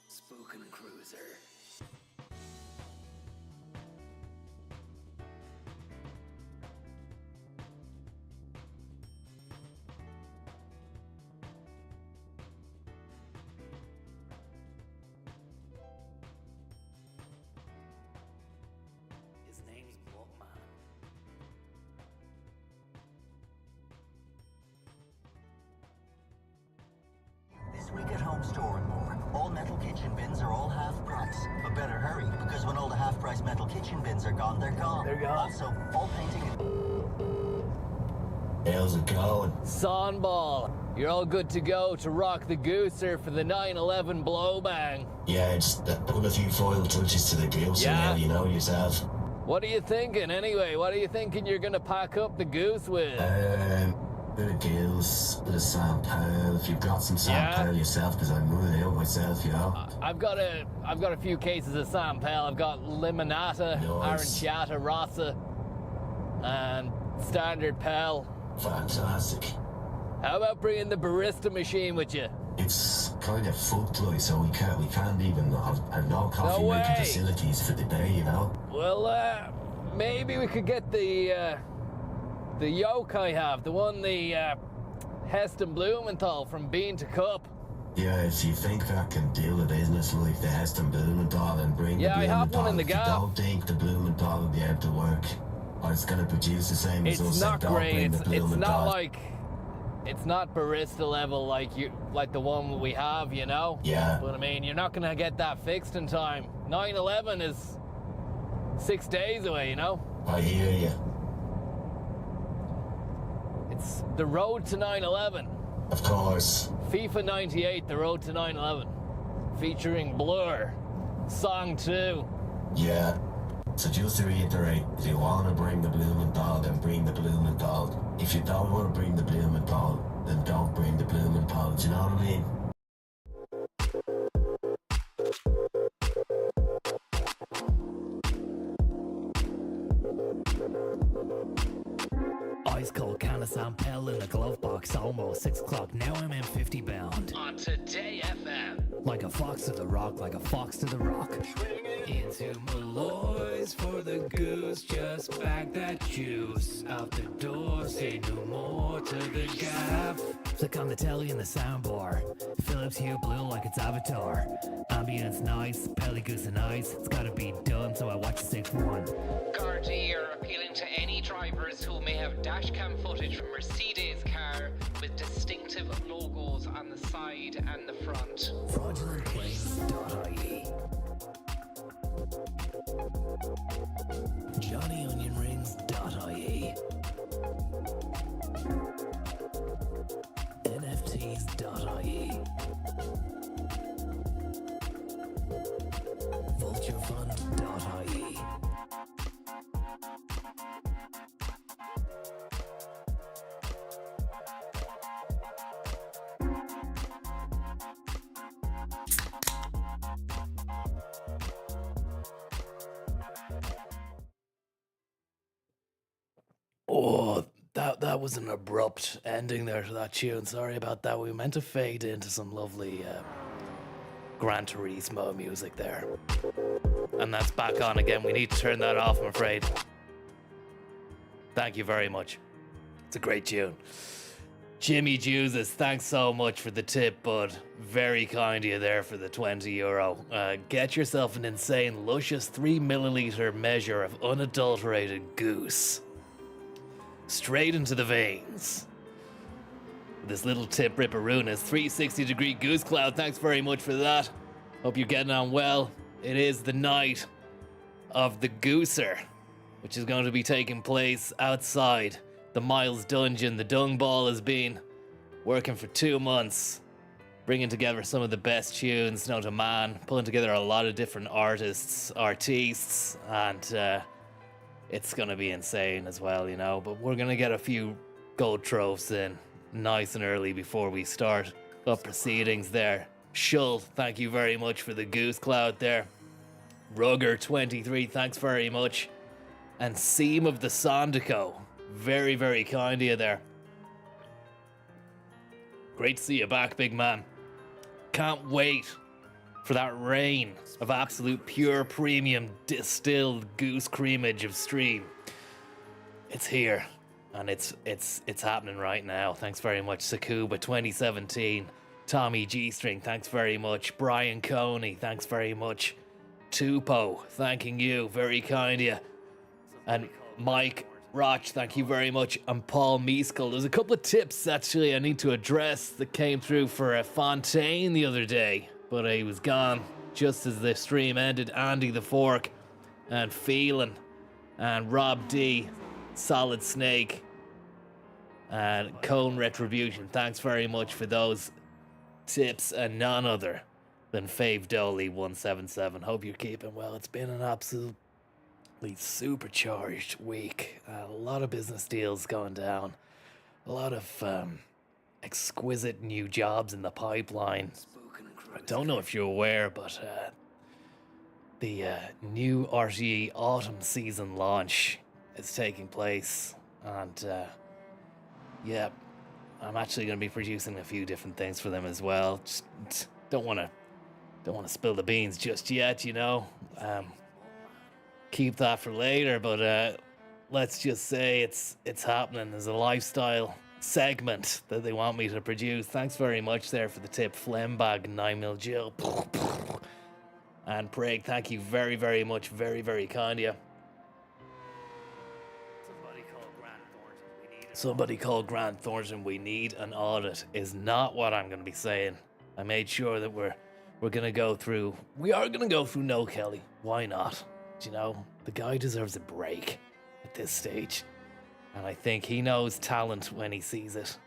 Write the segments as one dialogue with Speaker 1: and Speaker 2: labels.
Speaker 1: Spookin' Cruiser. His name's Bookman.
Speaker 2: This week at Home Store and More, all metal kitchen bins are all half price. But better hurry, because when all the half price metal kitchen bins are gone, they're gone.
Speaker 3: They're gone.
Speaker 2: Also, all painting
Speaker 4: How's it going?
Speaker 3: Sonball, you're all good to go to rock the Gooser for the 9/11 blow bang.
Speaker 4: Yeah, just put a few foil touches to the Gooser now, you know yourself.
Speaker 3: What are you thinking anyway? What are you thinking you're gonna pack up the Goose with?
Speaker 4: Bit of Gills, bit of Sam Powell. If you've got some Sam Powell yourself, because I'm running out myself, you know.
Speaker 3: I've got a few cases of Sam Powell. I've got Limonata,
Speaker 4: Nice.
Speaker 3: Aranciata, Rossa, and Standard Pell.
Speaker 4: Fantastic.
Speaker 3: How about bringing the barista machine with you?
Speaker 4: It's kind of fucked, like, so we can't even have no coffee
Speaker 3: No
Speaker 4: making
Speaker 3: way.
Speaker 4: facilities for the day, you know.
Speaker 3: Well, maybe we could get the yoke I have, the one the Heston Blumenthal from Bean to Cup.
Speaker 4: Yeah, if you think that can do the business like the Heston Blumenthal and bring
Speaker 3: Yeah,
Speaker 4: the
Speaker 3: I
Speaker 4: Blumenthal,
Speaker 3: have one in the
Speaker 4: if you
Speaker 3: gap.
Speaker 4: don't think the Blumenthal will be able to work, or it's going to produce the same as us,
Speaker 3: It's not
Speaker 4: don't
Speaker 3: great.
Speaker 4: bring the
Speaker 3: It's
Speaker 4: Blumenthal.
Speaker 3: not like, it's not barista level like the one we have, you know.
Speaker 4: Yeah.
Speaker 3: But I mean, you're not gonna get that fixed in time. 9/11 is 6 days away, you know.
Speaker 4: I hear you.
Speaker 3: It's the road to 9/11.
Speaker 4: Of course.
Speaker 3: FIFA 98, the road to 9/11, featuring Blur, song 2.
Speaker 4: Yeah. So just to reiterate, if you want to bring the Blumenthal, then bring the Blumenthal. If you don't want to bring the Blumenthal, then don't bring the Blumenthal. Do you know what I mean?
Speaker 1: Ice cold can of Sam Pell in a glove box, almost 6 o'clock. Now I'm in 50 bound.
Speaker 3: On Today FM.
Speaker 1: Like a fox to the rock, like a fox to the rock.
Speaker 3: Swinging
Speaker 1: Into Malloy's for the goose. Just back that juice out the door. Say no more to the gaff. Flick on the telly and the soundbar. Philips Hue blue like it's Avatar. Ambience nice, Pelly Goose and ice. It's gotta be done, so I watch the 6-1.
Speaker 5: Gardaí are appealing to any drivers who may have dashcam footage from Mercedes car with distinctive logos on the side and the front.
Speaker 1: Fraudulentclaims.ie. JohnnyOnionRings.ie. NFTs.ie. VultureFund.ie. Oh, that was an abrupt ending there to that tune. Sorry about that. We meant to fade into some lovely Gran Turismo music there. And that's back on again. We need to turn that off, I'm afraid. Thank you very much. It's a great tune. Jimmy Jesus, thanks so much for the tip, bud. Very kind of you there for the €20. Get yourself an insane, luscious 3 milliliter measure of unadulterated goose. Straight into the veins. This little tip ripperoonis, 360-degree Goose Cloud, thanks very much for that. Hope you're getting on well. It is the night of the Gooser, which is going to be taking place outside the Miles Dungeon. The Dung Ball has been working for 2 months, bringing together some of the best tunes known to man, pulling together a lot of different artists, and it's going to be insane as well, you know. But we're going to get a few gold trophies in nice and early before we start up proceedings there. Shull, thank you very much for the Goose Cloud there. Rugger23, thanks very much. And Seam of the Sondico, very, very kind of you there. Great to see you back, big man. Can't wait for that rain of absolute pure premium distilled goose creamage of stream. It's here, and it's happening right now. Thanks very much, Sakuba 2017. Tommy G-String, thanks very much. Brian Coney, thanks very much. Tupo, thanking you, very kind of you. And Mike Roch, thank you very much. And Paul Meeskell. There's a couple of tips actually I need to address that came through for Fontaine the other day, but he was gone just as the stream ended. Andy the Fork and Phelan and Rob D, Solid Snake and Cone Retribution. Thanks very much for those tips, and none other than Fave Dolly 177. Hope you're keeping well. It's been an absolutely supercharged week. A lot of business deals going down. A lot of exquisite new jobs in the pipeline. I don't know if you're aware, but the new RTE autumn season launch is taking place, and yeah, I'm actually going to be producing a few different things for them as well. Just don't want to spill the beans just yet, you know. Keep that for later, but let's just say it's happening. There's a lifestyle segment that they want me to produce. Thanks very much there for the tip, Flembag 9mm Jill. And Prague, thank you very, very much. Very, very kind of you. Somebody called Grant Thornton, we need an audit, is not what I'm going to be saying. I made sure that we are going to go through No Kelly. Why not? Do you know, the guy deserves a break at this stage. And I think he knows talent when he sees it.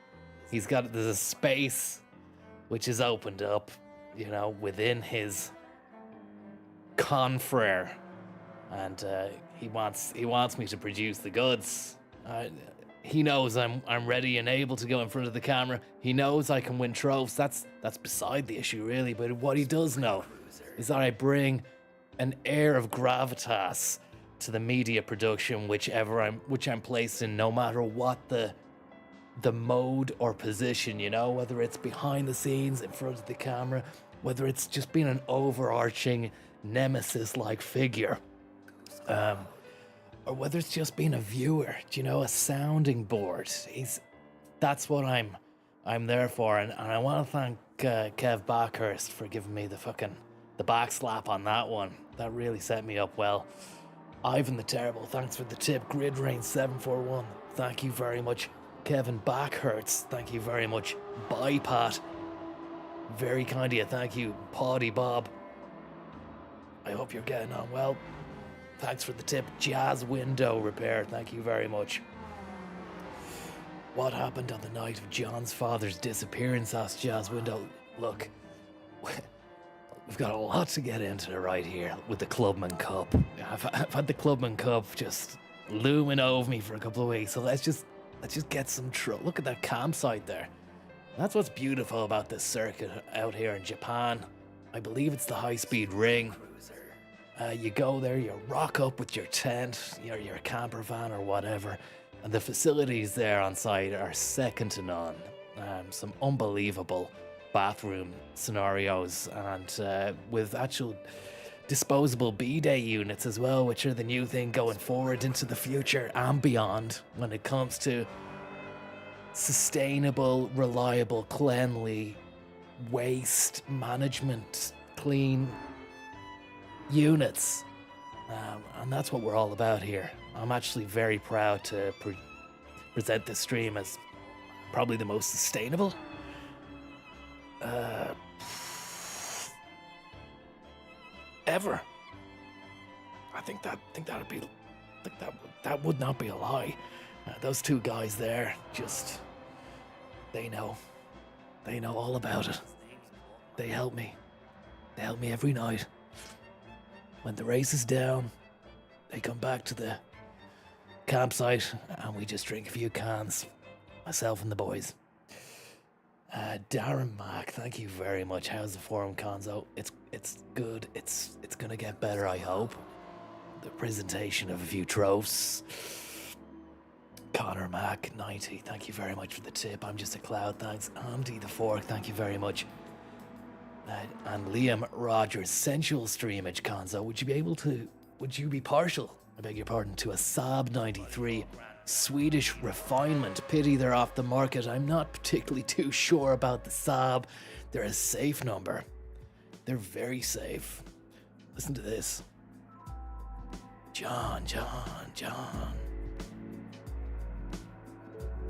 Speaker 1: There's a space which is opened up, you know, within his confrere. And he wants me to produce the goods. He knows I'm ready and able to go in front of the camera. He knows I can win trophies. That's beside the issue, really. But what he does know is that I bring an air of gravitas to the media production, which I'm placed in, no matter what the mode or position, you know, whether it's behind the scenes, in front of the camera, whether it's just been an overarching nemesis-like figure, or whether it's just been a viewer, a sounding board. That's what I'm there for, and I want to thank Kev Backhurst for giving me the back slap on that one. That really set me up well. Ivan the Terrible, thanks for the tip. Grid Rain 741, thank you very much. Kevin Backhurst, thank you very much. Bye Pat, very kind of you, thank you. Poddy Bob, I hope you're getting on well. Thanks for the tip. Jazz Window Repair, thank you very much. What happened on the night of John's father's disappearance? Asked Jazz Window. Look, we've got a lot to get into right here with the Clubman Cup. I've had the Clubman Cup just looming over me for a couple of weeks, so let's just get some Look at that campsite there. That's what's beautiful about this circuit out here in Japan. I believe it's the high-speed ring. You go there, you rock up with your tent, your camper van or whatever, and the facilities there on site are second to none. Some unbelievable bathroom scenarios, and with actual disposable bidet units as well, which are the new thing going forward into the future and beyond when it comes to sustainable, reliable, cleanly waste management, clean units. And that's what we're all about here. I'm actually very proud to present this stream as probably the most sustainable ever. I think that would not be a lie. Those two guys there, they know all about it. They help me every night. When the race is down, they come back to the campsite and we just drink a few cans, myself and the boys. Darren Mack, thank you very much. How's the forum, Conzo? It's good. It's gonna get better, I hope. The presentation of a few trophies. Connor Mack 90, thank you very much for the tip. I'm just a cloud, thanks. Andy the Fork, thank you very much. And Liam Rogers, sensual streamage, Conzo. Would you be partial, I beg your pardon, to a Saab 93 Swedish refinement? Pity they're off the market. I'm not particularly too sure about the Saab. They're a safe number. They're very safe. Listen to this. John.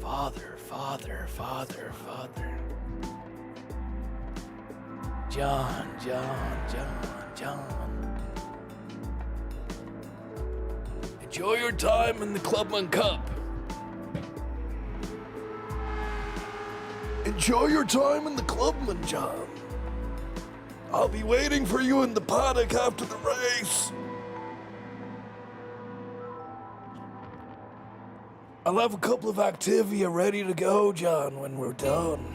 Speaker 1: Father. John. Enjoy your time in the Clubman Cup. Enjoy your time in the Clubman, John. I'll be waiting for you in the paddock after the race. I'll have a couple of Activia ready to go, John, when we're done.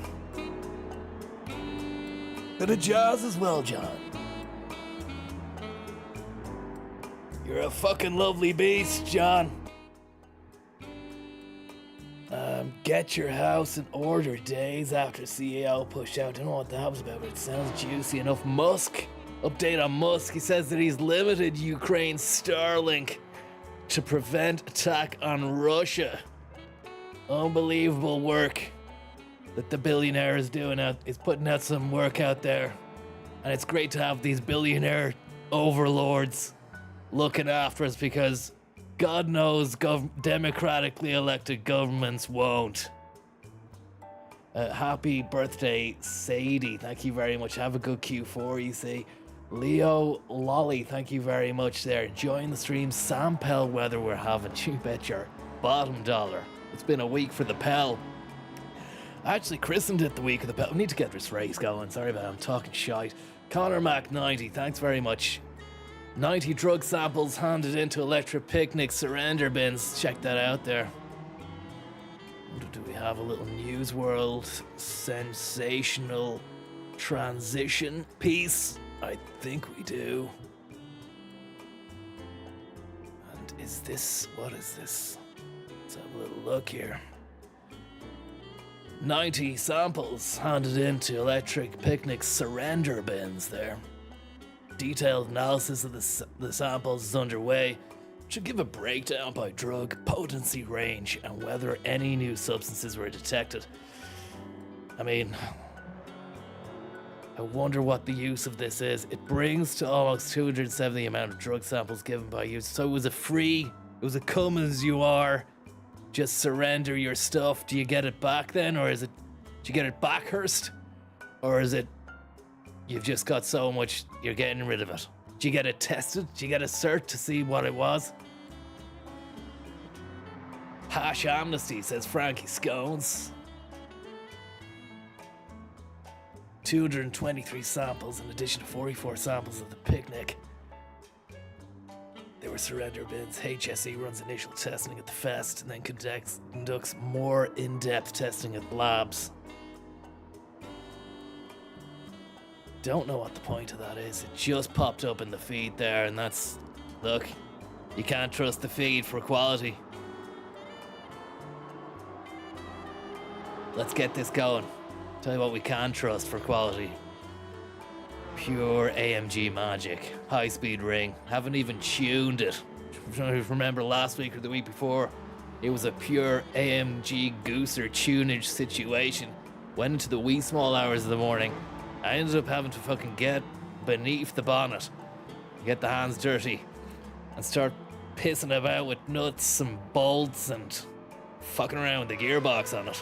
Speaker 1: Bit of jazz as well, John. You're a fucking lovely beast, John. Get your house in order days after CEO pushed out. Don't know what that was about, but it sounds juicy enough. Musk. Update on Musk. He says that he's limited Ukraine's Starlink to prevent attack on Russia. Unbelievable work that the billionaire is doing out. He's putting out some work out there. And it's great to have these billionaire overlords looking after us, because God knows democratically elected governments won't. Happy birthday, Sadie. Thank you very much. Have a good Q4, you see. Leo Lolly, thank you very much there. Enjoying the stream. Sam Pell weather we're having. You bet your bottom dollar. It's been a week for the Pell. I actually christened it the week of the Pell. We need to get this race going. Sorry about it, I'm talking shite. Connor Mac 90, thanks very much. 90 drug samples handed into Electric Picnic surrender bins. Check that out there. Do we have a little News World sensational transition piece? I think we do. And is this, what is this? Let's have a little look here. 90 samples handed into Electric Picnic's surrender bins there. Detailed analysis of the samples is underway, which will give a breakdown by drug, potency range, and whether any new substances were detected. I mean, I wonder what the use of this is. It brings to almost 270 the amount of drug samples given by use. So it was a come as you are, just surrender your stuff. Do you get it back then, or do you get it back, Hurst? Or is it, you've just got so much, you're getting rid of it? Do you get it tested? Do you get a cert to see what it was? Hash amnesty, says Frankie Scones. 223 samples in addition to 44 samples of the picnic. They were surrender bins. HSE runs initial testing at the fest and then conducts more in-depth testing at labs. Don't know what the point of that is. It just popped up in the feed there, and that's... Look, you can't trust the feed for quality. Let's get this going. Tell you what we can trust for quality. Pure AMG magic. High-speed ring. Haven't even tuned it. Remember last week or the week before? It was a pure AMG gooser tunage situation. Went into the wee small hours of the morning. I ended up having to fucking get beneath the bonnet, get the hands dirty, and start pissing about with nuts and bolts and fucking around with the gearbox on it.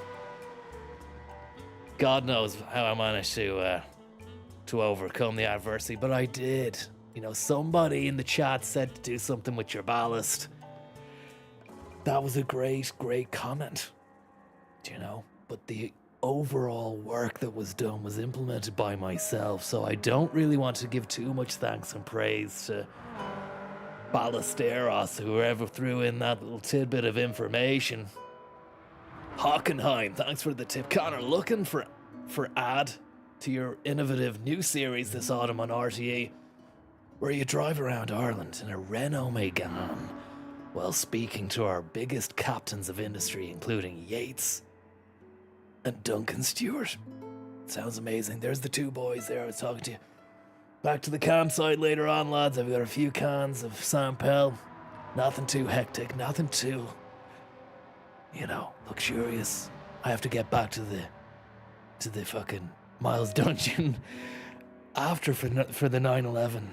Speaker 1: God knows how I managed to overcome the adversity, but I did. You know, somebody in the chat said to do something with your ballast. That was a great comment. Do you know? But the overall work that was done was implemented by myself, so I don't really want to give too much thanks and praise to Ballesteros, whoever threw in that little tidbit of information. Hockenheim, thanks for the tip. Connor, looking for ad to your innovative new series this autumn on RTE, where you drive around Ireland in a Renault Megane while speaking to our biggest captains of industry, including Yates and Duncan Stewart. Sounds amazing. There's the two boys there I was talking to. Back to the campsite later on, lads. I've got a few cans of Saint-Pel. Nothing too hectic, nothing too, luxurious. I have to get back to the fucking Miles Dungeon after for the 9/11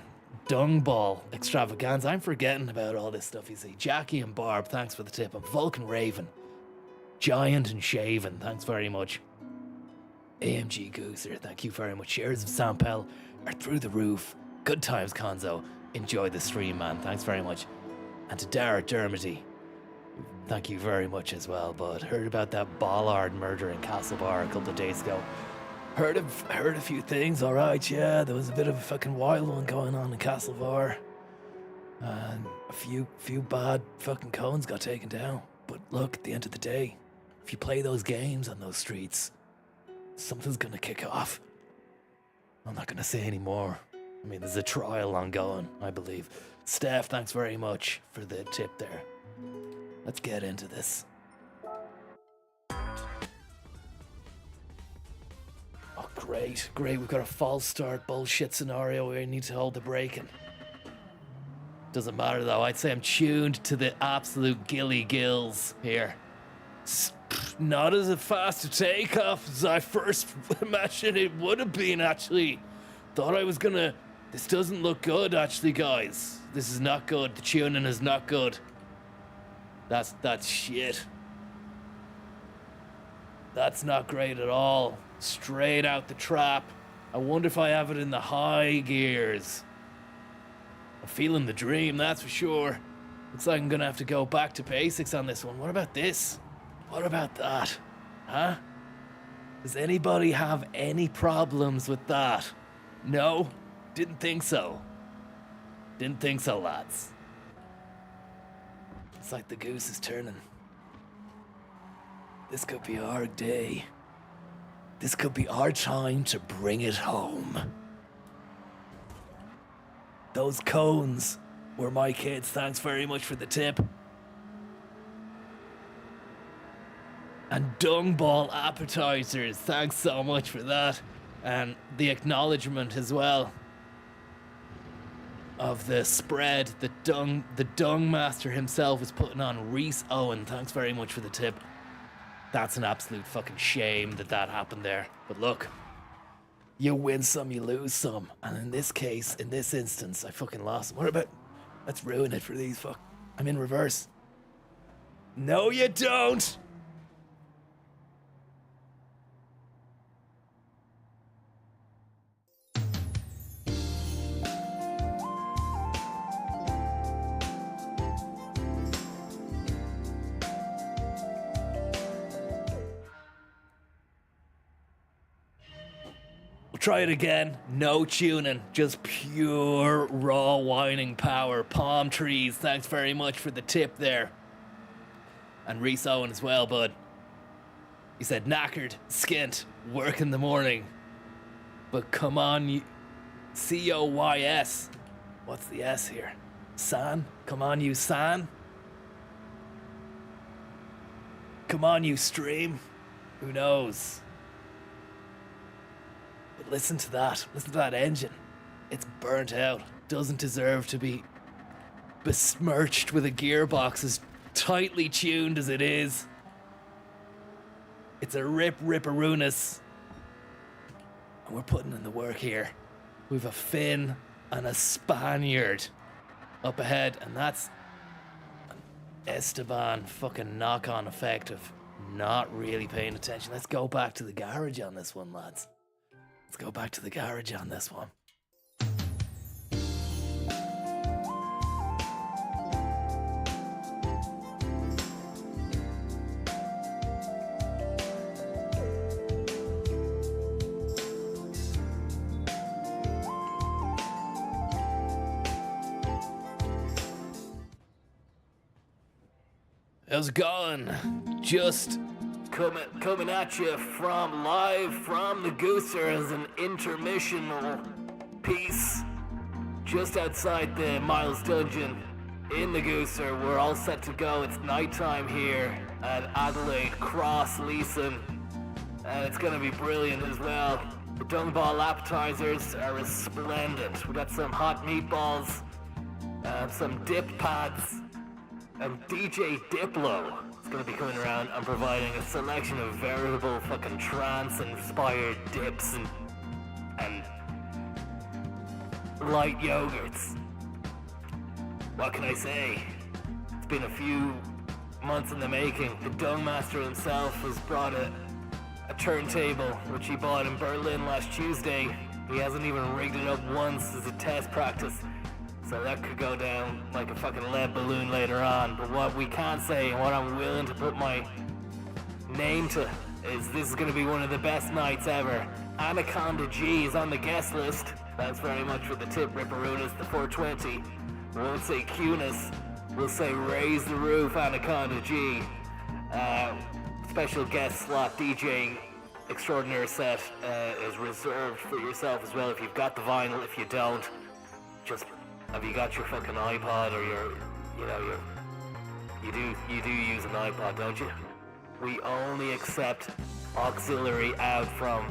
Speaker 1: dung ball extravaganza. I'm forgetting about all this stuff, you see. Jackie and Barb, thanks for the tip. And Vulcan Raven, Giant and Shaven, thanks very much. AMG Gooser, thank you very much. Shares of Saint-Pel are through the roof. Good times, Conzo. Enjoy the stream, man. Thanks very much. And to Dara Dermody, thank you very much as well, bud. Heard about that Ballard murder in Castlebar a couple of days ago. Heard a few things, alright, yeah. There was a bit of a fucking wild one going on in Castlebar. And a few bad fucking cones got taken down. But look, at the end of the day, if you play those games on those streets, something's gonna kick off. I'm not gonna say any more. I mean, there's a trial ongoing, I believe. Steph, thanks very much for the tip there. Let's get into this. Oh, great. We've got a false start bullshit scenario where we need to hold the braking. Doesn't matter though. I'd say I'm tuned to the absolute gilly gills here. Not as a fast a takeoff as I first imagined it would have been, actually. Thought I was gonna... This doesn't look good, actually, guys. This is not good. The tuning is not good. That's shit. That's not great at all. Straight out the trap. I wonder if I have it in the high gears. I'm feeling the dream, that's for sure. Looks like I'm gonna have to go back to basics on this one. What about this? What about that? Huh? Does anybody have any problems with that? No? Didn't think so. Didn't think so, lads. It's like the goose is turning. This could be our day. This could be our time to bring it home. Those cones were my kids. Thanks very much for the tip. And dung ball appetizers. Thanks so much for that. And the acknowledgement as well of the spread the dung master himself was putting on. Reese Owen, thanks very much for the tip. That's an absolute fucking shame that happened there. But look, you win some, you lose some. And in this case, in this instance, I fucking lost. What about, let's ruin it for these fuck. I'm in reverse. No, you don't. Try it again. No tuning, just pure raw whining power. Palm trees. Thanks very much for the tip there. And Reese Owen as well, bud. He said knackered, skint, work in the morning. But come on, you COYS. What's the S here? San? Come on, you San. Come on, you stream. Who knows? But listen to that. Listen to that engine. It's burnt out. Doesn't deserve to be besmirched with a gearbox as tightly tuned as it is. It's a ripperoonus. And we're putting in the work here. We've a Finn and a Spaniard up ahead, and that's an Esteban fucking knock-on effect of not really paying attention. Let's go back to the garage on this one, lads. Let's go back to the garage on this one. How's it going? Just coming at you live from the Gooser as an intermissional piece just outside the Miles Dungeon in the Gooser. We're all set to go. It's nighttime here at Adelaide Cross Leeson, and it's gonna be brilliant as well. The dung ball appetizers are resplendent. We got some hot meatballs, some dip pads, and DJ Diplo is going to be coming around and providing a selection of veritable fucking trance-inspired dips and light yogurts. What can I say? It's been a few months in the making. The Dung Master himself has brought a turntable, which he bought in Berlin last Tuesday. He hasn't even rigged it up once as a test practice. So that could go down like a fucking lead balloon later on. But what we can say, and what I'm willing to put my name to, is this is going to be one of the best nights ever. Anaconda G is on the guest list. Thanks very much for the tip, Ripperoonus, the 420. We won't say Cunis, we'll say raise the roof, Anaconda G. Special guest slot DJ extraordinaire set is reserved for yourself as well if you've got the vinyl. If you don't, just have you got your fucking iPod or you do use an iPod, don't you? We only accept auxiliary out from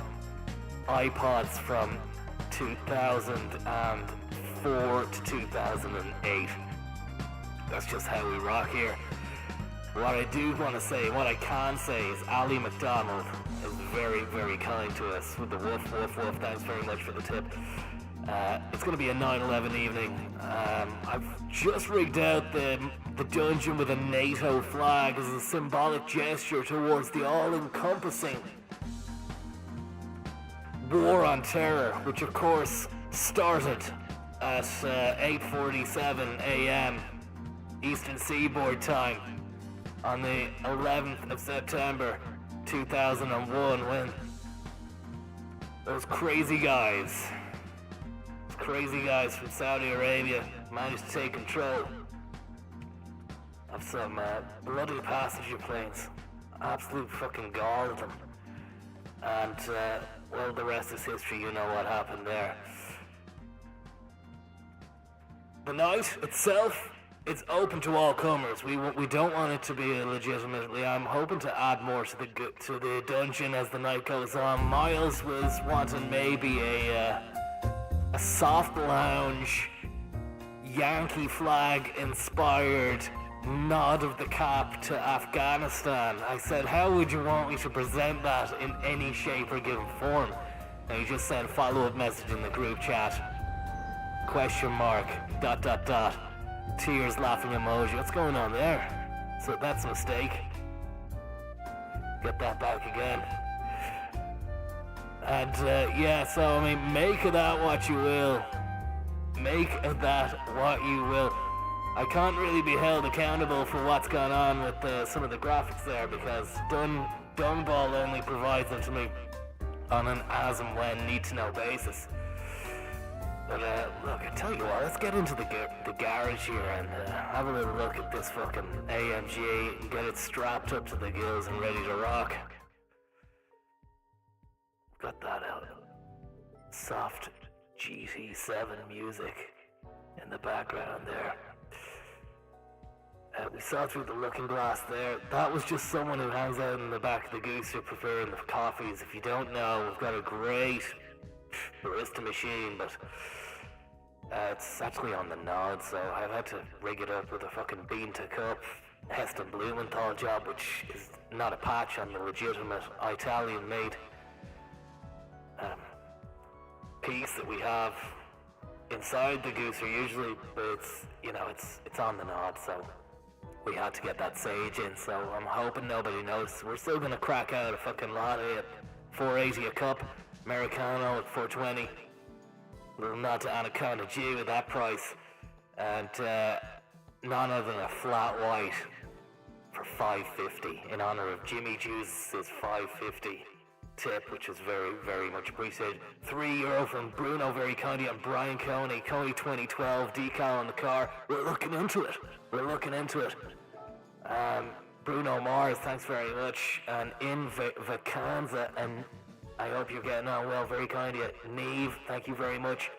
Speaker 1: iPods from 2004 to 2008. That's just how we rock here. What I do want to say, what I can say is Ali McDonald is very, very kind to us with the woof, woof, woof. Thanks very much for the tip. It's going to be a 9/11 evening. I've just rigged out the dungeon with a NATO flag as a symbolic gesture towards the all-encompassing war on terror, which of course started at 8:47 a.m. Eastern Seaboard time on the 11th of September 2001 when those crazy guys from Saudi Arabia managed to take control of some bloody passenger planes. Absolute fucking gall of them. And, well, the rest is history. You know what happened there. The night itself it's open to all comers. We don't want it to be legitimately. I'm hoping to add more to the dungeon as the night goes on. Miles was wanting maybe a soft lounge, Yankee flag inspired nod of the cap to Afghanistan. I said, how would you want me to present that in any shape or given form? And he just sent follow-up message in the group chat. Question mark, ... Tears laughing emoji. What's going on there? So that's a mistake. Get that back again. And yeah, so I mean, make of that what you will. Make of that what you will. I can't really be held accountable for what's gone on with some of the graphics there because Dunball only provides them to me on an as and when need-to-know basis. But look, I tell you what, let's get into the garage here and have a little look at this fucking AMG and get it strapped up to the gills and ready to rock. Got that out. Soft GT7 music in the background there. We saw through the looking glass there. That was just someone who hangs out in the back of the Goose who preferring the coffees. If you don't know, we've got a great barista machine, but it's actually on the nod, so I've had to rig it up with a fucking bean to cup Heston Blumenthal job, which is not a patch on the legitimate Italian made piece that we have inside the Goose usually, but it's on the nod, so we had to get that sage in, so I'm hoping nobody noticed. We're still gonna crack out a fucking latte at $4.80 a cup, Americano at $4.20. Little nod to Anaconda G at that price, and none other than a flat white for $5.50 in honor of Jimmy Juice's $5.50 tip, which is very, very much appreciated. €3 from Bruno, very kindly, and Brian Coney 2012 decal on the car. We're looking into it. Bruno Mars, thanks very much, and in Vacanza, and I hope you're getting on well, very kind of you. Neve, thank you very much.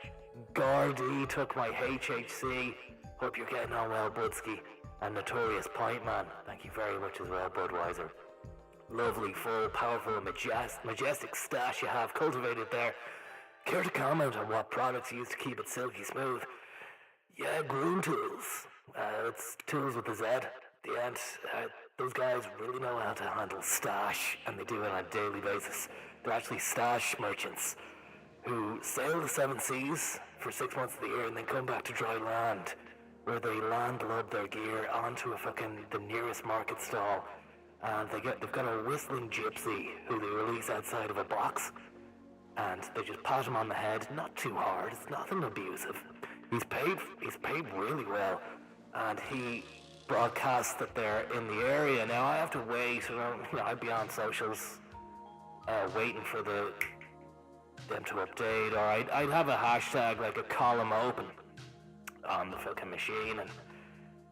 Speaker 1: Gardy took my HHC, hope you're getting on well, Budsky. And Notorious Pint Man, thank you very much as well, Budweiser. Lovely, full, powerful, majestic stash you have cultivated there. Care to comment on what products you use to keep it silky smooth? Yeah, Groom Tools. It's tools with a Z at the end. Those guys really know how to handle stash, and they do it on a daily basis. They're actually stash merchants who sail the seven seas for 6 months of the year and then come back to dry land, where they landload their gear onto the nearest market stall, and they've got a whistling gypsy who they release outside of a box, and they just pat him on the head, not too hard, it's nothing abusive. He's paid really well, and he broadcasts that they're in the area. Now I have to wait, I'd be on socials waiting for them to update, or I'd have a hashtag, like a column open on the fucking machine, and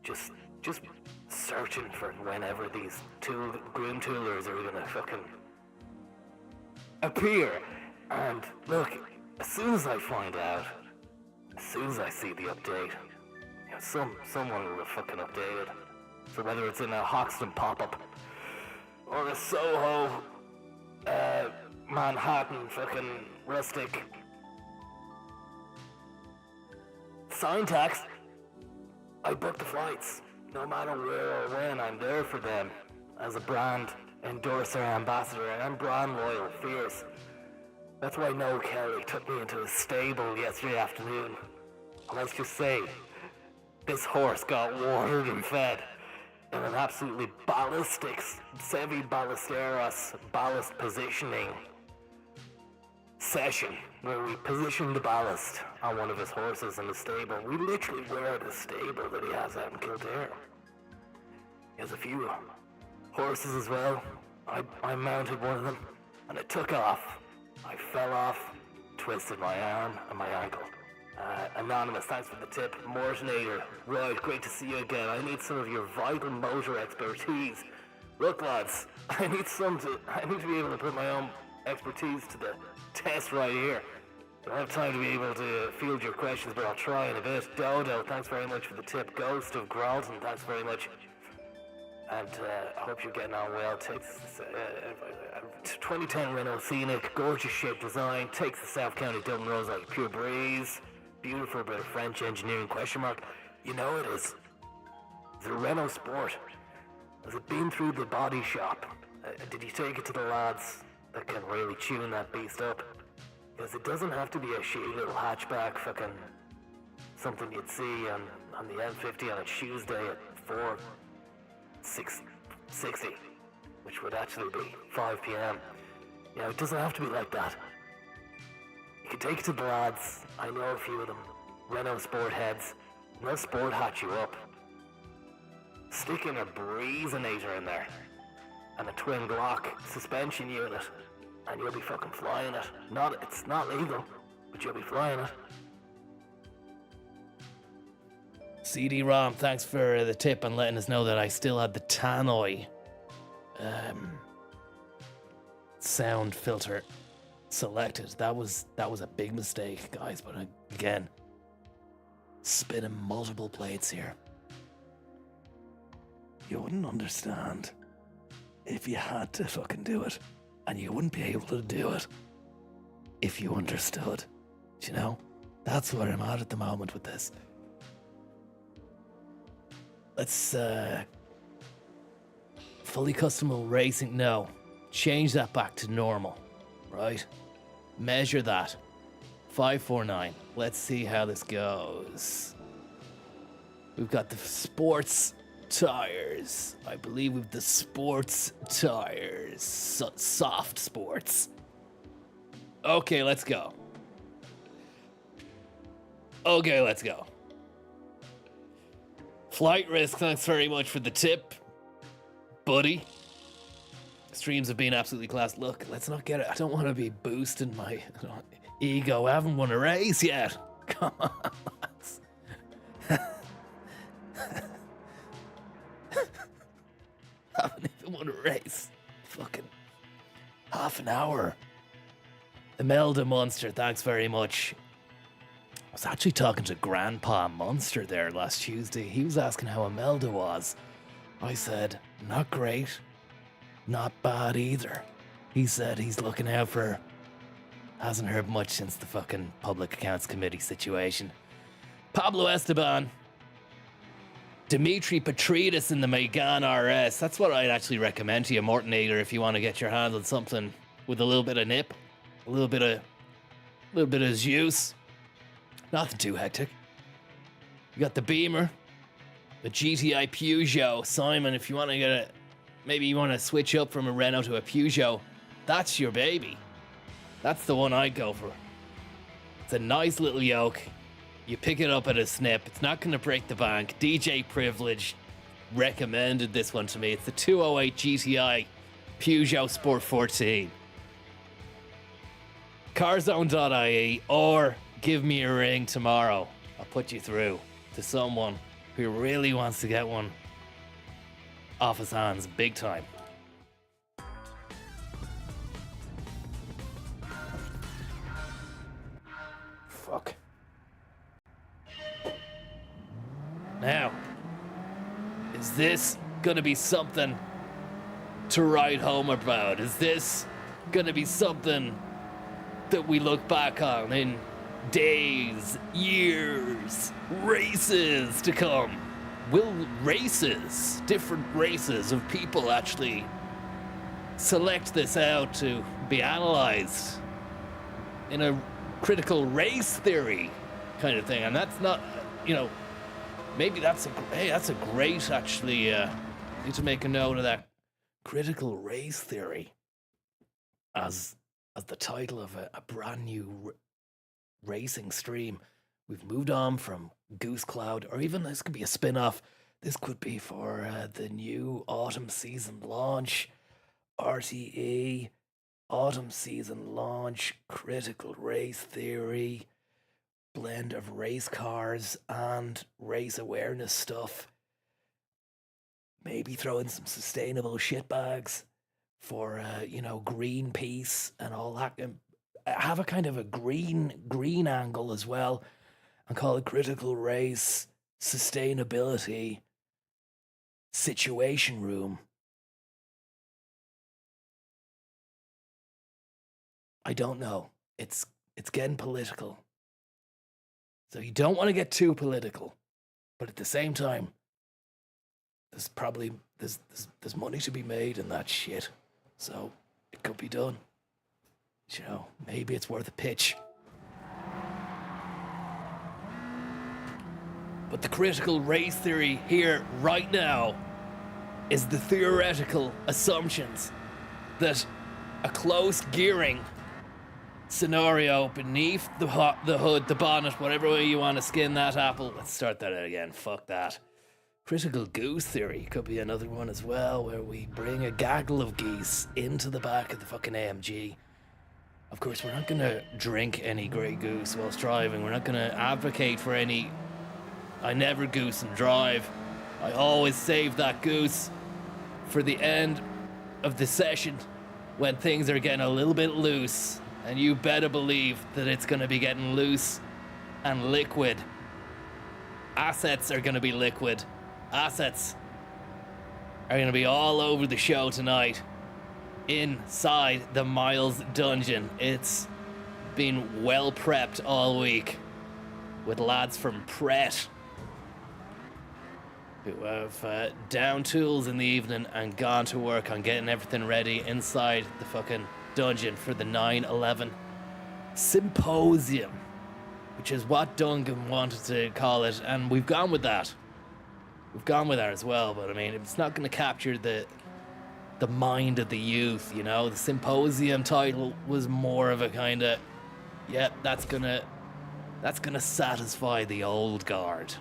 Speaker 1: just searching for whenever these groom toolers are gonna fucking appear. And look, as soon as I find out, as soon as I see the update, someone will have fucking updated. So whether it's in a Hoxton pop-up or a Soho Manhattan fucking rustic syntax, I book the flights. No matter where or when, I'm there for them as a brand endorser, ambassador, and I'm brand loyal, fierce. That's why Noel Kelly took me into his stable yesterday afternoon. And let's just say, this horse got watered and fed in an absolutely ballistic Sevi Ballesteros ballast positioning session where we positioned the ballast on one of his horses in the stable. We literally were the stable that he has out in Kildare. He has a few horses as well. I mounted one of them and it took off. I fell off, twisted my arm and my ankle. Anonymous, thanks for the tip. Mortinator, right, great to see you again. I need some of your vital motor expertise. Look lads, I need to be able to put my own expertise to the test right here. Don't have time to be able to field your questions, but I'll try in a bit. Dodo, thanks very much for the tip. Ghost of Gralton, thanks very much. And I hope you're getting on well. Takes 2010 Renault Scenic, gorgeous shape design. Takes the South County Dublin roads like a pure breeze. Beautiful bit of French engineering, question mark. You know it is. It's a Renault Sport. Has it been through the body shop? Did you take it to the lads that can really tune that beast up? Because it doesn't have to be a shitty little hatchback fucking something you'd see on the M50 on a Tuesday at 4:60, which would actually be 5 p.m. You know, it doesn't have to be like that. You can take it to the lads. I know a few of them. Renault Sport heads. They'll sport hatch you up. Stick in a Breezinator in there. And a twin Glock suspension unit. And you'll be fucking flying it. It's not legal, but you'll be flying it. CD-ROM, thanks for the tip and letting us know that I still had the Tannoy sound filter selected. That was a big mistake, guys, but again, spinning multiple plates here. You wouldn't understand if you had to fucking do it, and you wouldn't be able to do it if you understood. Do you know? That's where I'm at the moment with this. Let's fully customable racing. No, change that back to normal, right? Measure that. 549. Let's see how this goes. We've got the sports tires. I believe we've the sports tires. Soft sports. Okay, let's go. Okay, let's go. Flight Risk, thanks very much for the tip, buddy. Streams have been absolutely class. Look, let's not get it. I don't want to be boosting my ego. I haven't won a race yet. Come on, lads. Haven't even won a race. Fucking half an hour. Imelda Munster, thanks very much. I was actually talking to Grandpa Munster there last Tuesday. He was asking how Imelda was. I said, not great, not bad either. He said he's looking out for her. Hasn't heard much since the fucking Public Accounts Committee situation. Pablo Esteban. Dimitri Petridis in the Megane RS. That's what I'd actually recommend to you, Mortonator, if you want to get your hands on something with a little bit of nip, a little bit of juice. Nothing too hectic. You got the Beamer, the GTI Peugeot. Simon, if you want to get it, maybe you want to switch up from a Renault to a Peugeot. That's your baby. That's the one I'd go for. It's a nice little yoke. You pick it up at a snip. It's not going to break the bank. DJ Privilege recommended this one to me. It's the 208 GTI Peugeot Sport 14. Carzone.ie or give me a ring tomorrow. I'll put you through to someone who really wants to get one off his hands big time. Fuck. Now, is this gonna be something to write home about? Is this gonna be something that we look back on in days, years, races to come? Will races, different races of people actually select this out to be analyzed in a critical race theory kind of thing? And that's not, maybe that's a great actually, need to make a note of that. Critical race theory as the title of a brand new racing stream. We've moved on from Goose Cloud, or even this could be a spin-off. This could be for the new autumn season launch. RTE, autumn season launch, critical race theory, blend of race cars and race awareness stuff. Maybe throw in some sustainable shitbags for, Greenpeace and all that. have a kind of a green angle as well, and call it critical race sustainability situation room. I don't know. It's getting political. So you don't want to get too political, but at the same time, there's probably there's money to be made in that shit. So it could be done. You know, maybe it's worth a pitch. But the critical race theory here right now is the theoretical assumptions that a close gearing scenario beneath the hood, the bonnet, whatever way you want to skin that apple. Let's start that again. Fuck that. Critical goose theory could be another one as well, where we bring a gaggle of geese into the back of the fucking AMG. Of course, we're not going to drink any Grey Goose whilst driving. We're not going to advocate for any I never goose and drive. I always save that goose for the end of the session when things are getting a little bit loose. And you better believe that it's going to be getting loose and liquid. Assets are going to be liquid. Assets are going to be all over the show tonight. Inside the Miles dungeon. It's been well prepped all week with lads from Pret who have down tools in the evening and gone to work on getting everything ready inside the fucking dungeon for the 9/11 symposium, which is what Duncan wanted to call it, and we've gone with that. We've gone with that as well, but I mean, it's not going to capture the mind of the youth, you know. The symposium title was more of a kind of, yep, that's gonna satisfy the old guard.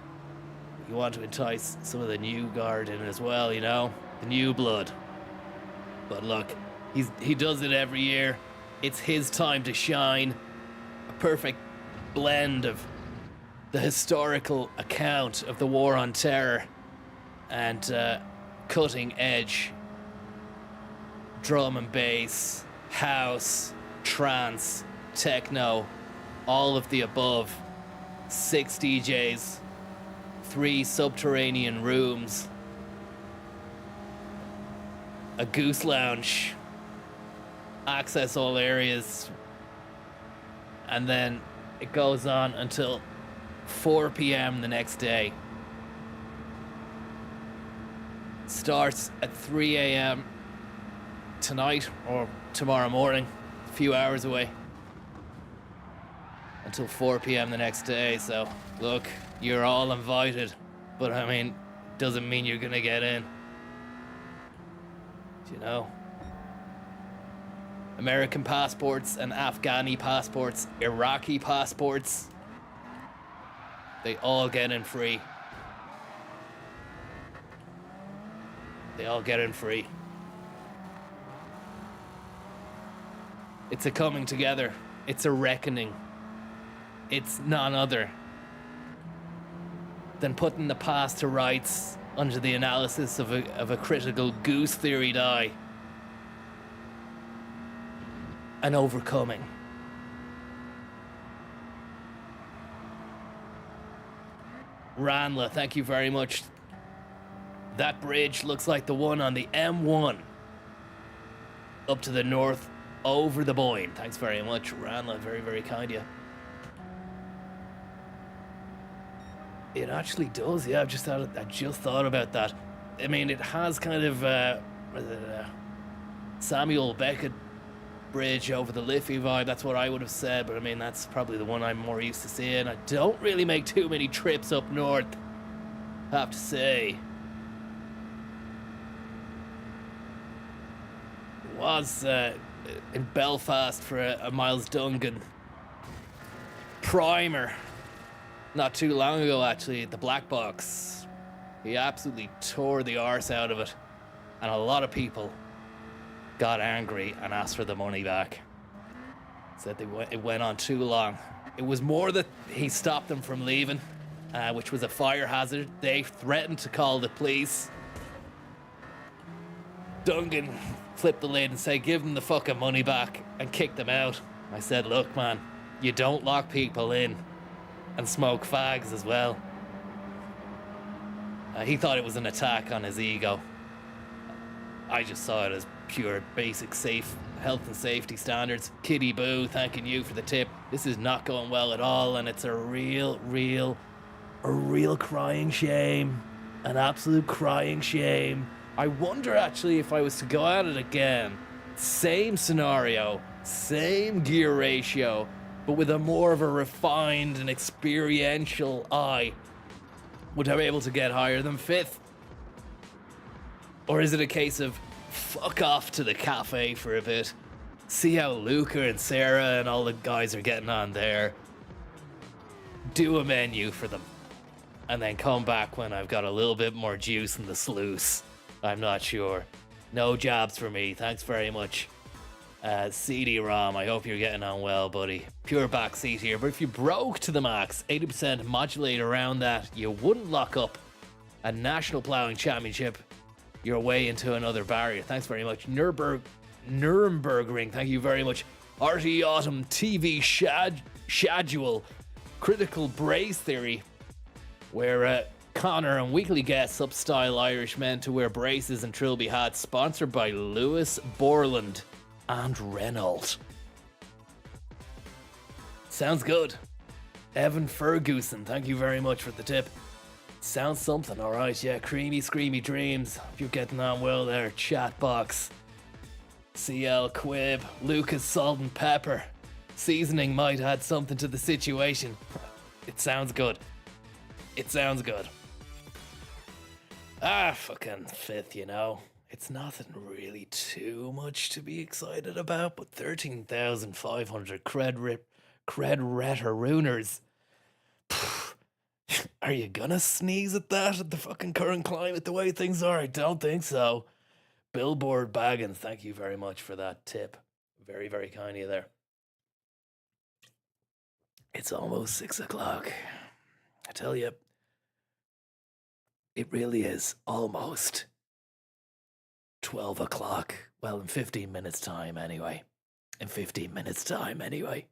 Speaker 1: You want to entice some of the new guard in as well, you know, the new blood. But look, he does it every year. It's his time to shine. A perfect blend of the historical account of the War on Terror and cutting edge drum and bass, house, trance, techno, all of the above. 6 DJs, 3 subterranean rooms, a Goose Lounge, access all areas, and then it goes on until 4 p.m. the next day. Starts at 3 a.m. tonight or tomorrow morning, a few hours away, until 4 p.m. the next day. So look, you're all invited, but I mean, doesn't mean you're gonna get in. You know, American passports and Afghani passports, Iraqi passports, they all get in free. They all get in free. It's a coming together. It's a reckoning. It's none other than putting the past to rights under the analysis of a critical goose theory die. And overcoming. Ranla, thank you very much. That bridge looks like the one on the M1 up to the north over the Boyne. Thanks very much, Ranla. Very, very kind of you. It actually does, yeah. I just thought about that. I mean, it has kind of Samuel Beckett bridge over the Liffey vibe. That's what I would have said, but I mean, that's probably the one I'm more used to seeing. I don't really make too many trips up north, I have to say. Was in Belfast for a Miles Dungan primer not too long ago, actually, at the Black Box. He absolutely tore the arse out of it, and a lot of people got angry and asked for the money back. Said it went on too long. It was more that he stopped them from leaving, which was a fire hazard. They threatened to call the police. Dungan flipped the lid and said, give them the fucking money back, and kicked them out. I said, look, man, you don't lock people in and smoke fags as well. He thought it was an attack on his ego. I just saw it as pure basic health and safety standards. Kitty Boo, thanking you for the tip. This is not going well at all, and it's a real crying shame. An absolute crying shame. I wonder actually if I was to go at it again, same scenario, same gear ratio, but with a more of a refined and experiential eye, would I be able to get higher than 5th? Or is it a case of fuck off to the cafe for a bit, see how Luca and Sarah and all the guys are getting on there, do a menu for them, and then come back when I've got a little bit more juice in the sluice? I'm not sure. No jobs for me, thanks very much. CD-ROM, I hope you're getting on well, buddy. Pure backseat here, but if you broke to the max, 80% modulate around that, you wouldn't lock up a National Ploughing Championship your way into another barrier. Thanks very much. Nuremberg, thank you very much. RT Autumn TV schedule, critical brace theory, where Connor and weekly guests upstyle Irish men to wear braces and trilby hats, sponsored by Lewis Borland and Renault. Sounds good. Evan Ferguson, thank you very much for the tip. Sounds something, alright, yeah. Creamy, screamy dreams. If you're getting on well there, chat box. CL Quib, Lucas Salt and Pepper. Seasoning might add something to the situation. It sounds good. It sounds good. Fucking 5th, you know. It's nothing really too much to be excited about, but 13,500 cred retteruners. Are you gonna sneeze at that at the fucking current climate, the way things are? I don't think so. Billboard Baggins, thank you very much for that tip. Very, very kind of you there. It's almost 6 o'clock. I tell you, it really is almost 12 o'clock. Well, in 15 minutes time anyway. In 15 minutes time anyway.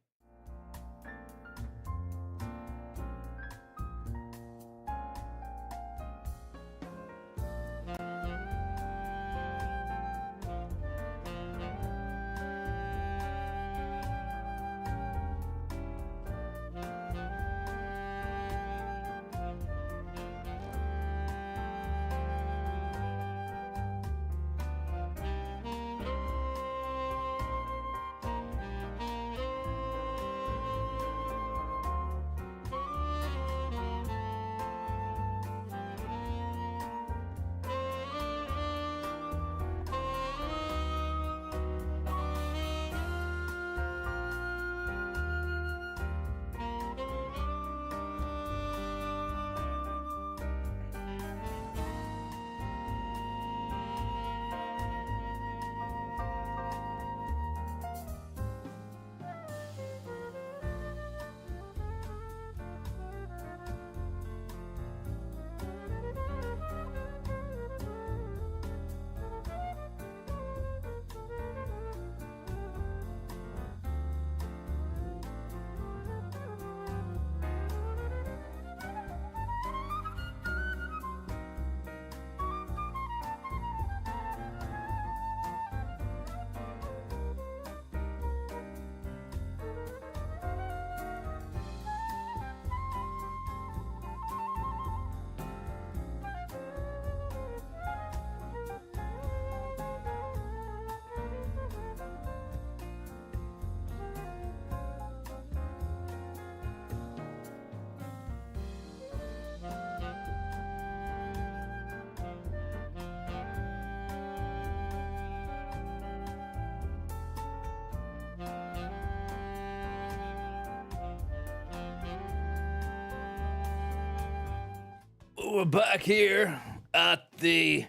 Speaker 1: We're back here at the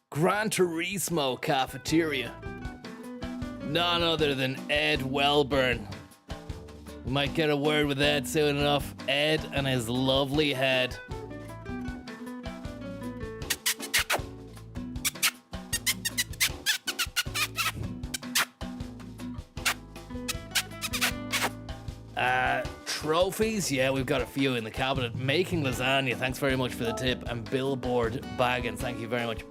Speaker 1: Gran Turismo cafeteria. None other than Ed Welburn. We might get a word with Ed soon enough. Ed and his lovely head. trophies, yeah, we've got a few in the cabinet. Making lasagna, thanks very much for the tip. And Billboard Baggins, thank you very much.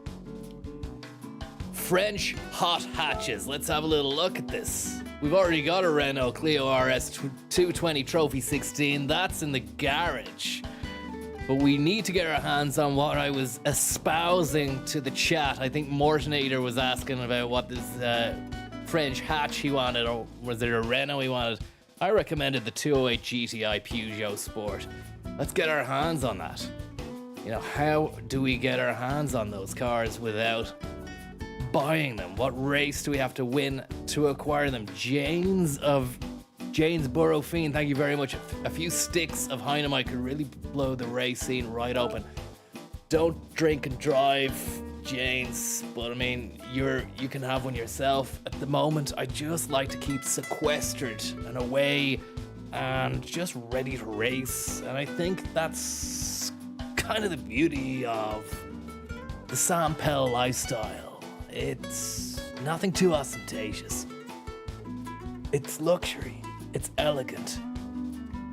Speaker 1: French hot hatches, let's have a little look at this. We've already got a Renault Clio RS 220 Trophy 16, that's in the garage. But we need to get our hands on what I was espousing to the chat. I think Mortonator was asking about what this French hatch he wanted, or was it a Renault he wanted? I recommended the 208 GTI Peugeot Sport. Let's get our hands on that. You know, how do we get our hands on those cars without buying them? What race do we have to win to acquire them? Janesborough Fiend, thank you very much. A few sticks of Heinemite could really blow the race scene right open. Don't drink and drive, Janes, but I mean, you can have one yourself. At the moment, I just like to keep sequestered and away and just ready to race. And I think that's kind of the beauty of the Sam Pell lifestyle. It's nothing too ostentatious. It's luxury. It's elegant,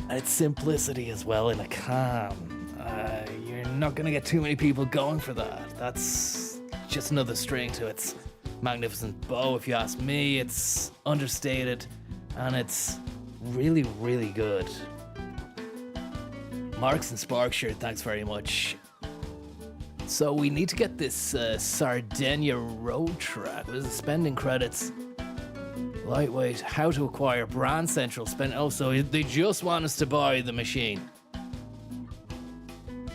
Speaker 1: and it's simplicity as well in a calm. You're not gonna get too many people going for that. That's just another string to its magnificent bow, if you ask me. It's understated, and it's really, really good. Marks and Sparkshirt, thanks very much. So we need to get this Sardinia road track. What is the spending credits? Lightweight, how to acquire, Brand Central, spend. Oh, so they just want us to buy the machine.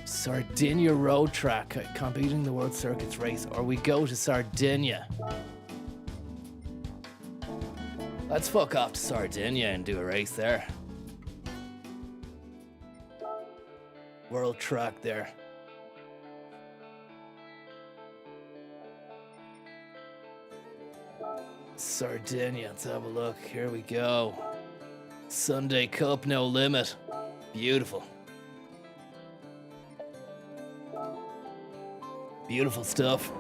Speaker 1: Sardinia road track, competing the World Circuits race, or we go to Sardinia. Let's fuck off to Sardinia and do a race there. World track there. Sardinia, let's have a look. Here we go. Sunday Cup, no limit. Beautiful. Beautiful stuff.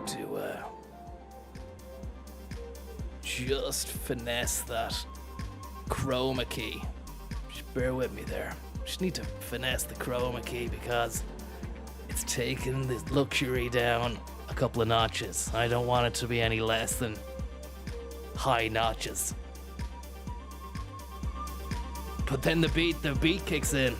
Speaker 1: To just finesse that chroma key. Just bear with me there. Just need to finesse the chroma key because it's taken the luxury down a couple of notches. I don't want it to be any less than high notches. But then the beat kicks in.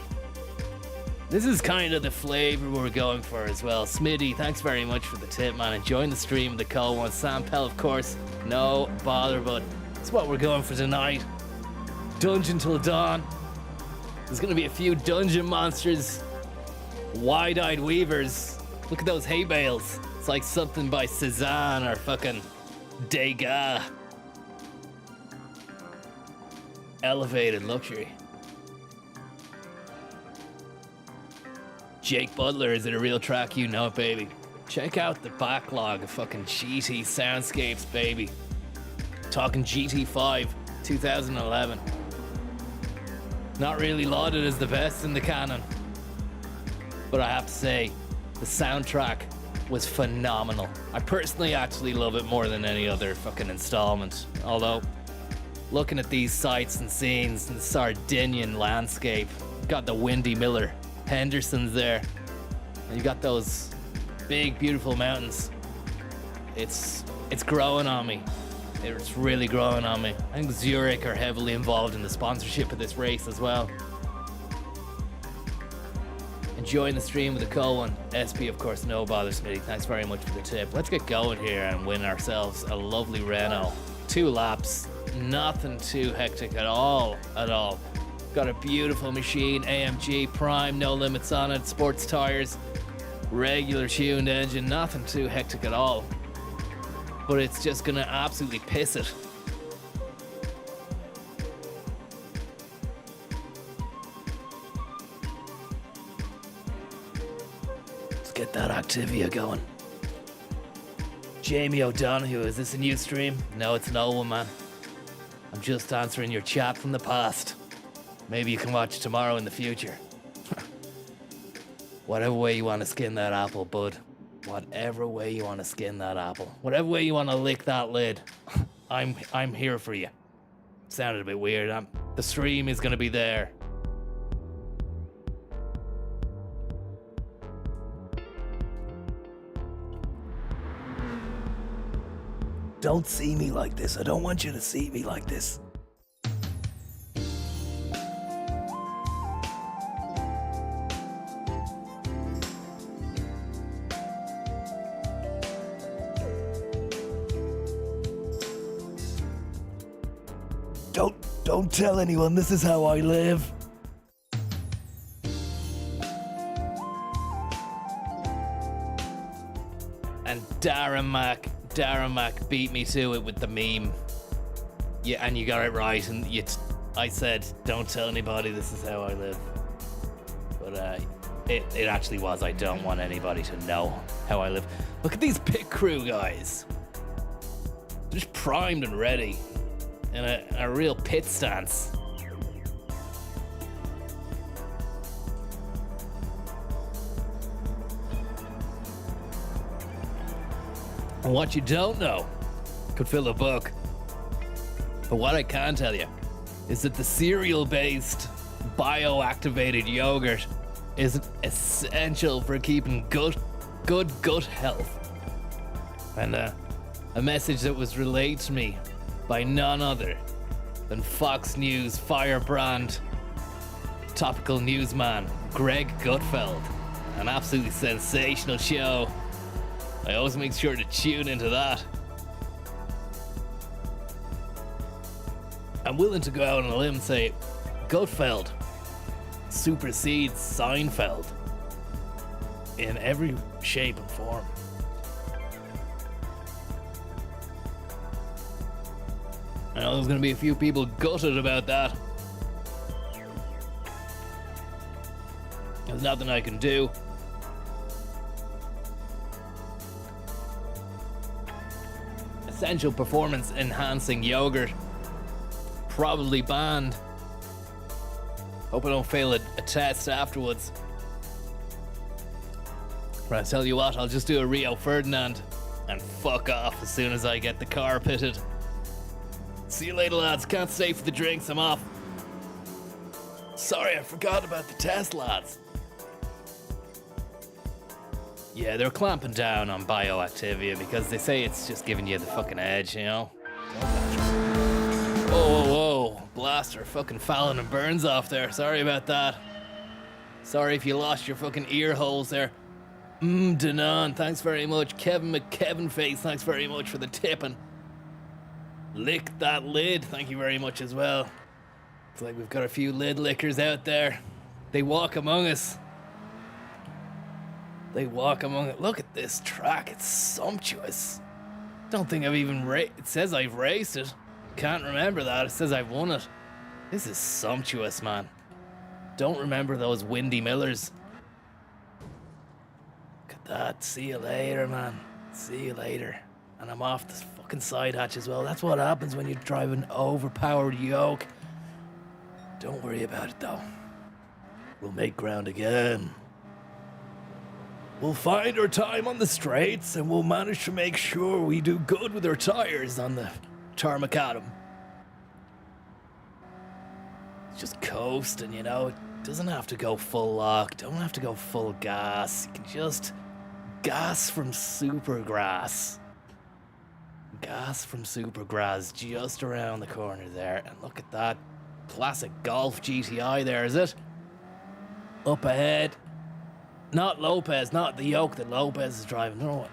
Speaker 1: This is kind of the flavor we're going for as well. Smitty, thanks very much for the tip, man. Enjoying the stream, the cold one. Sam Pell, of course, no bother, but it's what we're going for tonight. Dungeon till dawn. There's gonna be a few dungeon monsters, wide-eyed weavers. Look at those hay bales. It's like something by Cezanne or fucking Degas. Elevated luxury. Jake Butler, is it a real track? You know it, baby. Check out the backlog of fucking GT soundscapes, baby. Talking GT5 2011. Not really lauded as the best in the canon, but I have to say, the soundtrack was phenomenal. I personally actually love it more than any other fucking installment. Although, looking at these sights and scenes in the Sardinian landscape, got the Windy Miller Henderson's there, and you got those big, beautiful mountains. It's growing on me. It's really growing on me. I think Zurich are heavily involved in the sponsorship of this race as well. Enjoying the stream with the cold one. SP, of course, no bother, Smitty. Thanks very much for the tip. Let's get going here and win ourselves a lovely Renault. 2 laps, nothing too hectic at all, Got a beautiful machine, AMG Prime, no limits on it, sports tires, regular tuned engine, nothing too hectic at all. But it's just gonna absolutely piss it. Let's get that Activia going. Jamie O'Donoghue, is this a new stream? No, it's an old one, man. I'm just answering your chat from the past. Maybe you can watch tomorrow in the future. Whatever way you want to skin that apple, bud. Whatever way you want to skin that apple. Whatever way you want to lick that lid. I'm here for you. sounded a bit weird. The stream is gonna be there. Don't see me like this. I don't want you to see me like this. Don't tell anyone this is how I live. And Darren Mac beat me to it with the meme. Yeah, and you got it right. And I said, don't tell anybody this is how I live. But it actually was. I don't want anybody to know how I live. Look at these pit crew guys. They're just primed and ready. In a real pit stance. And what you don't know could fill a book. But what I can tell you is that the cereal-based bioactivated yogurt is essential for keeping good gut health. And a message that was relayed to me by none other than Fox News firebrand topical newsman Greg Gutfeld. An absolutely sensational show. I always make sure to tune into that. I'm willing to go out on a limb and say Gutfeld supersedes Seinfeld in every shape and form. I know there's going to be a few people gutted about that. There's nothing I can do. Essential performance enhancing yogurt. Probably banned. Hope I don't fail a test afterwards. But I tell you what, I'll just do a Rio Ferdinand and fuck off as soon as I get the car pitted. See you later, lads. Can't stay for the drinks. I'm off. Sorry, I forgot about the test, lads. Yeah, they're clamping down on bioactivia because they say it's just giving you the fucking edge, you know? Whoa. Blaster fucking Fallon and Burns off there. Sorry about that. Sorry if you lost your fucking ear holes there. Danon, thanks very much. Kevin McKevin Face, thanks very much for the tipping. Lick that lid, thank you very much as well. Looks like we've got a few lid lickers out there. They walk among us. Look at this track, it's sumptuous. Don't think I've even it says I've raced it. Can't remember that, it says I've won it. This is sumptuous, man. Don't remember those Windy Millers. Look at that, see you later, man. See you later. And I'm off this fucking side hatch as well. That's what happens when you drive an overpowered yoke. Don't worry about it though. We'll make ground again. We'll find our time on the straights and we'll manage to make sure we do good with our tires on the Tarmacadam. It's just coasting, you know. It doesn't have to go full lock. Don't have to go full gas. You can just gas from Supergrass. Gas from Supergrass just around the corner there. And look at that classic Golf GTI there, is it? Up ahead. Not Lopez, not the yoke that Lopez is driving. No.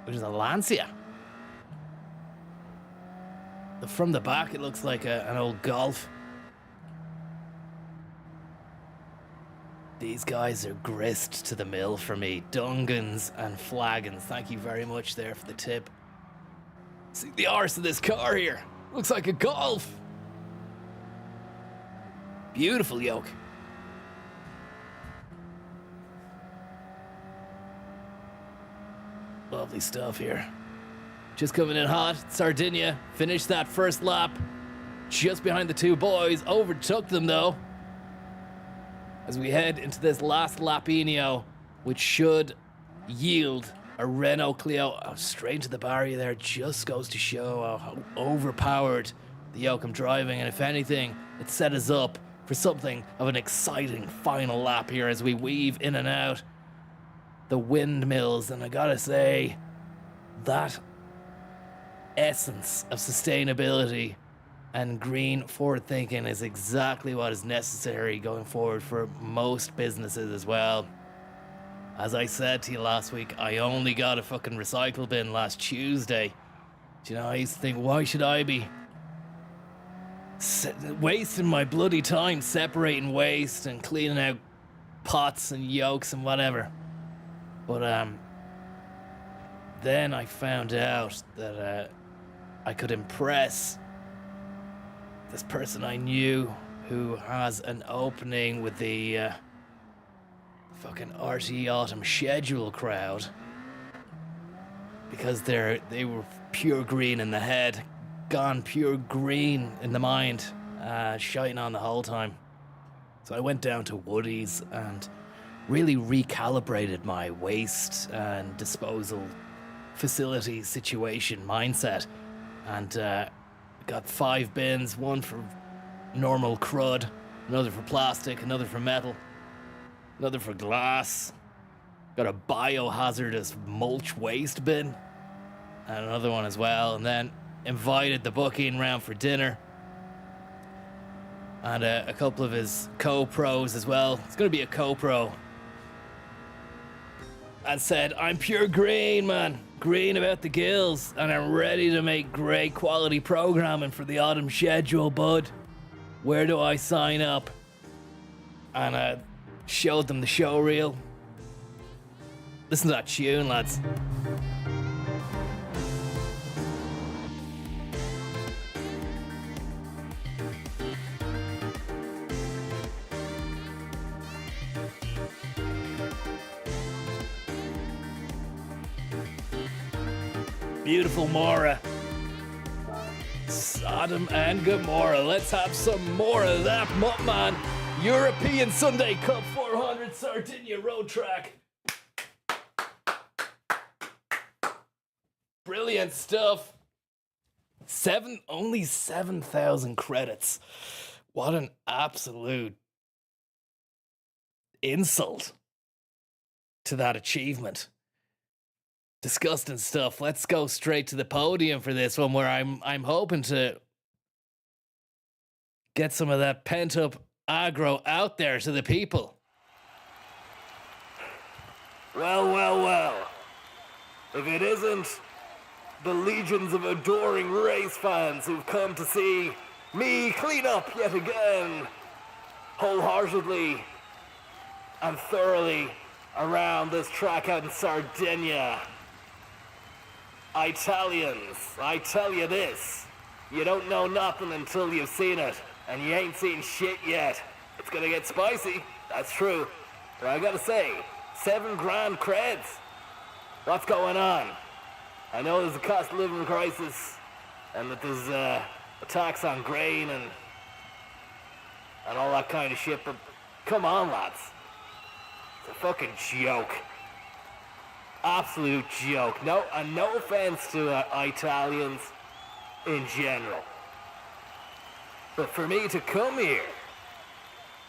Speaker 1: Which is a Lancia. From the back, it looks like an old Golf. These guys are grist to the mill for me. Dungans and Flagons. Thank you very much there for the tip. See the arse of this car here. Looks like a Golf. Beautiful yoke. Lovely stuff here. Just coming in hot. Sardinia finished that first lap just behind the two boys. Overtook them though. As we head into this last lapinio, which should yield a Renault Clio straight into the barrier there. Just goes to show how overpowered the yoke I'm driving, and if anything, it set us up for something of an exciting final lap here as we weave in and out the windmills. And I gotta say, that essence of sustainability and green forward thinking is exactly what is necessary going forward for most businesses as well. As I said to you last week, I only got a fucking recycle bin last Tuesday. Do you know, I used to think, why should I be wasting my bloody time separating waste and cleaning out pots and yolks and whatever? But then I found out that I could impress this person I knew who has an opening with the fucking RT Autumn Schedule crowd, because they were pure green in the head, gone pure green in the mind, shiting on the whole time. So I went down to Woody's and really recalibrated my waste and disposal facility situation mindset, and got 5 bins, one for normal crud, another for plastic, another for metal, another for glass. Got a biohazardous mulch waste bin, and another one as well. And then invited the booking round for dinner, and a couple of his co-pros as well. It's going to be a co-pro. And said, I'm pure green, man. Green about the gills, and I'm ready to make great quality programming for the Autumn Schedule, bud. Where do I sign up? And I showed them the show reel. Listen to that tune, lads. Beautiful Mora. Sodom and Gomorrah. Let's have some more of that, man. European Sunday Cup 400 Sardinia Road Track. Brilliant stuff. Only 7,000 credits. What an absolute insult to that achievement. Disgusting stuff. Let's go straight to the podium for this one, where I'm hoping to get some of that pent-up aggro out there to the people. Well. If it isn't the legions of adoring race fans who've come to see me clean up yet again, wholeheartedly and thoroughly around this track out in Sardinia. Italians, I tell you this, you don't know nothing until you've seen it, and you ain't seen shit yet. It's gonna get spicy, that's true. But I gotta say, 7 grand creds. What's going on? I know there's a cost of living crisis, and that there's a tax on grain and all that kind of shit, but come on, lads. It's a fucking joke. Absolute joke. No offense to Italians in general, but for me to come here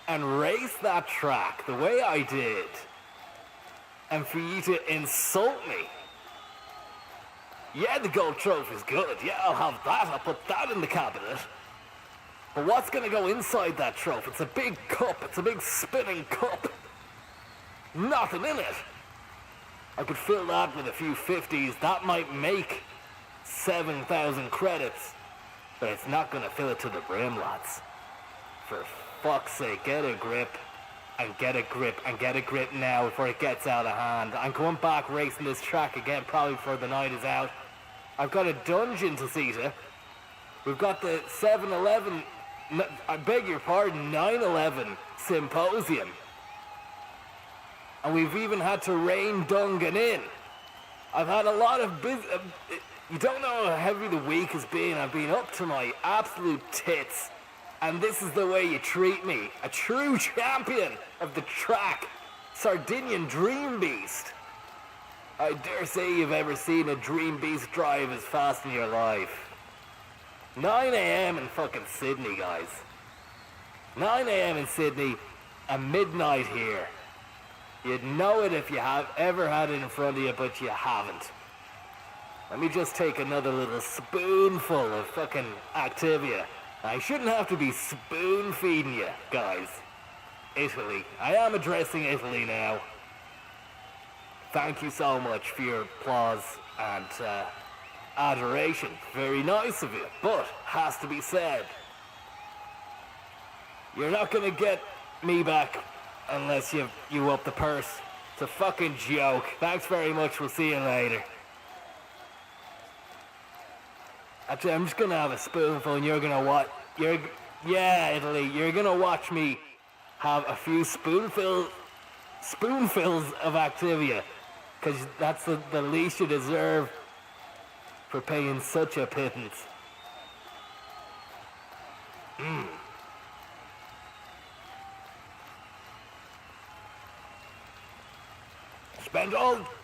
Speaker 1: and race that track the way I did, and for you to insult me. Yeah, the gold trophy's good. Yeah, I'll have that. I'll put that in the cabinet. But what's gonna go inside that trophy? It's a big cup. It's a big spinning cup. Nothing in it. I could fill that with a few 50s. That might make 7,000 credits. But it's not gonna fill it to the brim, lads. For fuck's sake, get a grip. And get a grip. And get a grip now before it gets out of hand. I'm going back racing this track again, probably before the night is out. I've got a dungeon to see to. We've got the 7-Eleven, I beg your pardon, 9/11 symposium. And we've even had to rein Dungan in. I've had a lot of business. You don't know how heavy the week has been. I've been up to my absolute tits. And this is the way you treat me. A true champion of the track. Sardinian Dream Beast. I dare say you've ever seen a Dream Beast drive as fast in your life. 9 a.m. in fucking Sydney, guys. 9 a.m. in Sydney and midnight here. You'd know it if you have ever had it in front of you, but you haven't. Let me just take another little spoonful of fucking Activia. I shouldn't have to be spoon feeding you, guys. Italy. I am addressing Italy now. Thank you so much for your applause and adoration. Very nice of you, but has to be said. You're not gonna get me back unless you up the purse. It's a fucking joke. Thanks very much. We'll see you later. Actually, I'm just gonna have a spoonful and you're gonna yeah, Italy, you're gonna watch me have a few spoonfuls of Activia, because that's the least you deserve for paying such a pittance. Spent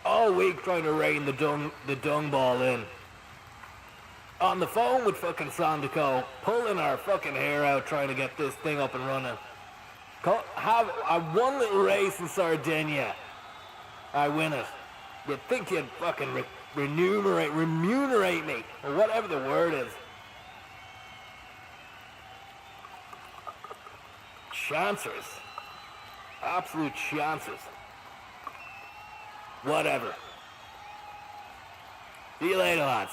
Speaker 1: all week trying to rein the dung ball in. On the phone with fucking Sandico, pulling our fucking hair out trying to get this thing up and running. Have one little race in Sardinia. I win it. You'd think you'd fucking remunerate me, or whatever the word is. Chancers. Absolute chancers. Whatever. See you later, lads.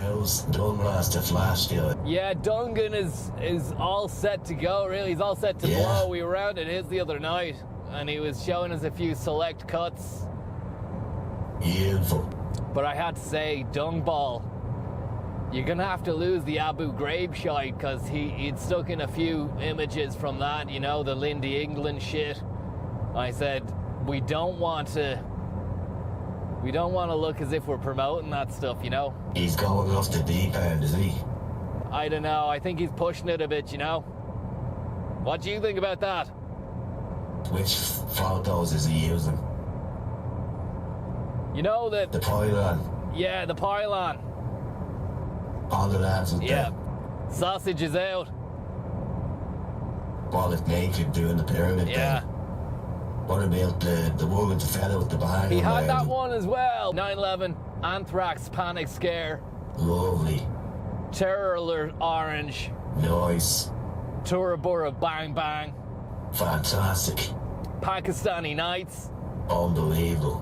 Speaker 4: How's Dunras to flash good?
Speaker 3: Yeah, Dungan is all set to go, really. He's all set to blow. We were out at his the other night, and he was showing us a few select cuts.
Speaker 4: Beautiful.
Speaker 3: But I had to say, Dungball, you're going to have to lose the Abu Ghraib shite, because he'd stuck in a few images from that, you know, the Lindy England shit. I said, we don't want to look as if we're promoting that stuff, you know?
Speaker 4: He's going off the deep end, isn't he?
Speaker 3: I don't know. I think he's pushing it a bit, you know? What do you think about that?
Speaker 4: Which photos is he using?
Speaker 3: You know that...
Speaker 4: The pylon.
Speaker 3: Yeah, the pylon.
Speaker 4: All the lads with
Speaker 3: Yeah.
Speaker 4: them.
Speaker 3: Sausage is out.
Speaker 4: While it's naked doing the pyramid
Speaker 3: Yeah.
Speaker 4: thing. What about the woman, the fella with the bag?
Speaker 3: He had that
Speaker 4: around?
Speaker 3: one as well. 9/11, Anthrax, Panic Scare,
Speaker 4: Lovely.
Speaker 3: Terror Alert Orange,
Speaker 4: Nice.
Speaker 3: Tura Bora Bang Bang,
Speaker 4: Fantastic.
Speaker 3: Pakistani Nights,
Speaker 4: Unbelievable.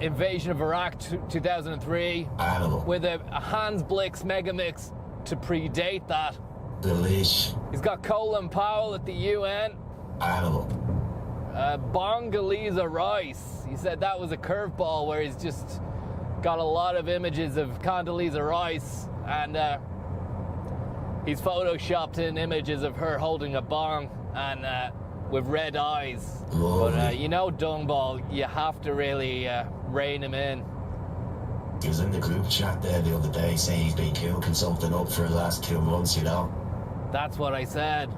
Speaker 3: Invasion of Iraq 2003,
Speaker 4: Animal.
Speaker 3: with a Hans Blix Megamix to predate that.
Speaker 4: Delish.
Speaker 3: He's got Colin Powell at the UN.
Speaker 4: Animal.
Speaker 3: Bongaliza Rice. He said that was a curveball where he's just got a lot of images of Condoleezza Rice, and he's photoshopped in images of her holding a bong and with red eyes.
Speaker 4: Lovely.
Speaker 3: But you know, Dungball, you have to really rein him in.
Speaker 4: He was in the group chat there the other day saying he's been cooking something up for the last 2 months, you know?
Speaker 3: That's what I said.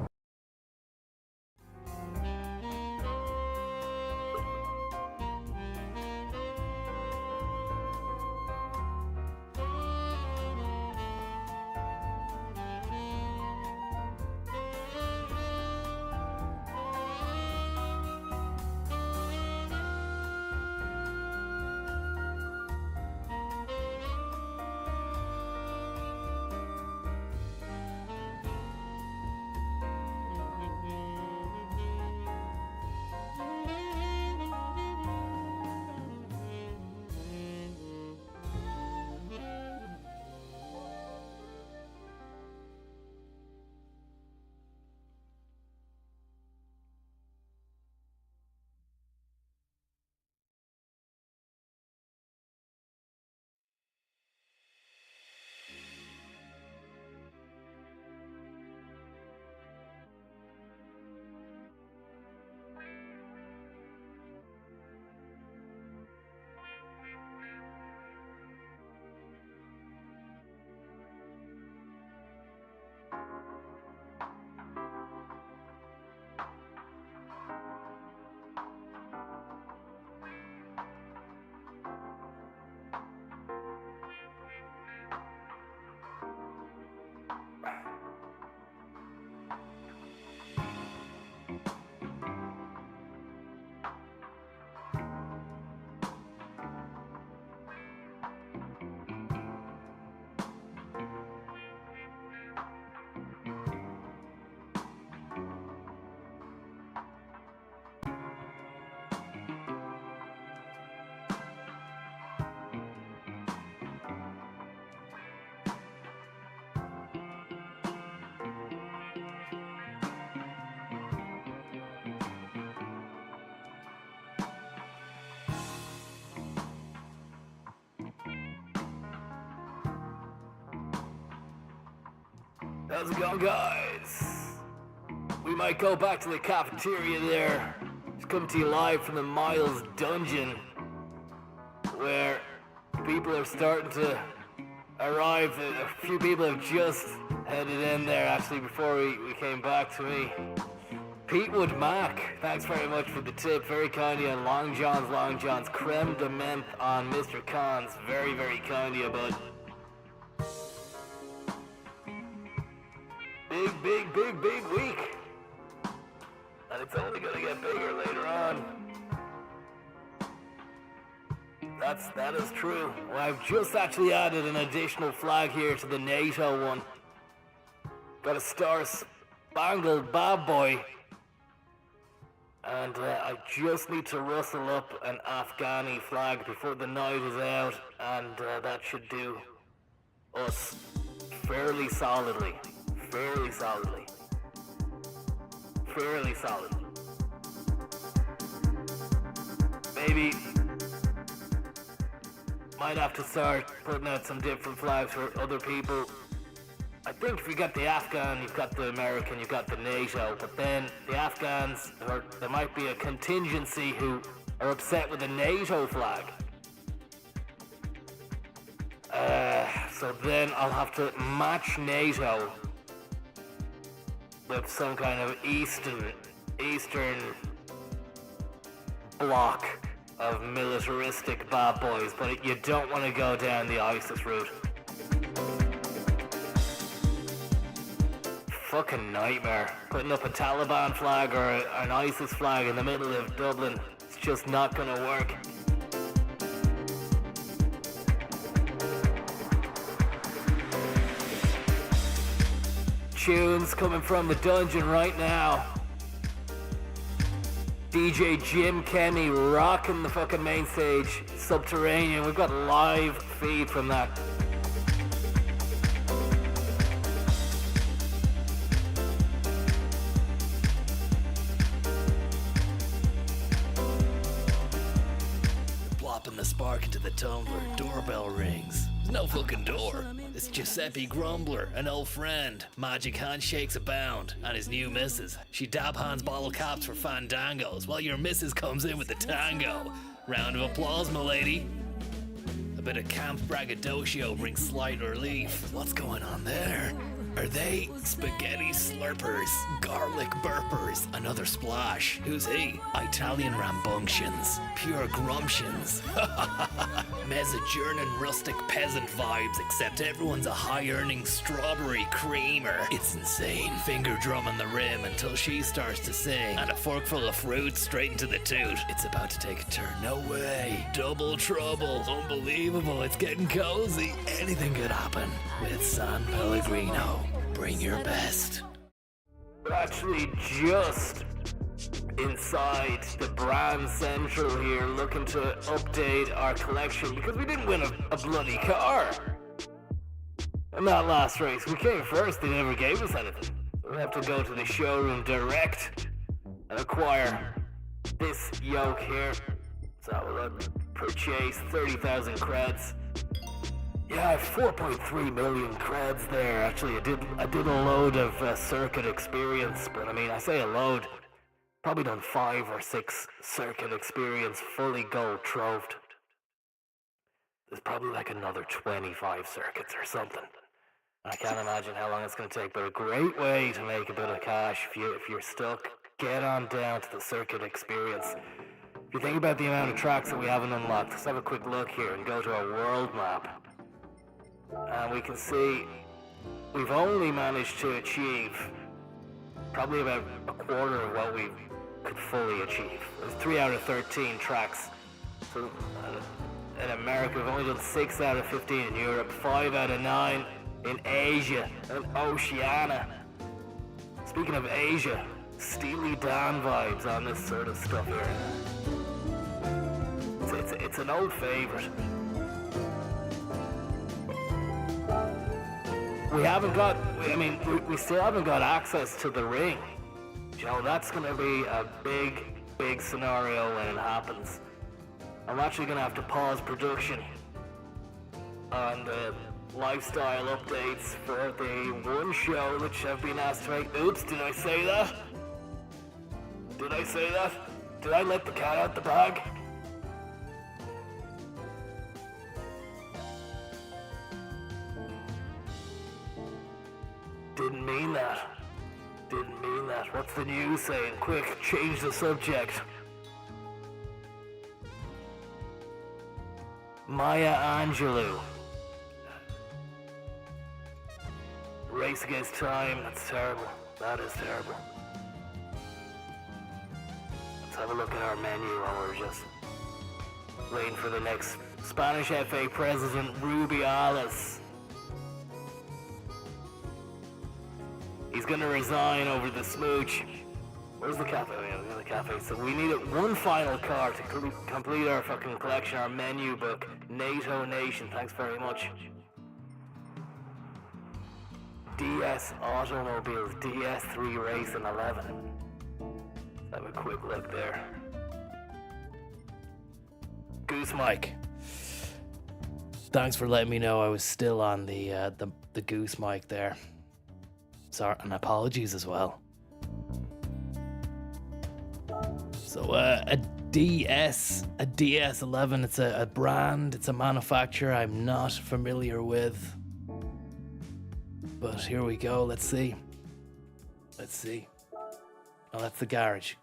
Speaker 3: How's it going, guys? We might go back to the cafeteria there. Just coming to you live from the Miles dungeon, where people are starting to arrive. A few people have just headed in there, actually, before we came back to me. Petewood Mac, thanks very much for the tip. Very kind of you on Long John's. Creme de menthe on Mr. Khan's. Very, very kind of you, bud. Big week. And it's only gonna get bigger later on. That is true. Well, I've just actually added an additional flag here to the NATO one. Got a star-spangled bad boy. And I just need to rustle up an Afghani flag before the night is out, and that should do us fairly solidly. Maybe might have to start putting out some different flags for other people. I think if you got the Afghan, you've got the American, you've got the NATO, but then the Afghans, or there might be a contingency who are upset with the NATO flag. So then I'll have to match NATO with some kind of Eastern block of militaristic bad boys, but you don't want to go down the ISIS route. Fucking nightmare. Putting up a Taliban flag or an ISIS flag in the middle of Dublin, it's just not gonna work. Tunes coming from the dungeon right now. DJ Jim Kenny rocking the fucking main stage, Subterranean. We've got a live feed from that.
Speaker 1: Plopping the spark into the tumbler, doorbell rings. There's no fucking door. It's Giuseppe Grumbler, an old friend. Magic handshakes abound, and his new missus. She dab hands bottle caps for fandangos, while your missus comes in with the tango. Round of applause, m'lady. A bit of camp braggadocio brings slight relief. What's going on there? Are they spaghetti slurpers, garlic burpers, another splash? Who's he? Italian rambunctions, pure grumptions. Mezzogiornan rustic peasant vibes, except everyone's a high-earning strawberry creamer. It's insane. Finger drum on the rim until she starts to sing, and a forkful of fruit straight into the toot. It's about to take a turn. No way. Double trouble. Unbelievable. It's getting cozy. Anything could happen with San Pellegrino. Bring your best.
Speaker 3: We're actually just inside the brand central here, looking to update our collection because we didn't win a bloody car in that last race. We came first, they never gave us anything. We have to go to the showroom direct and acquire this yoke here. So we'll purchase 30,000 creds. Yeah, I have 4.3 million creds there. Actually, I did a load of circuit experience, but I mean, I say a load. Probably done 5 or 6 circuit experience, fully gold trophed. There's probably like another 25 circuits or something. I can't imagine how long it's going to take, but a great way to make a bit of cash if you're stuck. Get on down to the circuit experience. If you think about the amount of tracks that we haven't unlocked, let's have a quick look here and go to our world map. And we can see we've only managed to achieve probably about a quarter of what we could fully achieve. There's 3 out of 13 tracks. So in America, we've only done 6 out of 15 in Europe, 5 out of 9 in Asia and Oceania. Speaking of Asia, Steely Dan vibes on this sort of stuff here. It's an old favorite. We still haven't got access to the ring. You know, that's gonna be a big scenario when it happens. I'm actually gonna have to pause production on
Speaker 1: lifestyle updates for the one show which I've been asked to make. Oops, did I say that? Did I say that? Did I let the cat out the bag? Didn't mean that. Didn't mean that. What's the news saying? Quick, change the subject. Maya Angelou. Race against time. That's terrible. That is terrible. Let's have a look at our menu while we're just waiting for the next Spanish FA president, Rubiales. He's going to resign over the smooch. Where's the cafe? Oh, yeah, the cafe. So we need one final car to complete our fucking collection, our menu book. NATO Nation, thanks very much. DS Automobiles, DS3 Racing 11. Let's have a quick look there. Goose Mike. Thanks for letting me know I was still on the Goose Mic there. Sorry, and apologies as well. So a DS11, it's a brand, it's a manufacturer I'm not familiar with. But here we go, let's see. Let's see. Oh, that's the garage.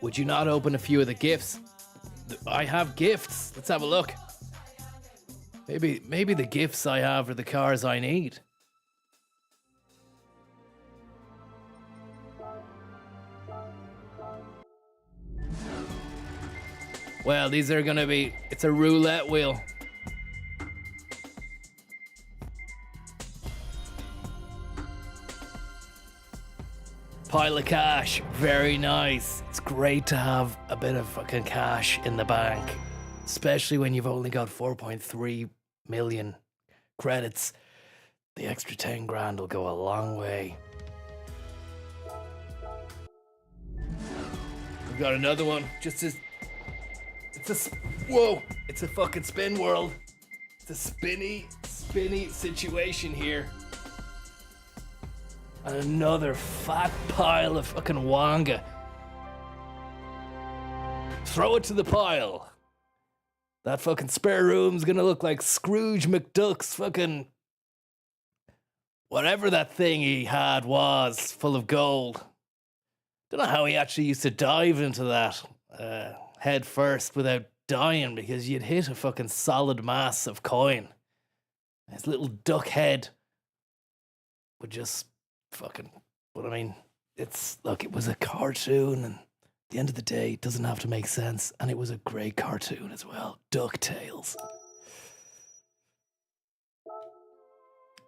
Speaker 1: Would you not open a few of the gifts? I have gifts. Let's have a look. Maybe the gifts I have are the cars I need. Well, these are gonna be, it's a roulette wheel. Pile of cash, very nice. It's great to have a bit of fucking cash in the bank, especially when you've only got 4.3 million credits. The extra 10 grand will go a long way. We've got another one, whoa, it's a fucking spin world. It's a spinny situation here. And another fat pile of fucking Wanga. Throw it to the pile. That fucking spare room's gonna look like Scrooge McDuck's fucking... whatever that thing he had was, full of gold. Don't know how he actually used to dive into that head first without dying, because you'd hit a fucking solid mass of coin. His little duck head would just... fucking, but I mean, it was a cartoon, and at the end of the day, it doesn't have to make sense, and it was a great cartoon as well. DuckTales.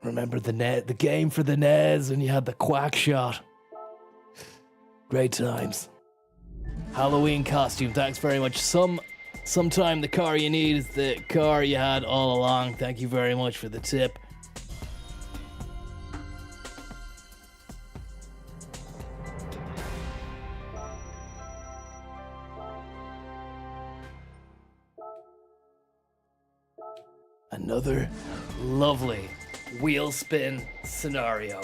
Speaker 1: Remember the game for the NES when you had the quack shot? Great times. Halloween costume, thanks very much. Sometime the car you need is the car you had all along. Thank you very much for the tip. Another lovely wheel spin scenario.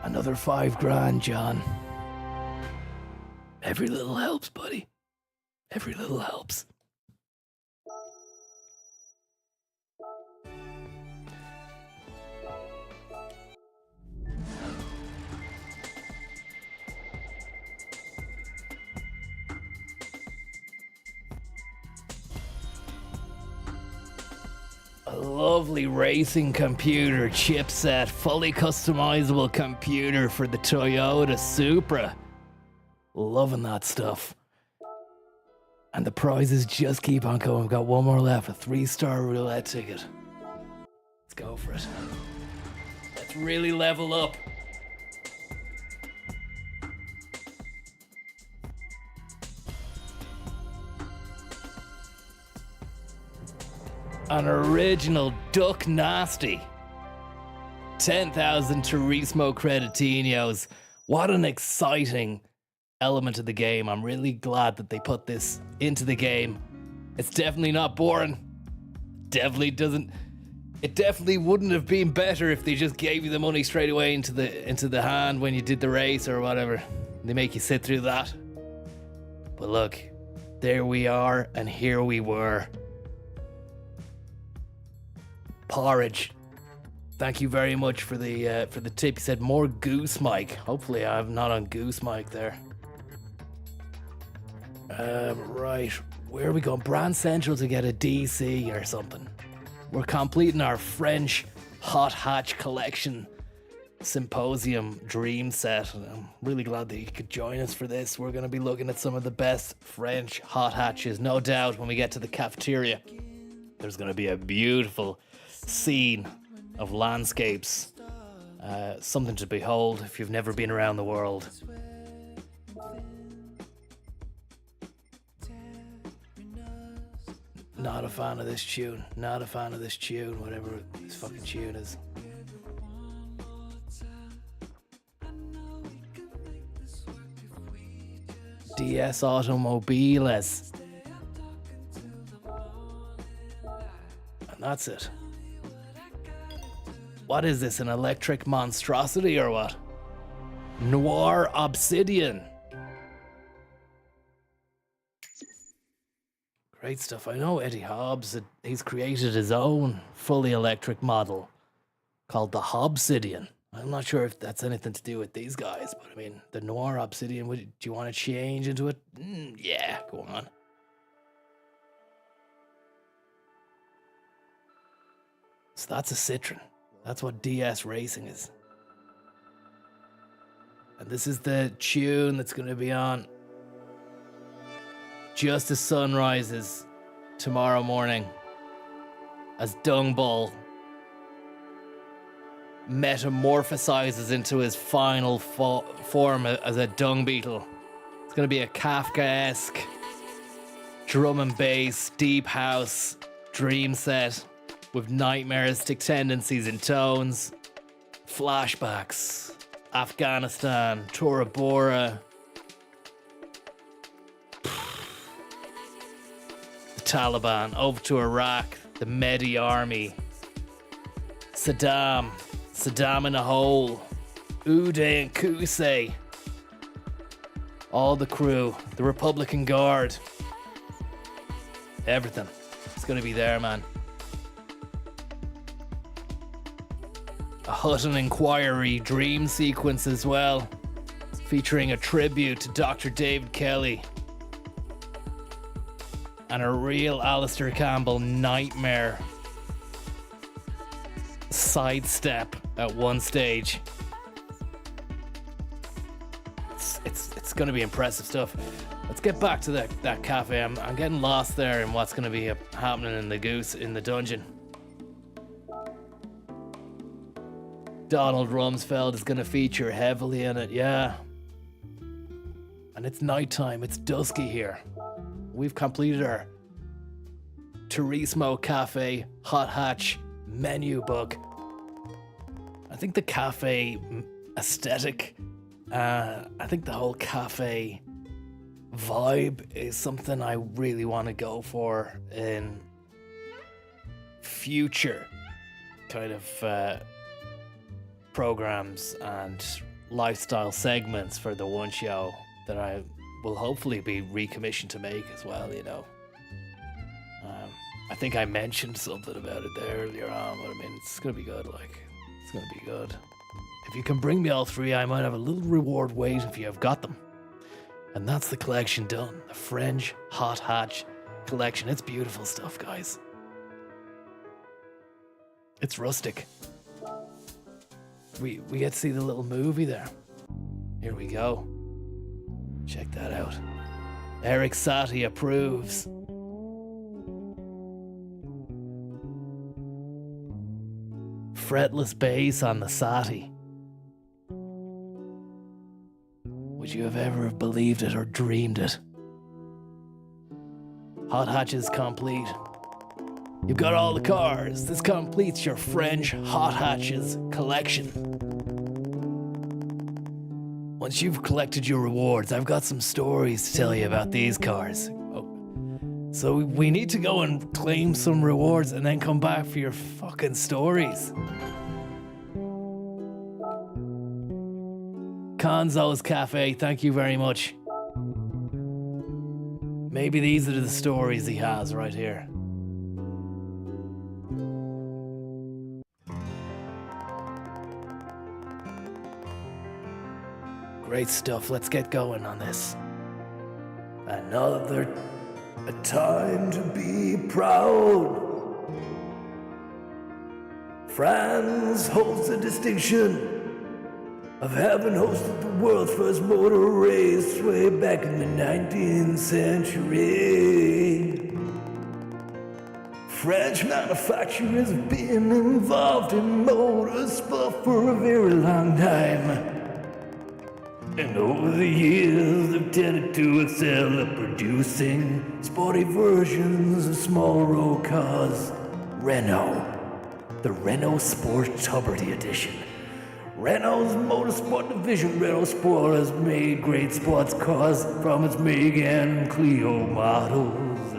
Speaker 1: Another 5 grand, John. Every little helps, buddy. Every little helps. A lovely racing computer chipset, fully customizable computer for the Toyota Supra. Loving that stuff. And the prizes just keep on going. We've got one more left, a 3-star roulette ticket. Let's go for it. Let's really level up. An original Duck Nasty. 10,000 Turismo Creditinos. What an exciting element of the game. I'm really glad that they put this into the game. It's definitely not boring. It definitely wouldn't have been better if they just gave you the money straight away into the hand when you did the race or whatever. They make you sit through that. But look, there we are, and here we were. Porridge, thank you very much for the tip. You said more Goose mic. Hopefully I'm not on Goose mic there. Right, where are we going? Brand Central to get a DC or something. We're completing our French Hot Hatch Collection Symposium Dream Set. I'm really glad that you could join us for this. We're going to be looking at some of the best French hot hatches. No doubt when we get to the cafeteria, there's going to be a beautiful scene of landscapes. Something to behold if you've never been around the world. Not a fan of this tune. Not a fan of this tune, whatever this fucking tune is. DS Automobiles. And that's it. What is this, an electric monstrosity or what? Noir Obsidian. Great stuff. I know Eddie Hobbs, he's created his own fully electric model called the Hobbsidian. I'm not sure if that's anything to do with these guys, but I mean, the Noir Obsidian, do you want to change into it? Yeah, go on. So that's a Citroen. That's what DS Racing is. And this is the tune that's going to be on just as sun rises tomorrow morning, as Dungball metamorphosizes into his final form as a dung beetle. It's going to be a Kafkaesque drum and bass, deep house dream set with nightmaristic tendencies and tones, flashbacks, Afghanistan, Tora Bora, Taliban, over to Iraq, the Mehdi army, Saddam in a hole, Uday and Qusay, all the crew, the Republican Guard, everything. It's gonna be there, man. A Hutton Inquiry dream sequence as well, featuring a tribute to Dr. David Kelly. And a real Alistair Campbell nightmare sidestep at one stage. It's going to be impressive stuff. Let's get back to that cafe. I'm getting lost there in what's going to be happening in the dungeon. Donald Rumsfeld is going to feature heavily in it, yeah. And it's nighttime. It's dusky here. We've completed our Turismo Cafe Hot Hatch menu book. I think the cafe aesthetic, I think the whole cafe vibe is something I really want to go for in future kind of programs and lifestyle segments for the one show that I will hopefully be recommissioned to make as well, you know. I think I mentioned something about it there earlier on, but I mean, it's going to be good, it's going to be good. If you can bring me all three, I might have a little reward waiting if you have got them. And that's the collection done, the French Hot Hatch collection. It's beautiful stuff, guys. It's rustic. We get to see the little movie there. Here we go. Check that out. Eric Satie approves. Fretless bass on the Satie. Would you have ever believed it or dreamed it? Hot Hatch is complete. You've got all the cars. This completes your French hot hatches collection. Once you've collected your rewards, I've got some stories to tell you about these cars. So we need to go and claim some rewards and then come back for your fucking stories. Conzo's Cafe, thank you very much. Maybe these are the stories he has right here. Great stuff, let's get going on this. Another a time to be proud. France holds the distinction of having hosted the world's first motor race way back in the 19th century. French manufacturers have been involved in motorsport for a very long time. And over the years, they've tended to excel at producing sporty versions of small road cars. Renault, the Renault Sport Tuberty Edition. Renault's motorsport division, Renault Sport, has made great sports cars from its Megane and Clio models.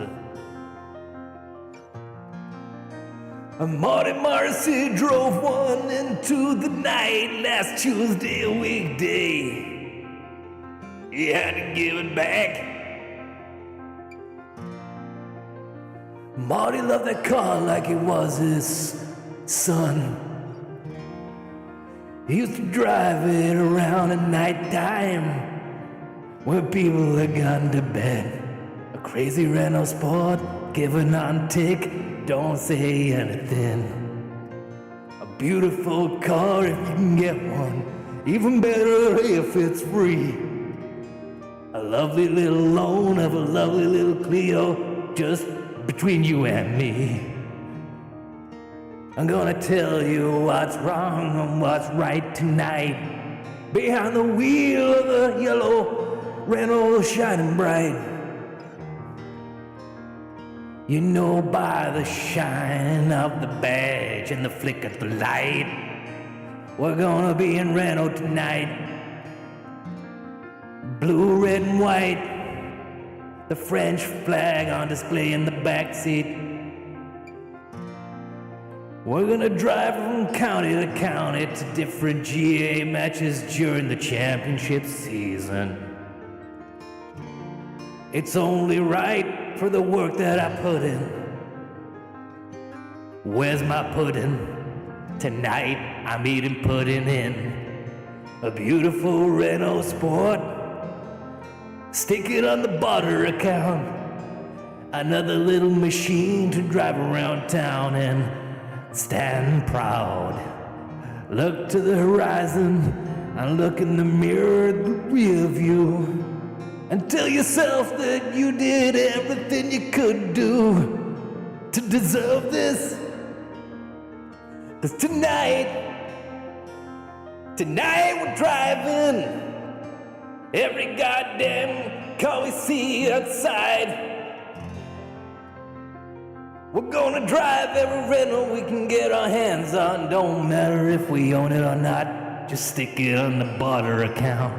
Speaker 1: And Marty Morrissey drove one into the night last Tuesday, a weekday. He had to give it back. Marty loved that car like it was his son. He used to drive it around at night time when people had gone to bed. A crazy Renault Sport, giving on tick, don't say anything. A beautiful car if you can get one, even better if it's free. A lovely little loan of a lovely little Clio, just between you and me. I'm gonna tell you what's wrong and what's right tonight. Behind the wheel of the yellow Renault shining bright. You know by the shine of the badge and the flick of the light, we're gonna be in Renault tonight. Blue, red, and white, the French flag on display in the back seat. We're gonna drive from county to county to different GA matches during the championship season. It's only right for the work that I put in. Where's my pudding? Tonight I'm eating pudding in a beautiful Renault Sport. Stick it on the barter account. Another little machine to drive around town and stand proud. Look to the horizon and look in the mirror at the rear view. And tell yourself that you did everything you could do to deserve this. 'Cause tonight we're driving every goddamn car we see outside. We're gonna drive every rental we can get our hands on. Don't matter if we own it or not, just stick it on the barter account.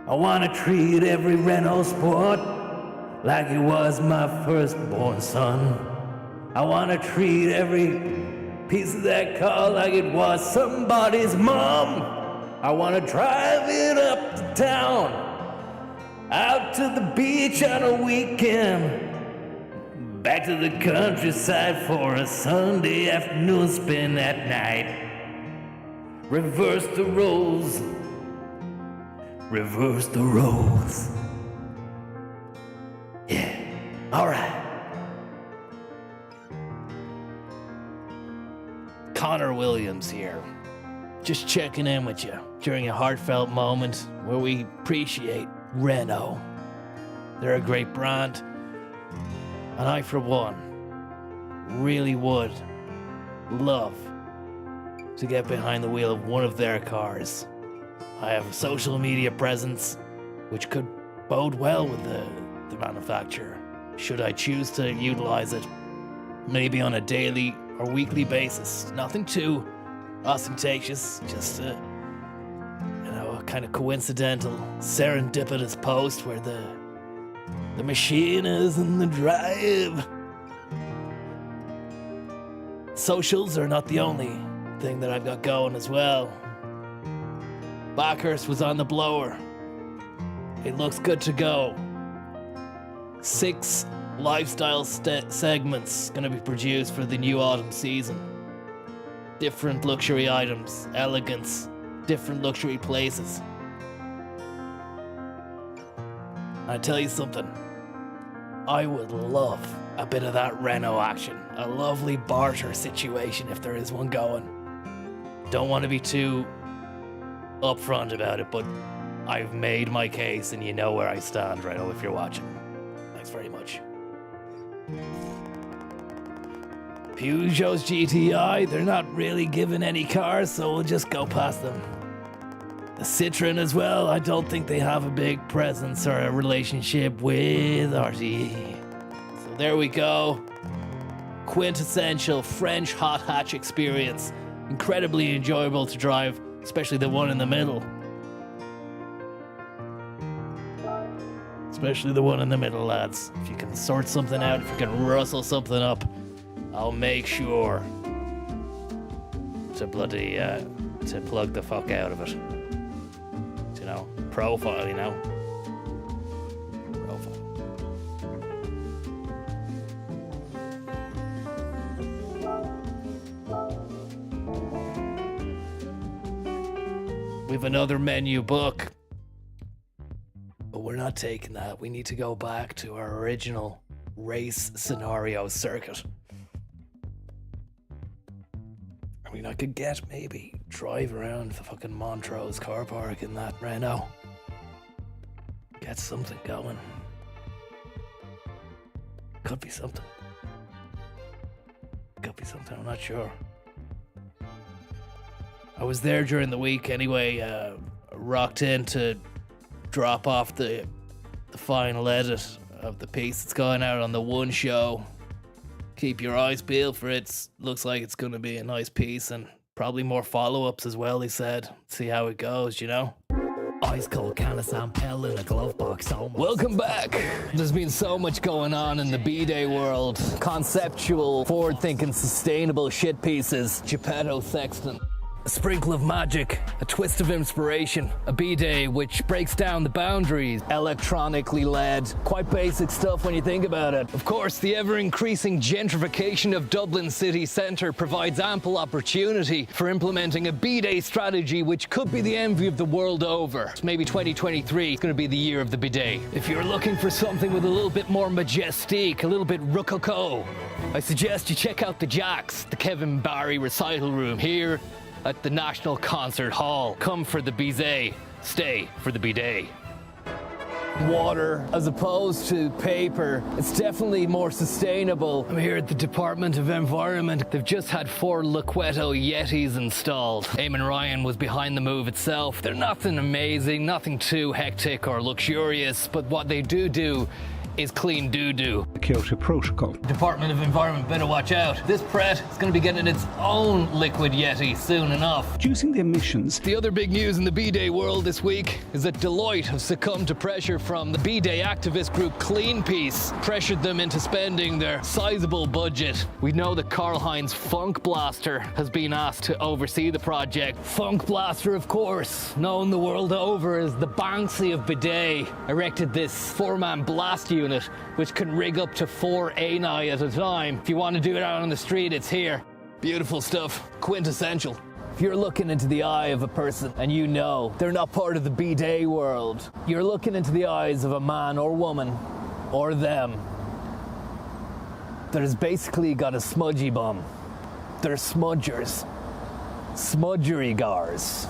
Speaker 1: I wanna treat every Renault Sport like it was my firstborn son. I wanna treat every piece of that car like it was somebody's mom. I wanna drive it up to town, out to the beach on a weekend, back to the countryside for a Sunday afternoon spin at night. Reverse the roles. Reverse the roles. Yeah, alright. Connor Williams here. Just checking in with you during a heartfelt moment where we appreciate Renault. They're a great brand. And I, for one, really would love to get behind the wheel of one of their cars. I have a social media presence which could bode well with the manufacturer. should I choose to utilize it. Maybe on a daily or weekly basis. Nothing too ostentatious, just a kind of coincidental, serendipitous post where the machine is in the drive. Socials are not the only thing that I've got going as well. Backhurst was on the blower. It looks good to go. 6 lifestyle segments gonna be produced for the new autumn season. Different luxury items, elegance, different luxury places. I tell you something, I would love a bit of that Renault action. A lovely barter situation if there is one going. Don't want to be too upfront about it, but I've made my case and you know where I stand, Renault, if you're watching. Thanks very much. Peugeot's GTI, they're not really giving any cars, so we'll just go past them. The Citroen as well, I don't think they have a big presence or a relationship with RTE. So there we go. Quintessential French hot hatch experience. Incredibly enjoyable to drive, especially the one in the middle. Especially the one in the middle, lads. If you can sort something out, if you can rustle something up, I'll make sure to bloody, to plug the fuck out of it. You know, profile, you know. Profile. We've another menu book. But we're not taking that. We need to go back to our original race scenario circuit. I mean, I could maybe drive around the fucking Montrose car park in that Renault. Get something going. Could be something. I'm not sure. I was there during the week anyway, rocked in to drop off the final edit of the piece that's going out on the One show. Keep your eyes peeled for it. Looks like it's going to be a nice piece and probably more follow-ups as well, he said. See how it goes, you know?
Speaker 6: Ice cold can of Sam Pell in a glove box. Almost.
Speaker 3: Welcome back. There's been so much going on in the Bidet world. Conceptual, forward-thinking, sustainable shit pieces. Geppetto Sexton. A sprinkle of magic, a twist of inspiration, a bidet which breaks down the boundaries, electronically led, quite basic stuff when you think about it. Of course, the ever-increasing gentrification of Dublin city centre provides ample opportunity for implementing a bidet strategy which could be the envy of the world over. Maybe 2023 is going to be the year of the bidet. If you're looking for something with a little bit more majestique, a little bit rococo, I suggest you check out the Jacks, the Kevin Barry recital room here at the National Concert Hall. Come for the bidet, stay for the bidet. Water as opposed to paper, it's definitely more sustainable. I'm here at the Department of Environment. They've just had 4 Liquetto Yetis installed. Eamon Ryan was behind the move itself. They're nothing amazing, nothing too hectic or luxurious, but what they do is clean doo-doo.
Speaker 7: Kyoto Protocol.
Speaker 3: Department of Environment better watch out. This Pret is going to be getting its own liquid Yeti soon enough.
Speaker 7: Reducing the emissions.
Speaker 3: The other big news in the bidet world this week is that Deloitte have succumbed to pressure from the bidet activist group Cleanpeace, pressured them into spending their sizable budget. We know that Karl-Heinz Funk Blaster has been asked to oversee the project. Funk Blaster, of course, known the world over as the Banksy of bidet, erected this 4-man blast unit which can rig up to 4 ani at a time. If you want to do it out on the street, it's here. Beautiful stuff, quintessential. If you're looking into the eye of a person and you know they're not part of the bidet world, you're looking into the eyes of a man or woman, or them, that has basically got a smudgy bum. They're smudgers. Smudgery gars.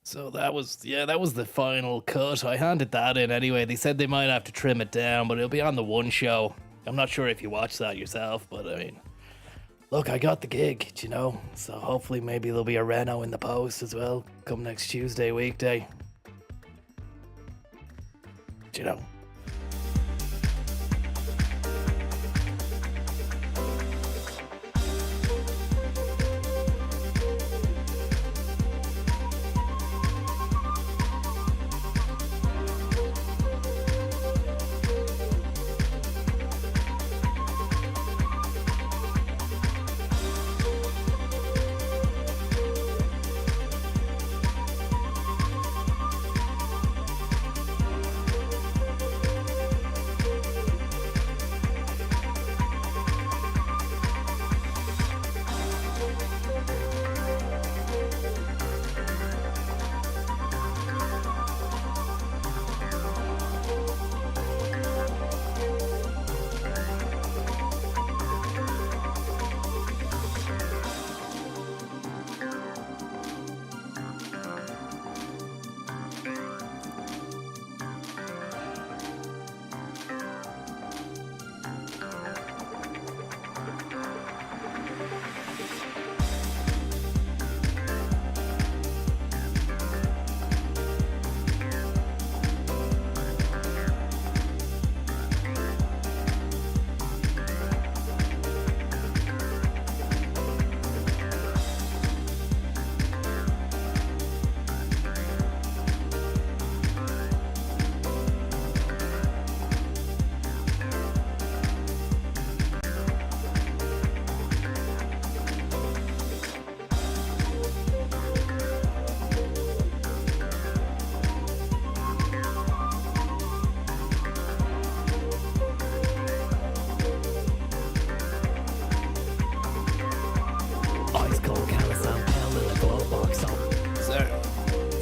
Speaker 1: So that was the final cut. I handed that in anyway. They said they might have to trim it down, but it'll be on the One show. I'm not sure if you watched that yourself, but I mean, look, I got the gig, you know. So hopefully maybe there'll be a Renault in the post as well come next Tuesday, weekday. You know,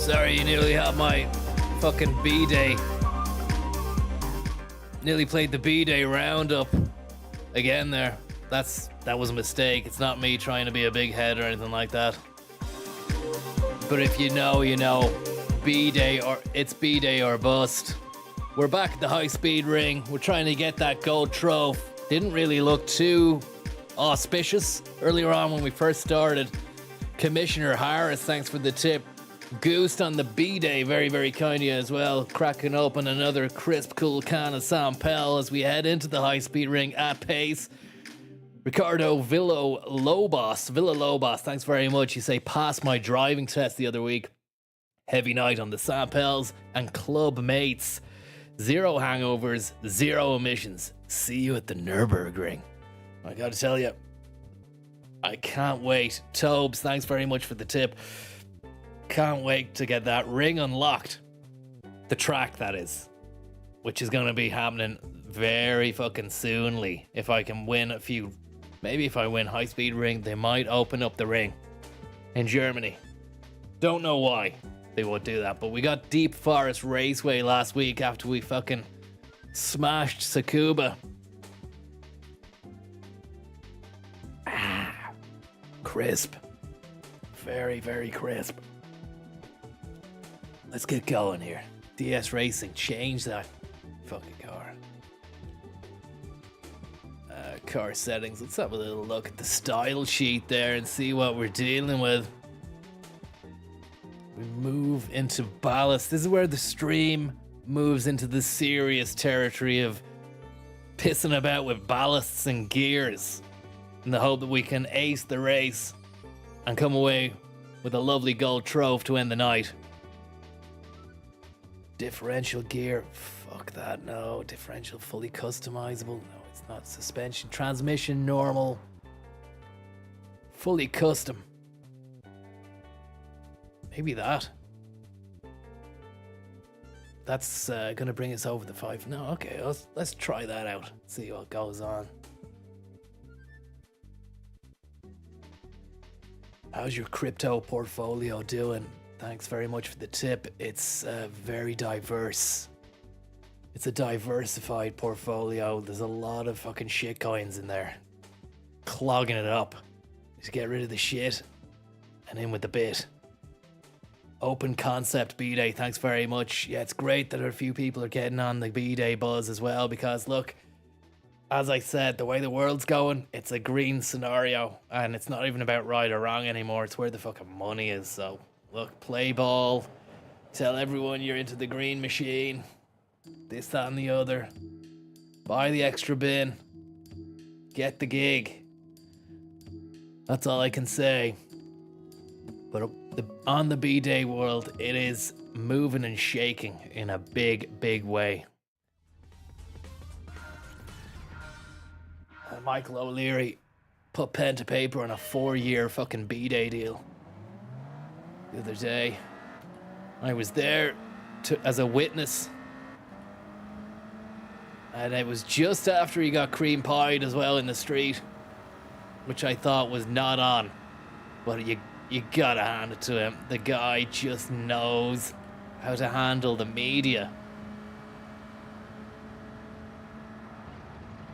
Speaker 1: Sorry, you nearly had my fucking B-Day. Nearly played the B-Day roundup again there. That was a mistake. It's not me trying to be a big head or anything like that. But if you know, you know. It's B-Day or bust. We're back at the high-speed ring. We're trying to get that gold trophy. Didn't really look too auspicious earlier on when we first started. Commissioner Harris, thanks for the tip. Goose on the B-Day, very, very kind of you as well. Cracking open another crisp, cool can of San Pel as we head into the high-speed ring at pace. Ricardo Villalobos, thanks very much. You say, passed my driving test the other week. Heavy night on the San Pels and club mates. 0 hangovers, 0 emissions. See you at the Nürburgring. I gotta tell you, I can't wait. Tobes, thanks very much for the tip. Can't wait to get that ring unlocked. The track, that is. Which is gonna be happening very fucking soonly. If I can win a few, maybe if I win high speed ring, they might open up the ring in Germany. Don't know why they would do that, but we got Deep Forest Raceway last week after we fucking smashed Tsukuba. Crisp. Very, very crisp. Let's get going here. DS Racing, change that fucking car. Car settings, let's have a little look at the style sheet there and see what we're dealing with. We move into ballast. This is where the stream moves into the serious territory of pissing about with ballasts and gears in the hope that we can ace the race and come away with a lovely gold trophy to end the night. Differential gear, fuck that, no. Differential fully customizable, no it's not. Suspension, transmission normal, fully custom. Maybe that. That's gonna bring us over the 5. No, okay, let's try that out. See what goes on. How's your crypto portfolio doing? Thanks very much for the tip. It's very diverse. It's a diversified portfolio. There's a lot of fucking shit coins in there. Clogging it up. Just get rid of the shit and in with the bit. Open concept B-Day, thanks very much. Yeah, it's great that a few people are getting on the B-Day buzz as well because look, as I said, the way the world's going, it's a green scenario and it's not even about right or wrong anymore. It's where the fucking money is. So look, play ball, tell everyone you're into the green machine, this, that and the other. Buy the extra bin, get the gig. That's all I can say. But on the B-Day world, it is moving and shaking in a big, big way. Michael O'Leary put pen to paper on a 4-year fucking B-Day deal the other day. I was there as a witness. And it was just after he got cream pied as well in the street, which I thought was not on. But you gotta hand it to him. The guy just knows how to handle the media.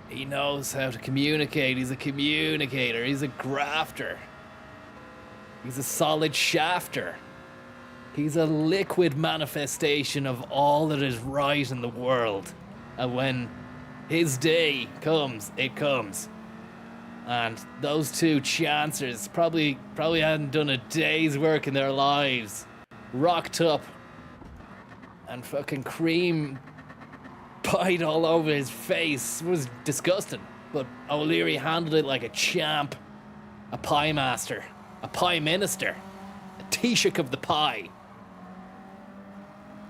Speaker 1: He knows how to communicate. He's a communicator. He's a grafter. He's a solid shafter. He's a liquid manifestation of all that is right in the world. And when his day comes, it comes. And those two chancers probably hadn't done a day's work in their lives. Rocked up and fucking cream pied all over his face. It was disgusting. But O'Leary handled it like a champ, a pie master, a pie minister, a Taoiseach of the pie.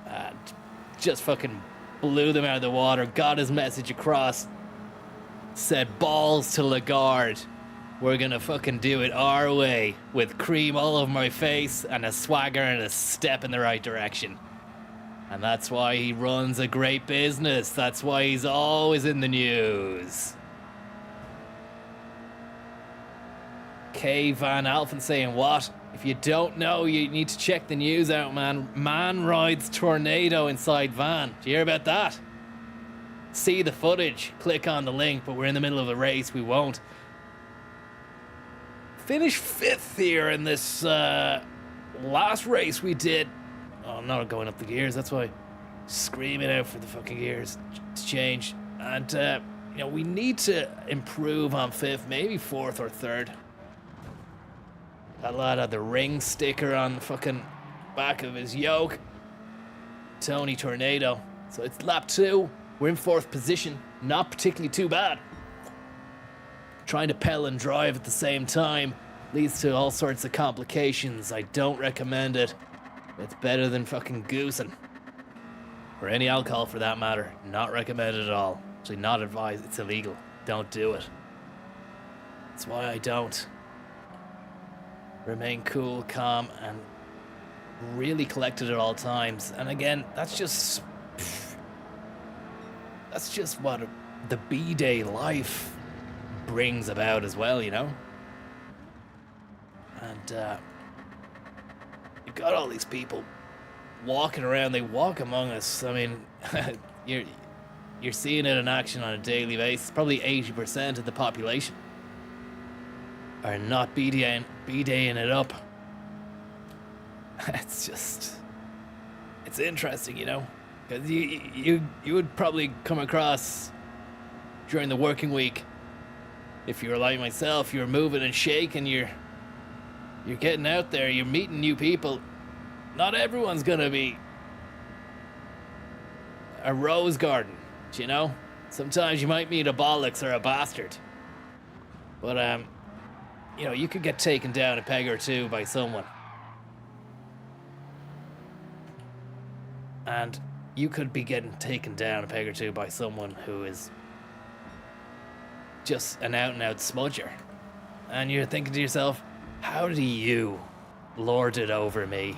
Speaker 1: And just fucking blew them out of the water, got his message across. Said balls to Lagarde. We're gonna fucking do it our way with cream all over my face and a swagger and a step in the right direction. And that's why he runs a great business. That's why he's always in the news. K Van Alphen saying what?
Speaker 3: If you don't know, you need to check the news out, man. Man rides tornado inside van. Do you hear about that? See the footage. Click on the link, but we're in the middle of a race. We won't. Finished 5th here in this last race we did. Oh, I'm not going up the gears. That's why. Screaming out for the fucking gears to change. And, you know, we need to improve on 5th, maybe 4th or 3rd. That lad had the ring sticker on the fucking back of his yoke. Tony Tornado. So it's lap 2. We're in 4th position. Not particularly too bad. Trying to pedal and drive at the same time leads to all sorts of complications. I don't recommend it. It's better than fucking goosing. Or any alcohol for that matter. Not recommended at all. Actually not advised. It's illegal. Don't do it. That's why I don't. Remain cool, calm, and really collected at all times. And again, that's just what the B-Day life brings about as well, you know? And you've got all these people walking around. They walk among us. I mean, you're seeing it in action on a daily basis. Probably 80% of the population are not B-Daying it up. It's interesting, you know? Because you would probably come across during the working week, if you were like myself, you're moving and shaking, you're getting out there, you're meeting new people. Not everyone's gonna be a rose garden, you know? Sometimes you might meet a bollocks or a bastard. But, you know, you could get taken down a peg or two by someone. And you could be getting taken down a peg or two by someone who is just an out-and-out smudger. And you're thinking to yourself, how do you lord it over me?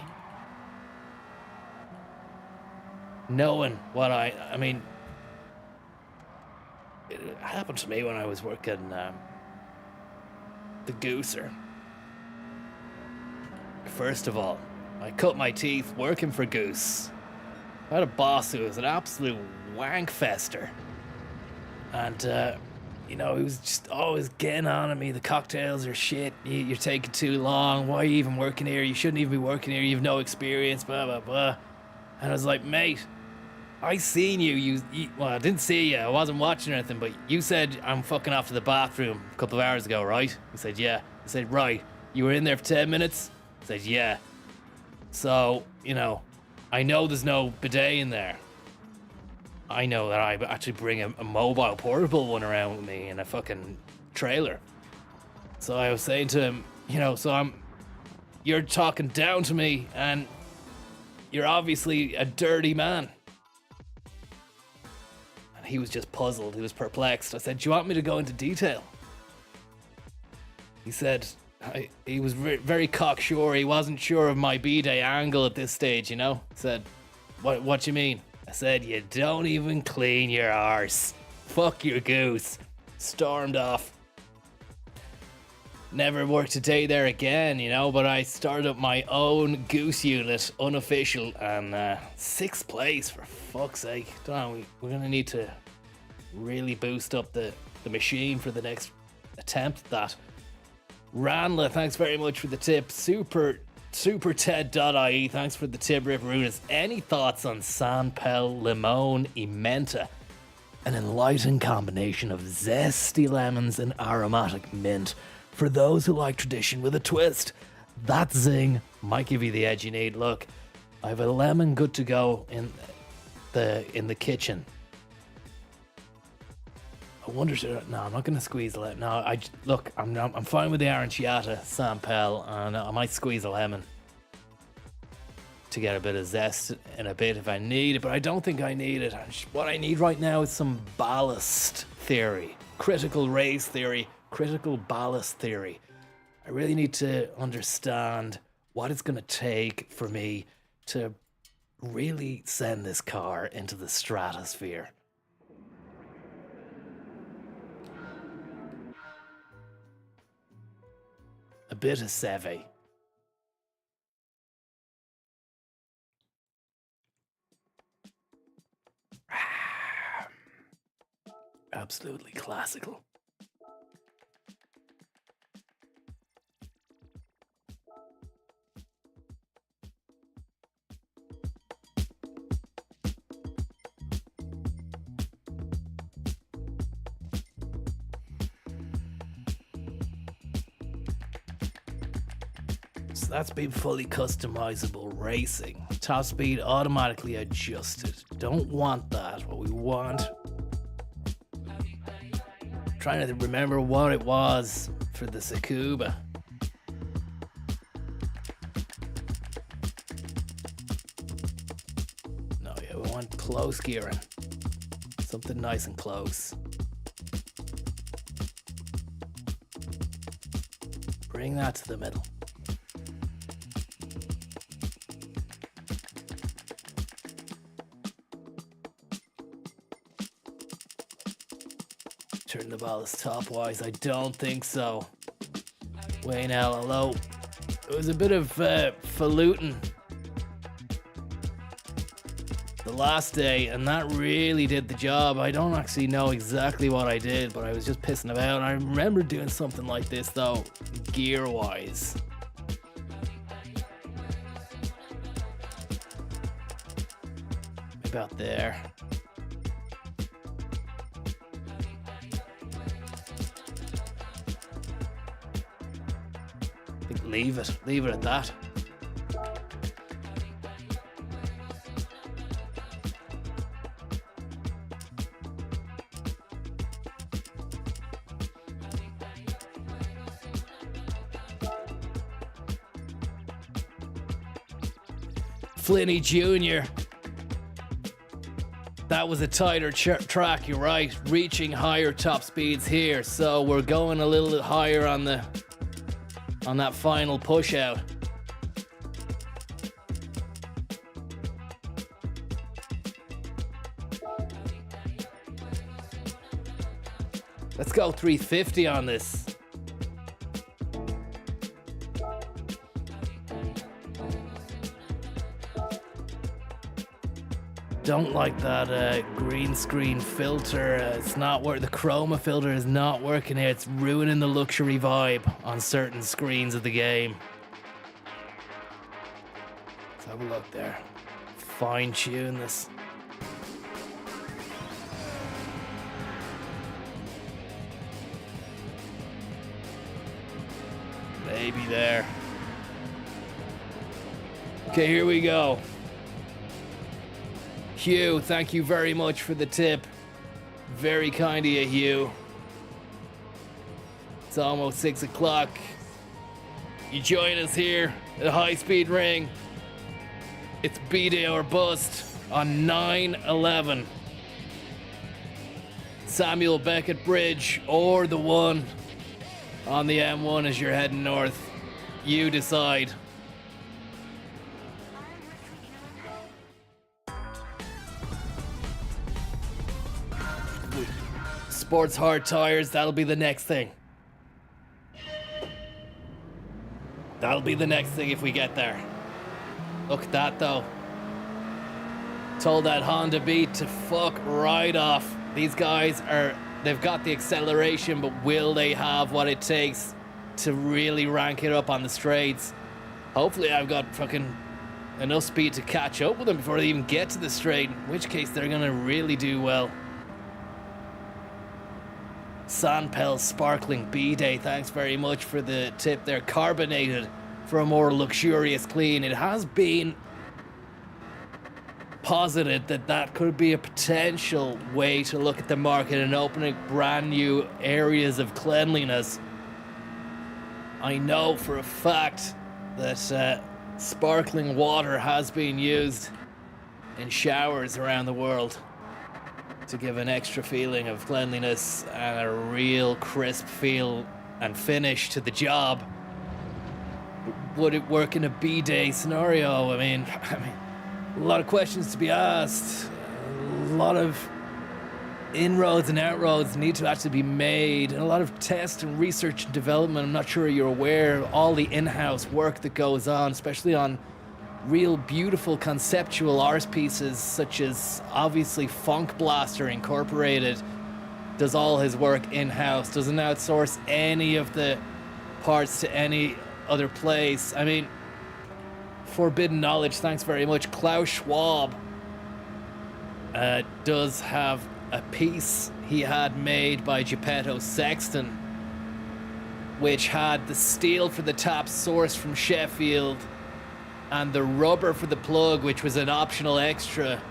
Speaker 3: Knowing what I mean, it happened to me when I was working the Gooser. First of all, I cut my teeth working for Goose. I had a boss who was an absolute wankfester. And, you know, he was just always getting on at me. The cocktails are shit. You're taking too long. Why are you even working here? You shouldn't even be working here. You have no experience, blah, blah, blah. And I was like, mate, I seen you. Well, I didn't see you. I wasn't watching or anything, but you said I'm fucking off to the bathroom a couple of hours ago, right? I said, yeah. I said, right. You were in there for 10 minutes? I said, yeah. So, you know, I know there's no bidet in there. I know that I actually bring a mobile portable one around with me in a fucking trailer. So I was saying to him, you know, you're talking down to me and you're obviously a dirty man. And he was just puzzled. He was perplexed. I said, do you want me to go into detail? He said, he was very cocksure. He wasn't sure of my B-Day angle at this stage, you know? He said, what you mean? I said, you don't even clean your arse. Fuck your goose. Stormed off. Never worked a day there again, you know, but I started up my own goose unit, unofficial, and 6th place, for fuck's sake. Don't know, we're gonna need to really boost up the machine for the next attempt at that. Ranla, thanks very much for the tip. SuperTed.ie, thanks for the tip, Ripperooners. Any thoughts on San Pel Limone Imenta? An enlightening combination of zesty lemons and aromatic mint for those who like tradition with a twist. That zing might give you the edge you need. Look, I have a lemon good to go in the kitchen. I wonder, no, I'm not going to squeeze a lemon. No, look, I'm fine with the aranciata, San Pel, and I might squeeze a lemon to get a bit of zest in a bit if I need it, but I don't think I need it. What I need right now is some ballast theory, critical race theory, critical ballast theory. I really need to understand what it's going to take for me to really send this car into the stratosphere. A bit of Seve.
Speaker 1: Absolutely classical. So that's been fully customizable racing. Top speed automatically adjusted. Don't want that. What we want. Trying to remember what it was for the Tsukuba. No, yeah, we want close gearing. Something nice and close. Bring that to the middle. Turn the ballast top-wise, I don't think so. Wayne L, although it was a bit of falutin the last day, and that really did the job. I don't actually know exactly what I did, but I was just pissing about. I remember doing something like this, though, gear-wise. About there. Leave it at that. Flinny Jr. That was a tighter track, you're right. Reaching higher top speeds here, so we're going a little bit higher on that final push out. Let's go 350 on this. Don't like that green screen filter. It's not the chroma filter is not working here. It's ruining the luxury vibe on certain screens of the game. Let's have a look there. Fine tune this. Maybe there. Okay, here we go. Hugh, thank you very much for the tip. Very kind of you, Hugh. It's almost 6 o'clock. You join us here at High Speed Ring. It's Bidet or bust on 9/11. Samuel Beckett Bridge or the one on the M1 as you're heading north. You decide. Sports hard tires, that'll be the next thing. That'll be the next thing if we get there. Look at that though. Told that Honda Beat to fuck right off. These guys they've got the acceleration, but will they have what it takes to really rank it up on the straights? Hopefully I've got fucking enough speed to catch up with them before they even get to the straight, in which case they're gonna really do well. Sandpel Sparkling B-Day, thanks very much for the tip there. Carbonated for a more luxurious clean. It has been posited that could be a potential way to look at the market and opening brand new areas of cleanliness. I know for a fact that sparkling water has been used in showers around the world to give an extra feeling of cleanliness and a real crisp feel and finish to the job. Would it work in a B-Day scenario? I mean, a lot of questions to be asked. A lot of inroads and outroads need to actually be made. And a lot of test and research and development. I'm not sure you're aware of all the in-house work that goes on, especially on real beautiful conceptual art pieces such as obviously Funk Blaster Incorporated does all his work in-house, doesn't outsource any of the parts to any other place. I mean, forbidden knowledge, thanks very much. Klaus Schwab does have a piece he had made by Geppetto Sexton, which had the steel for the tap sourced from Sheffield and the rubber for the plug, which was an optional extra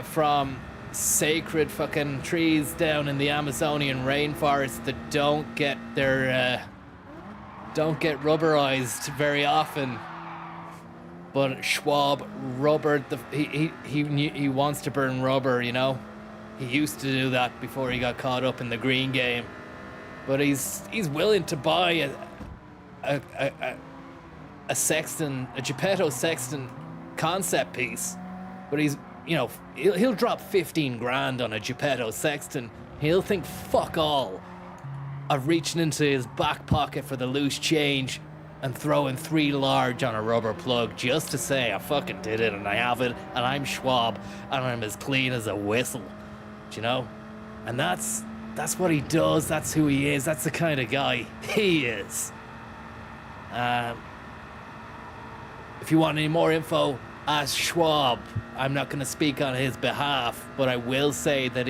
Speaker 1: from sacred fucking trees down in the Amazonian rainforest that don't get rubberized very often. But Schwab rubbered he wants to burn rubber, you know. He used to do that before he got caught up in the green game. But he's willing to buy a Sexton, a Geppetto Sexton concept piece. But he's, you know, he'll drop 15 grand on a Geppetto Sexton. He'll think fuck all of reaching into his back pocket for the loose change and throwing 3 large on a rubber plug just to say I fucking did it and I have it and I'm Schwab and I'm as clean as a whistle, do you know? And that's what he does. That's who he is. That's the kind of guy he is. If you want any more info, ask Schwab. I'm not going to speak on his behalf, but I will say that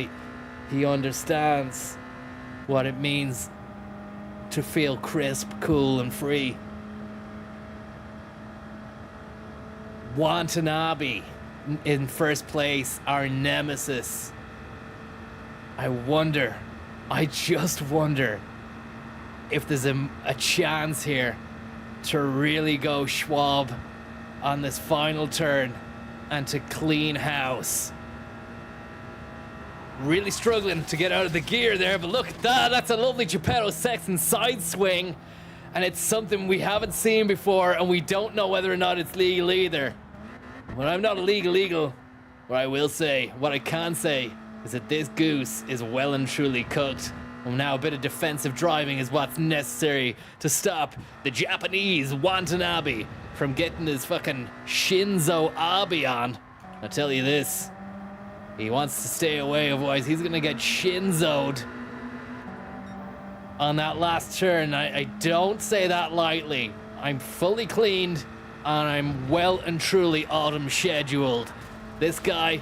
Speaker 1: he understands what it means to feel crisp, cool, and free. Watanabe in first place, our nemesis. I just wonder if there's a chance here to really go Schwab on this final turn and to clean house. Really struggling to get out of the gear there, but look at that. That's a lovely Geppetto Sexton side swing, and it's something we haven't seen before, and we don't know whether or not it's legal either. But I'm not a legal, but I will say, what I can say is that this goose is well and truly cooked. And now a bit of defensive driving is what's necessary to stop the Japanese Watanabe from getting his fucking Shinzo Abe on. I'll tell you this, he wants to stay away, otherwise he's gonna get Shinzo'd on that last turn. I don't say that lightly. I'm fully cleaned and I'm well and truly autumn scheduled. This guy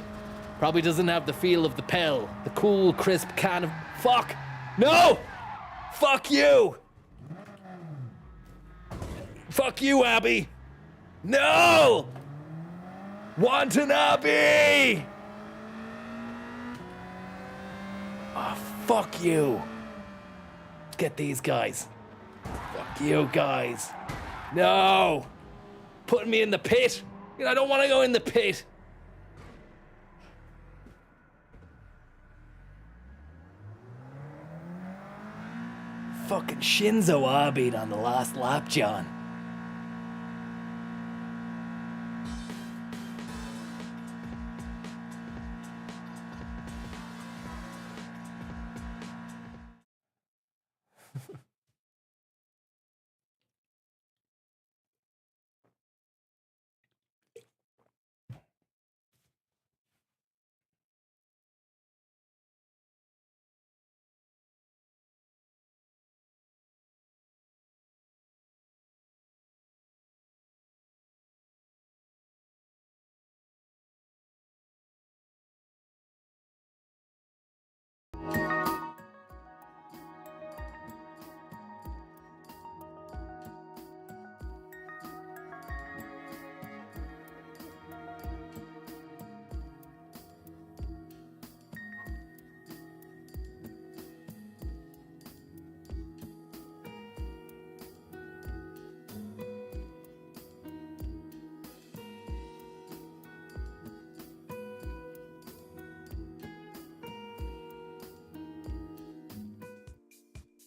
Speaker 1: probably doesn't have the feel of the Pell, the cool, crisp can of... Fuck! No! Fuck you! Fuck you, Abby! No! Watanabe! Oh, fuck you. Let's get these guys. Fuck you guys. No! Putting me in the pit. You know, I don't want to go in the pit. Fucking Shinzo Abe on the last lap, John.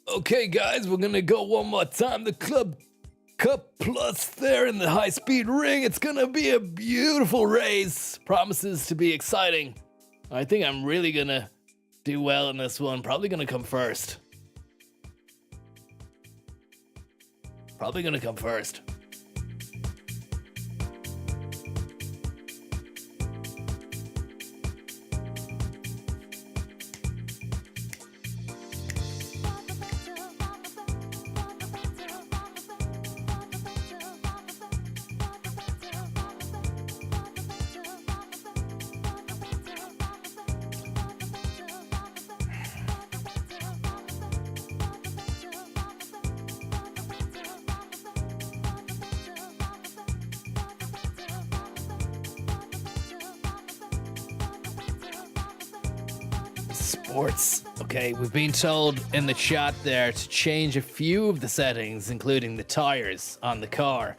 Speaker 1: Okay, guys, we're gonna go one more time. The Club Cup Plus there in the high-speed ring. It's gonna be a beautiful race. Promises to be exciting. I think I'm really gonna do well in this one. Probably gonna come first. Probably gonna come first. Sports. Okay, we've been told in the chat there to change a few of the settings, including the tires on the car.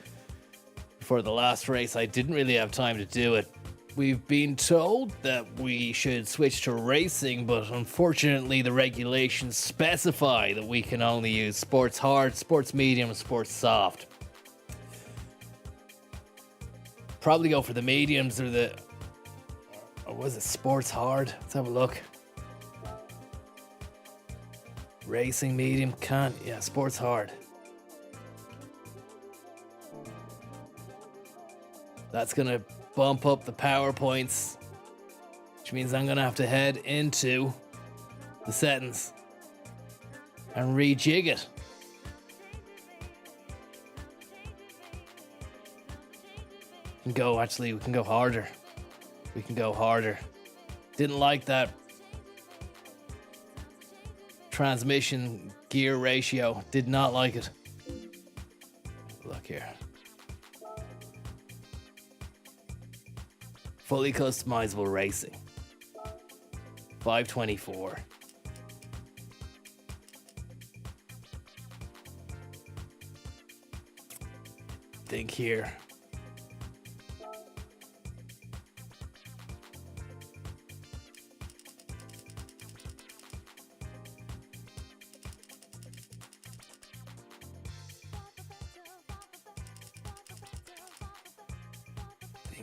Speaker 1: For the last race, I didn't really have time to do it. We've been told that we should switch to racing, but unfortunately the regulations specify that we can only use sports hard, sports medium, and sports soft. Probably go for the mediums or the... Or was it sports hard? Let's have a look. Racing medium, can't... Yeah, sports hard. That's gonna bump up the power points, which means I'm gonna have to head into the settings and rejig it. We can go harder. We can go harder. Didn't like that transmission gear ratio. Did not like it. Look here. Fully customizable racing. 524. Think here.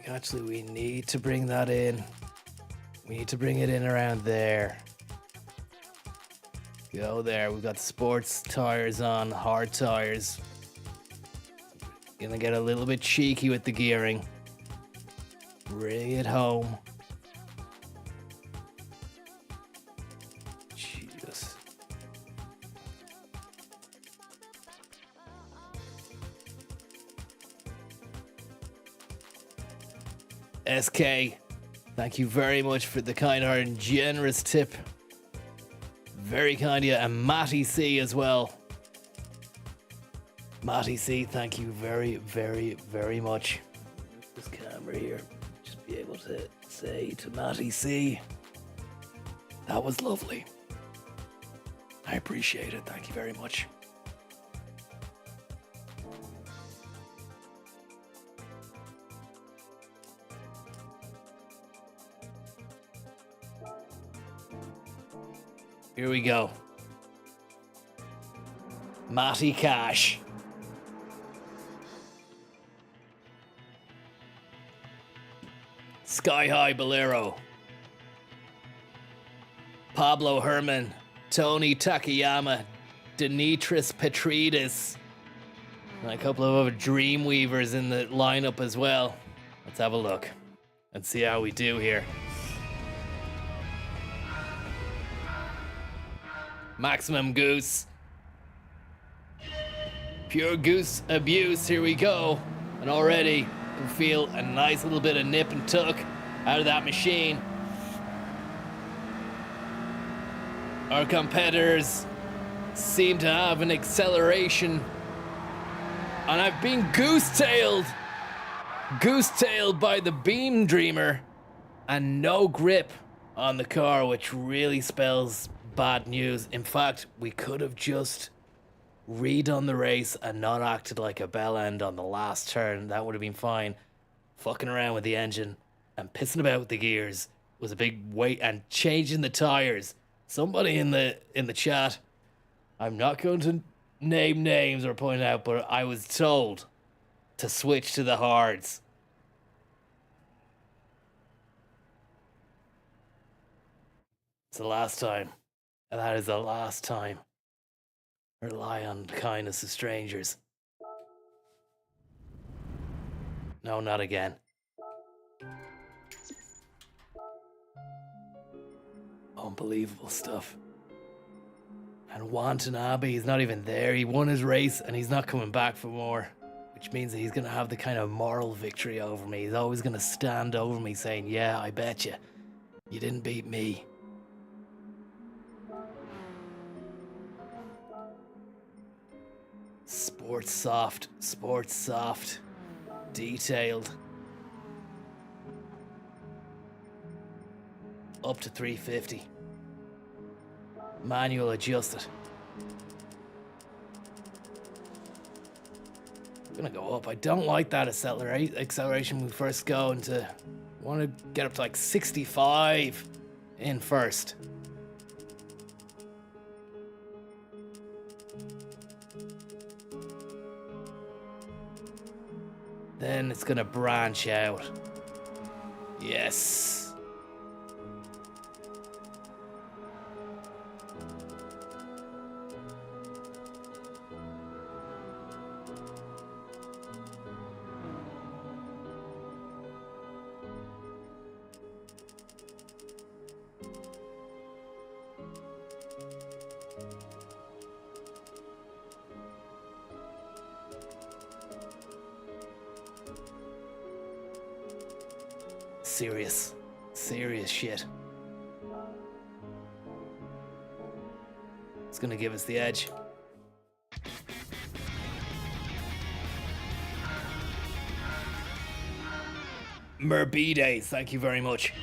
Speaker 1: Actually, we need to bring that in. We need to bring it in around there. Go there. We've got sports tires on, hard tires. Gonna get a little bit cheeky with the gearing. Bring it home. Jesus. SK, thank you very much for the kind-hearted and generous tip. Very kind of you. And Matty C as well. Matty C, thank you very, very, very much. This camera here, just be able to say to Matty C, that was lovely. I appreciate it. Thank you very much. Here we go. Matty Cash. Sky High Bolero. Pablo Herman. Tony Takayama. Dimitris Petridis. And a couple of other Dreamweavers in the lineup as well. Let's have a look and see how we do here. Maximum Goose. Pure Goose abuse. Here we go. And already can feel a nice little bit of nip and tuck out of that machine. Our competitors seem to have an acceleration. And I've been goose-tailed by the Beam Dreamer. And no grip on the car, which really spells bad news. In fact, we could have just redone the race and not acted like a bell end on the last turn. That would have been fine. Fucking around with the engine and pissing about with the gears was a big weight, and changing the tires. Somebody in the chat, I'm not going to name names or point out, but I was told to switch to the hards. It's the last time. And that is the last time. Rely on the kindness of strangers. No, not again. Unbelievable stuff. And Watanabe, he's not even there. He won his race and he's not coming back for more. Which means that he's going to have the kind of moral victory over me. He's always going to stand over me saying, yeah, I bet you. You didn't beat me. Sports soft, detailed. Up to 350. Manual adjusted. Gonna go up. I don't like that acceleration when we first go into. Want to get up to like 65 in first. Then it's gonna branch out. Yes. Serious shit. It's gonna give us the edge. Bidet, thank you very much.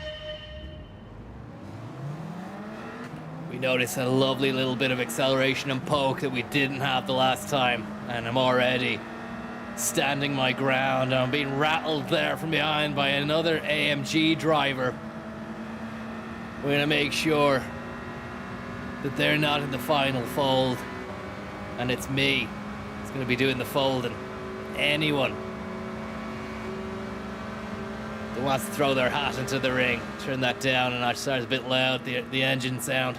Speaker 1: We noticed a lovely little bit of acceleration and poke that we didn't have the last time, and I'm already standing my ground. I'm being rattled there from behind by another AMG driver. We're gonna make sure that they're not in the final fold, and it's me that's gonna be doing the folding. Anyone that wants to throw their hat into the ring, turn that down a notch. Sorry, it's a bit loud, the engine sound.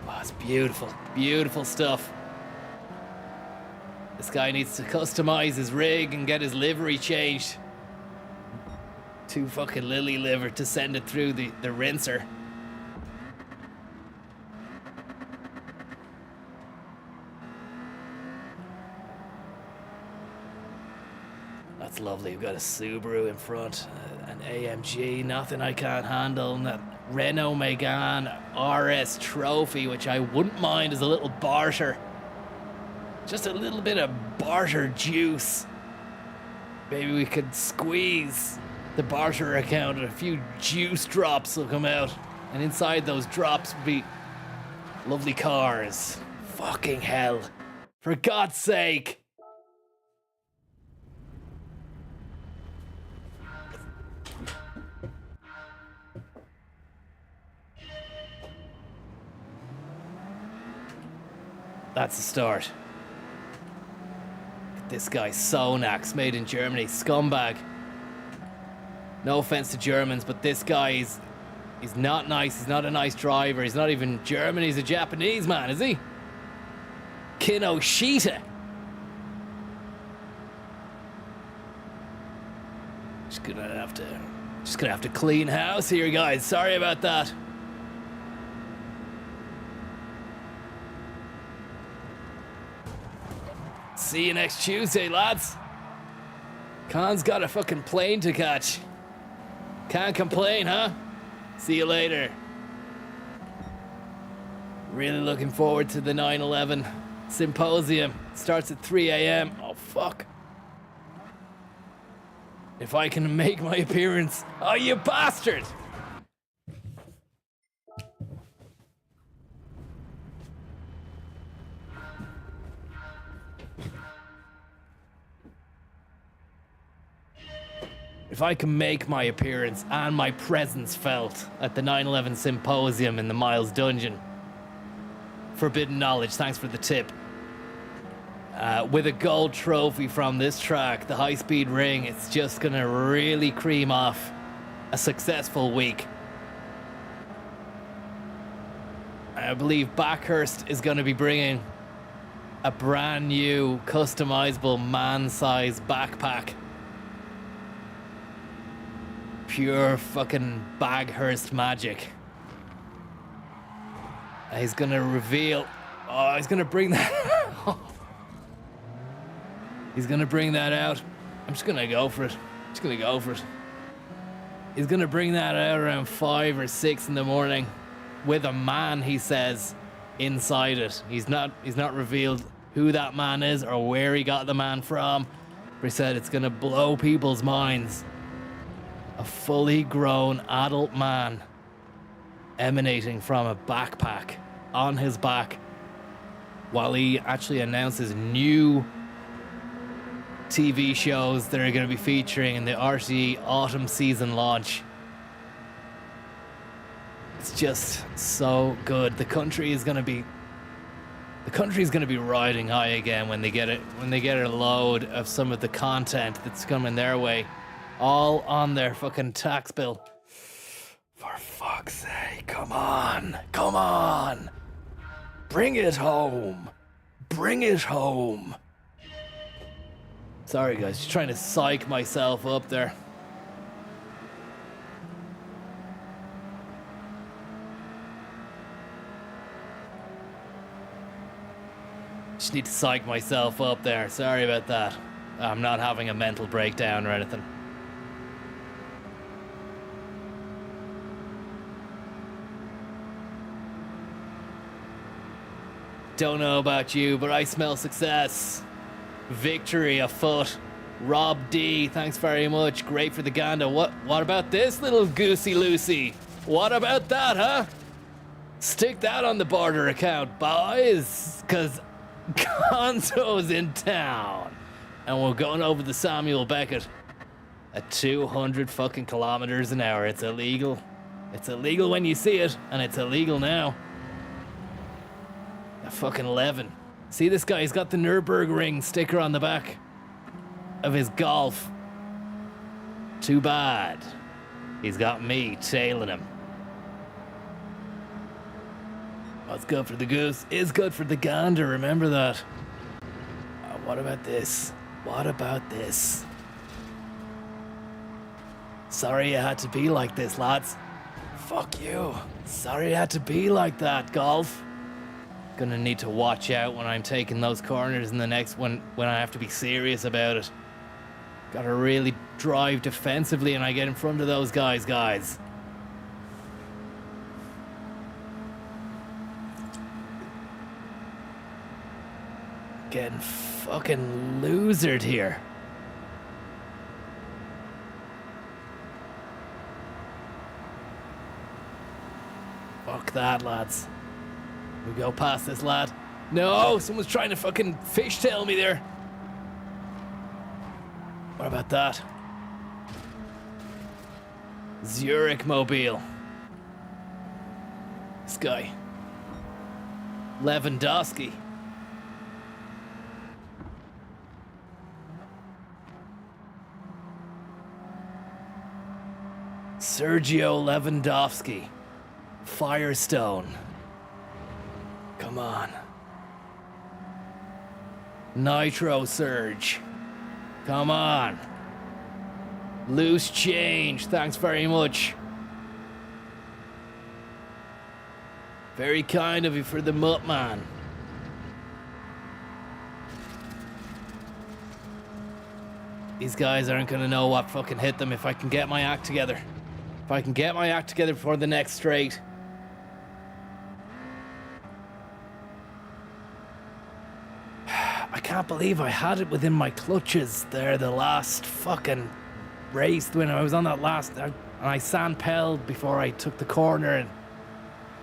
Speaker 1: Wow, it's beautiful stuff. This guy needs to customize his rig and get his livery changed. Too fucking lily liver to send it through the rinser. That's lovely. We've got a Subaru in front, an AMG, nothing I can't handle, and that Renault Megane RS Trophy, which I wouldn't mind as a little barter. Just a little bit of barter juice. Maybe we could squeeze the barter account and a few juice drops will come out. And inside those drops would be lovely cars. Fucking hell. For God's sake. That's the start. This guy, Sonax, made in Germany, scumbag. No offense to Germans, but this guy he's not nice. He's not a nice driver. He's not even German. He's a Japanese man, is he? Kinoshita. Just gonna have to clean house here, guys. Sorry about that. See you next Tuesday, lads. Khan's got a fucking plane to catch. Can't complain, huh? See you later. Really looking forward to the 9/11 symposium. Starts at 3 a.m. Oh, fuck. If I can make my appearance. Oh, you bastard! If I can make my appearance and my presence felt at the 9/11 symposium in the Miles Dungeon. Forbidden knowledge, thanks for the tip. With a gold trophy from this track, the high-speed ring, it's just gonna really cream off a successful week. I believe Backhurst is gonna be bringing a brand new customizable man-size backpack. Pure fucking Baghurst magic. He's gonna reveal. Oh, he's gonna bring that. He's gonna bring that out. I'm just gonna go for it. He's gonna bring that out around 5 or 6 in the morning, with a man, he says, inside it. He's not revealed who that man is or where he got the man from. But he said it's gonna blow people's minds. A fully grown adult man emanating from a backpack on his back while he actually announces new TV shows that are going to be featuring in the RTE autumn season launch. It's just so good. The country is going to be riding high again when they get a load of some of the content that's coming their way, all on their fucking tax bill. For fuck's sake, come on. Bring it home. Sorry guys, just trying to psych myself up there. Just need to psych myself up there. Sorry about that. I'm not having a mental breakdown or anything. Don't know about you, but I smell success. Victory afoot. Rob D, thanks very much. Great for the Ganda. What about this little goosey Lucy? What about that, huh? Stick that on the border account, boys, because Gonzo's in town. And we're going over the Samuel Beckett at 200 fucking kilometers an hour. It's illegal. It's illegal when you see it, and it's illegal now. A fucking 11. See this guy? He's got the Nürburgring sticker on the back of his Golf. Too bad. He's got me tailing him. What's good for the goose is good for the gander. Remember that. What about this? Sorry you had to be like this, lads. Fuck you. Sorry you had to be like that, Golf. Gonna need to watch out when I'm taking those corners in the next one when I have to be serious about it. Gotta really drive defensively and I get in front of those guys. Getting fucking losered here. Fuck that, lads. We go past this lad. No, someone's trying to fucking fishtail me there. What about that? Zurich Mobile. This guy. Lewandowski. Sergio Lewandowski. Firestone. Come on. Nitro Surge. Come on. Loose change. Thanks very much. Very kind of you for the mutt, man. These guys aren't gonna know what fucking hit them if I can get my act together. If I can get my act together before the next straight. I can't believe I had it within my clutches there the last fucking race when I was on that last, and I sandpelled before I took the corner, and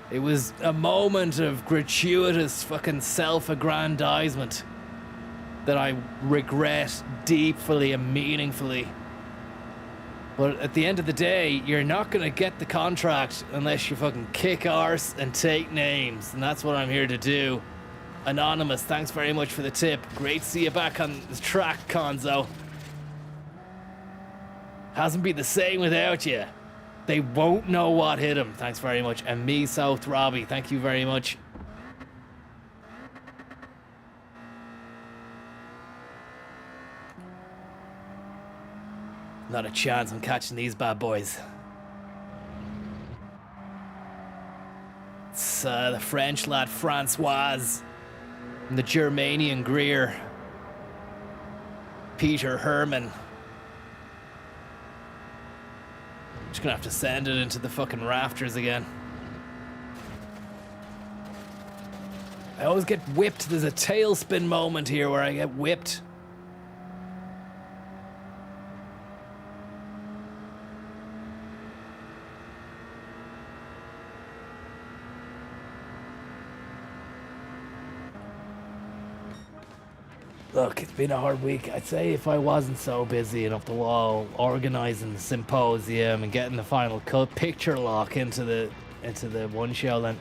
Speaker 1: it was a moment of gratuitous fucking self-aggrandizement that I regret deeply and meaningfully. But at the end of the day, you're not gonna get the contract unless you fucking kick arse and take names, and that's what I'm here to do. Anonymous, thanks very much for the tip. Great to see you back on the track, Conzo. Hasn't been the same without you. They won't know what hit him. Thanks very much. And me, South Robbie, thank you very much. Not a chance I'm catching these bad boys. It's the French lad, Francoise. And the Germanian Greer, Peter Herman. Just gonna have to send it into the fucking rafters again. I always get whipped. There's a tailspin moment here where I get whipped. Look, it's been a hard week. I'd say if I wasn't so busy and up the wall organising the symposium and getting the final cut picture lock into the one show, then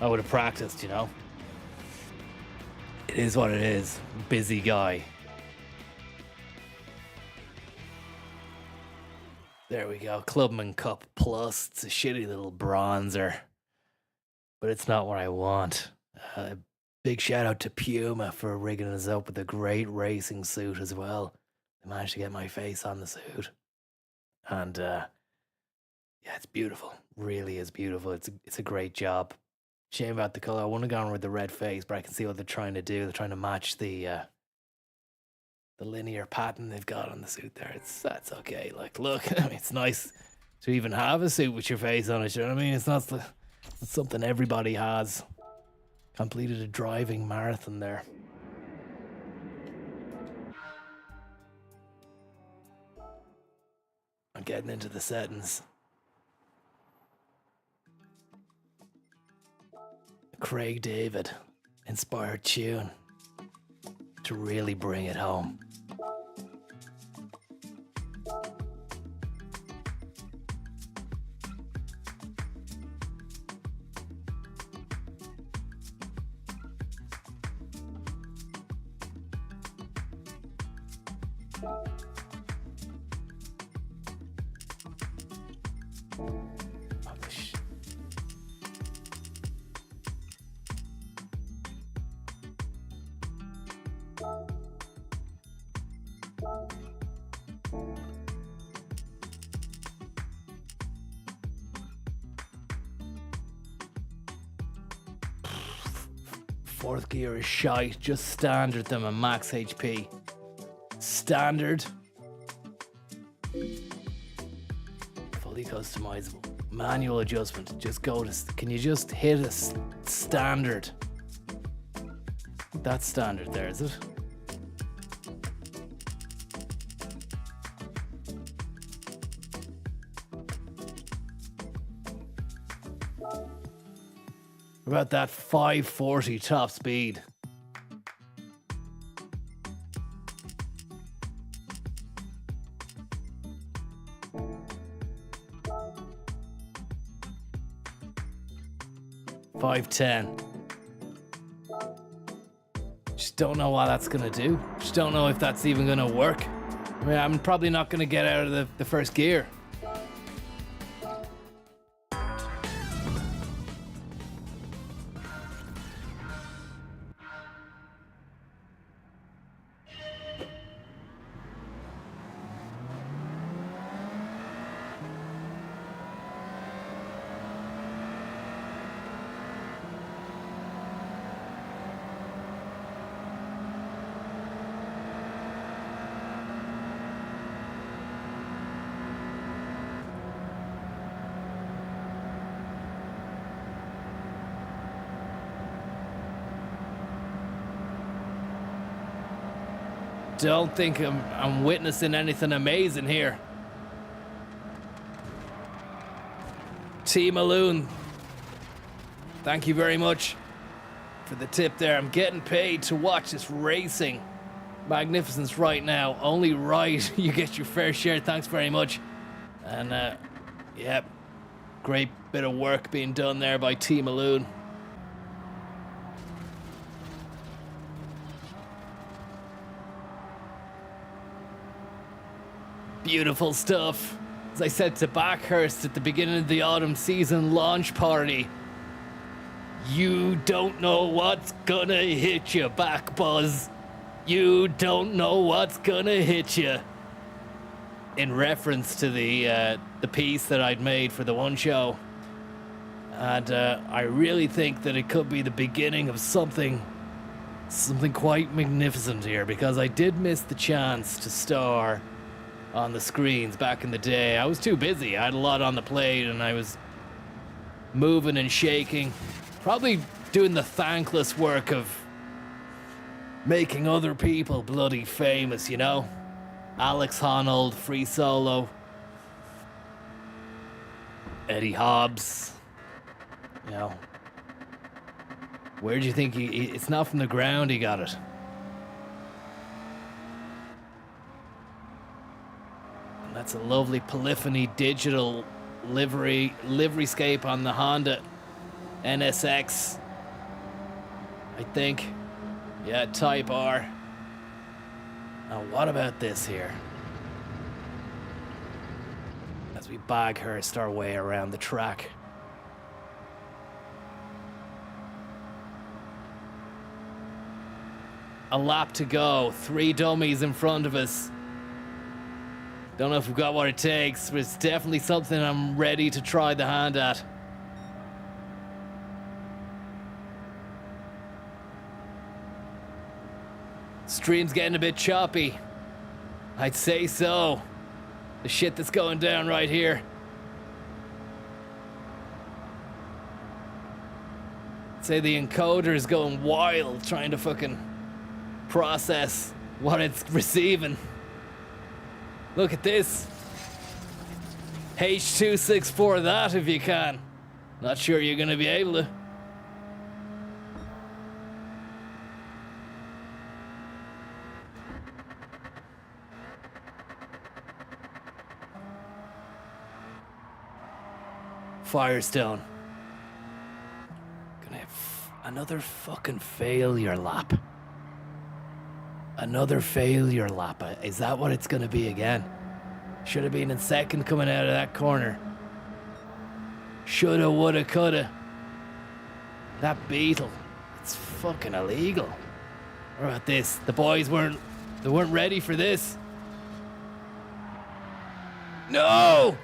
Speaker 1: I would have practiced, you know. It is what it is. Busy guy. There we go. Clubman Cup Plus. It's a shitty little bronzer, but it's not what I want. Big shout out to Puma for rigging us up with a great racing suit as well. They managed to get my face on the suit. And yeah, it's beautiful. Really is beautiful. It's a great job. Shame about the color. I wouldn't have gone with the red face, but I can see what they're trying to do. They're trying to match the linear pattern they've got on the suit there. That's okay. Like, look, I mean, it's nice to even have a suit with your face on it. You know what I mean? It's not something everybody has. Completed a driving marathon there. I'm getting into the settings. Craig David inspired tune to really bring it home. Fourth gear is shite. Just standard them and max HP. Standard. Fully customizable. Manual adjustment. Just go to... Can you just hit a standard? That's standard there, is it? About that 540 top speed. $510. Just don't know what that's gonna do. Just don't know if that's even gonna work. I mean, I'm probably not gonna get out of the first gear. Don't think I'm witnessing anything amazing here. T. Maloon, thank you very much for the tip there. I'm getting paid to watch this racing magnificence right now. Only right you get your fair share. Thanks very much. And yeah, great bit of work being done there by T. Maloon. Beautiful stuff. As I said to Backhurst at the beginning of the autumn season launch party, you don't know what's gonna hit you, Back Buzz. You don't know what's gonna hit you. In reference to the piece that I'd made for the one show. And I really think that it could be the beginning of something quite magnificent here, because I did miss the chance to star on the screens back in the day. I was too busy. I had a lot on the plate and I was moving and shaking. Probably doing the thankless work of making other people bloody famous, you know? Alex Honnold, Free Solo, Eddie Hobbs, you know, Where do you think it's not from the ground he got it? And that's a lovely polyphony digital liveryscape on the Honda NSX. I think. Yeah, Type R. Now what about this here? As we Baghurst our way around the track. A lap to go, 3 dummies in front of us. Don't know if we've got what it takes, but it's definitely something I'm ready to try the hand at. Stream's getting a bit choppy. I'd say so. The shit that's going down right here. I'd say the encoder is going wild trying to fucking process what it's receiving. Look at this. H264 that if you can. Not sure you're gonna be able to. Firestone. Gonna have another fucking failure lap. Another failure lap. Is that what it's gonna be again? Should have been in second coming out of that corner. Shoulda, woulda, coulda. That Beetle. It's fucking illegal. What about this? The boys weren't ready for this. No!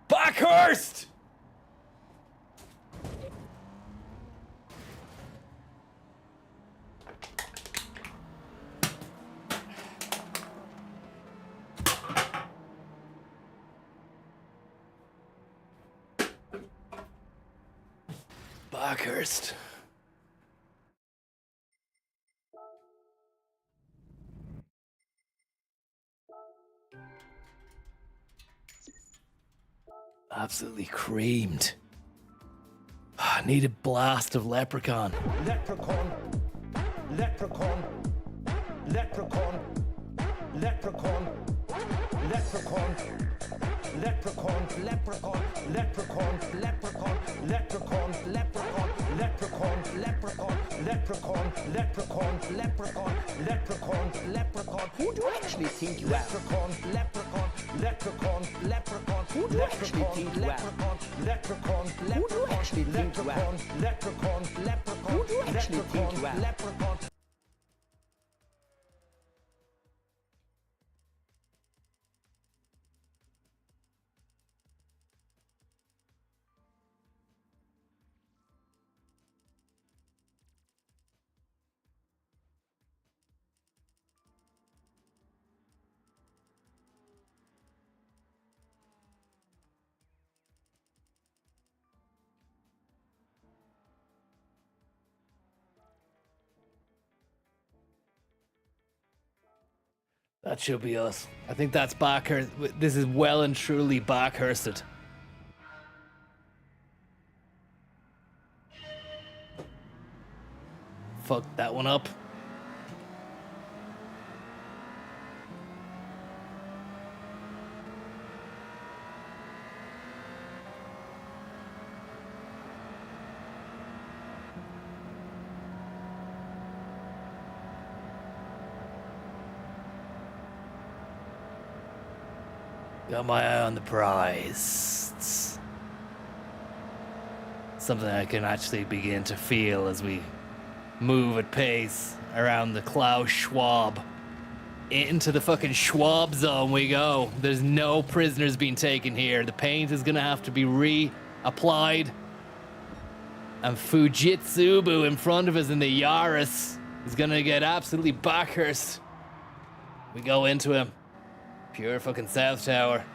Speaker 1: Baghurst! Baghurst. Absolutely creamed. I need a blast of Leprechaun.
Speaker 8: Leprechaun, leprechaun, leprechaun, leprechaun, leprechaun, leprechaun, leprechaun, leprechaun, leprechaun, leprechaun, leprechaun, leprechaun, leprechaun, leprechaun, leprechaun, leprechaun, leprechaun, leprechaun. Who do you actually think you are? Leprechaun, leprechaun, leprechaun, leprechaun. Who do you actually think you are? Leprechaun, leprechaun, who do you actually think you are? Leprechaun, leprechaun, who do you actually think you are? Leprechaun.
Speaker 1: That should be us. I think that's Baghurst. This is well and truly Baghursted. Fuck that one up. Got my eye on the prize. Something I can actually begin to feel as we move at pace around the Klaus Schwab. Into the fucking Schwab zone we go. There's no prisoners being taken here. The paint is gonna have to be reapplied. And Fujitsubu in front of us in the Yaris is gonna get absolutely Baghurst. We go into him. Pure fucking South Tower.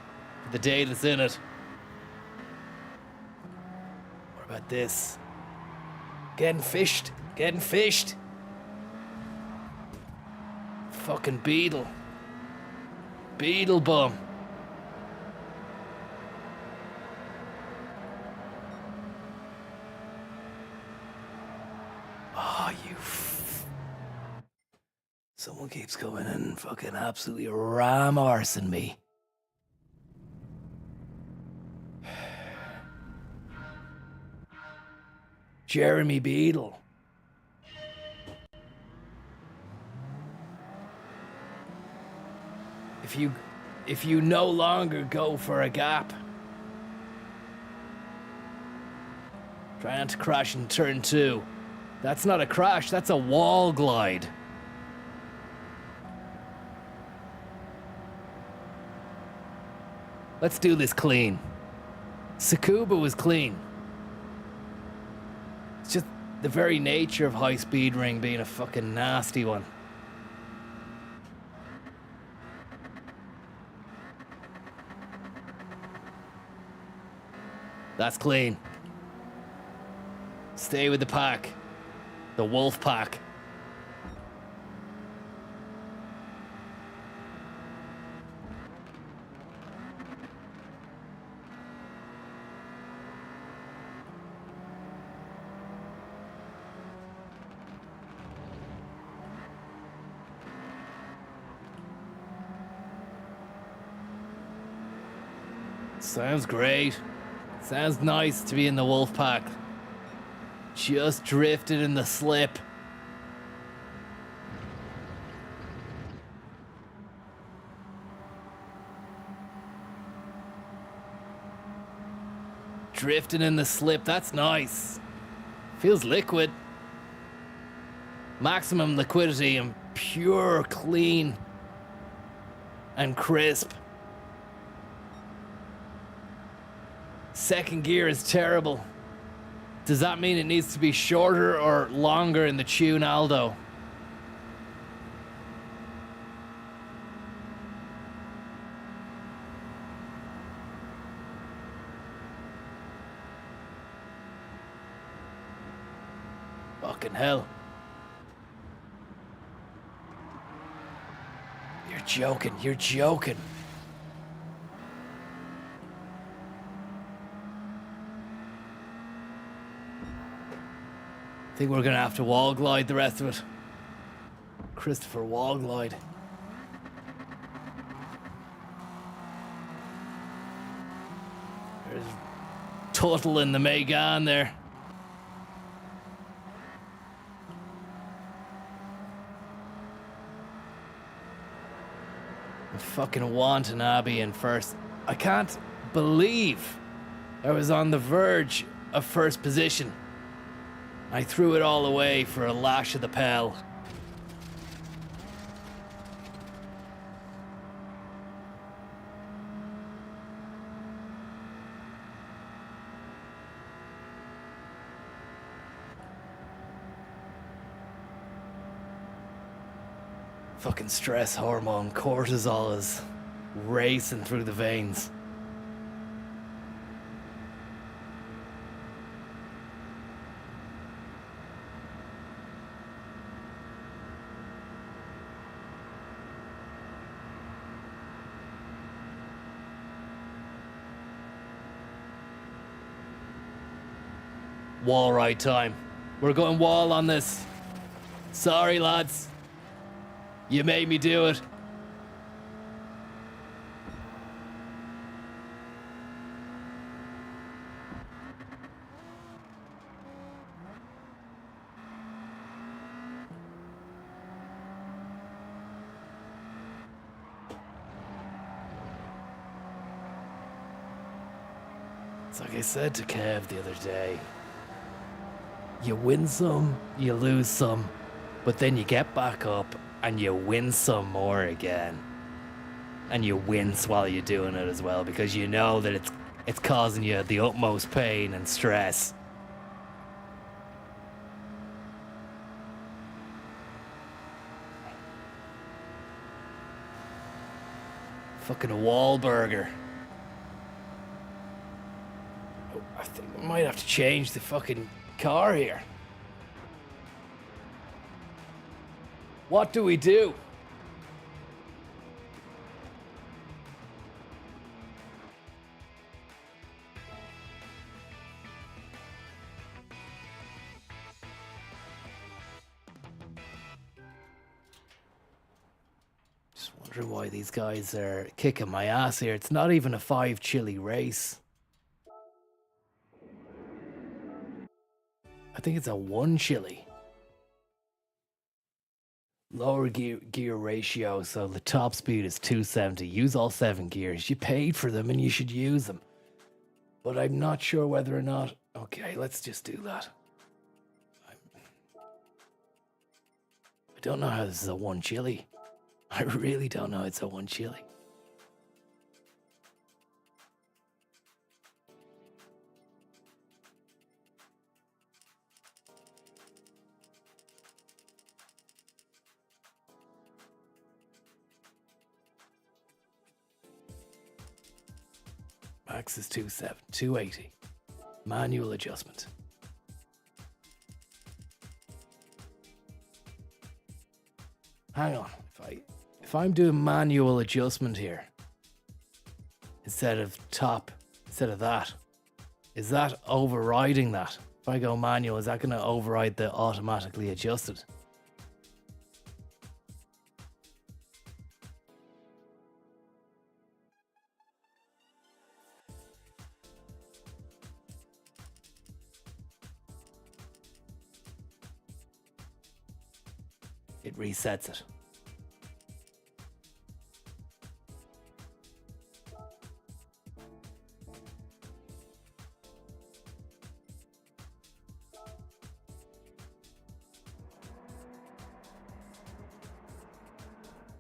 Speaker 1: The day that's in it. What about this? Getting fished. Getting fished. Fucking Beetle. Beetle bum. Someone keeps coming in and fucking absolutely ram-arsing me. Jeremy Beadle. If you no longer go for a gap, trying to crash in turn 2. That's not a crash, that's a wall glide. Let's do this clean. Tsukuba was clean. It's just the very nature of high speed ring being a fucking nasty one. That's clean. Stay with the pack. The wolf pack. Sounds great. Sounds nice to be in the wolf pack. Just drifted in the slip. Drifting in the slip, that's nice. Feels liquid. Maximum liquidity and pure, clean, and crisp. Second gear is terrible. Does that mean it needs to be shorter or longer in the tune, Aldo? Fucking hell. You're joking, you're joking. I think we're gonna have to wall glide the rest of it. Christopher wall glide. There's Tuttle in the Megane there. And fucking Watanabe in first. I can't believe I was on the verge of first position. I threw it all away for a lash of the Pell. Fucking stress hormone, cortisol is racing through the veins. Wall ride time. We're going wall on this. Sorry, lads. You made me do it. It's like I said to Kev the other day. You win some, you lose some, but then you get back up and you win some more again. And you wince while you're doing it as well, because you know that it's causing you the utmost pain and stress. Fucking Wahlburger. Oh, I think I might have to change the fucking car here. What do we do? Wondering why these guys are kicking my ass here. It's not even a 5 chili race. I think it's a 1 chili. Lower gear ratio, so the top speed is 270. Use all 7 gears. You paid for them and you should use them. But I'm not sure whether or not... Okay, let's just do that. I don't know how this is a 1 chili. I really don't know it's a 1 chili. Max is 280. Manual adjustment. Hang on, if I'm doing manual adjustment here instead of that, is that overriding that? If I go manual, is that going to override the automatically adjusted? It resets it.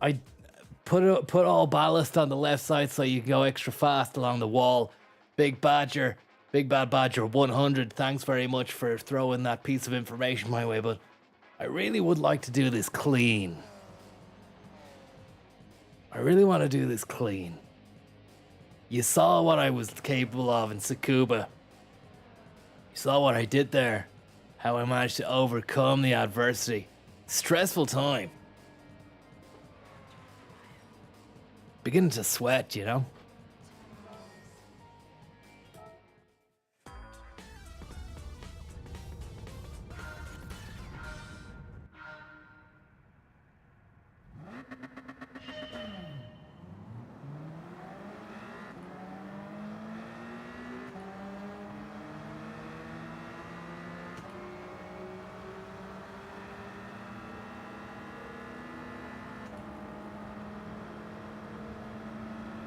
Speaker 1: I put all ballast on the left side so you can go extra fast along the wall. Big Bad Badger 100, thanks very much for throwing that piece of information my way, but I really would like to do this clean. I really want to do this clean. You saw what I was capable of in Tsukuba. You saw what I did there. How I managed to overcome the adversity. Stressful time. Beginning to sweat, you know?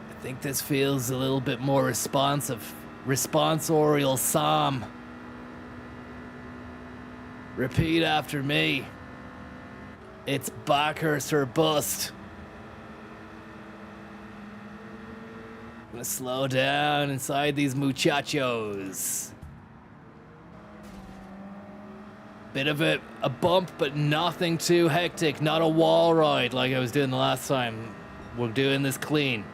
Speaker 1: I think this feels a little bit more responsive. Responsorial psalm. Repeat after me. It's Bacchus or bust. I'm gonna slow down inside these muchachos. Bit of a bump, but nothing too hectic. Not a wall ride like I was doing the last time. We're doing this clean.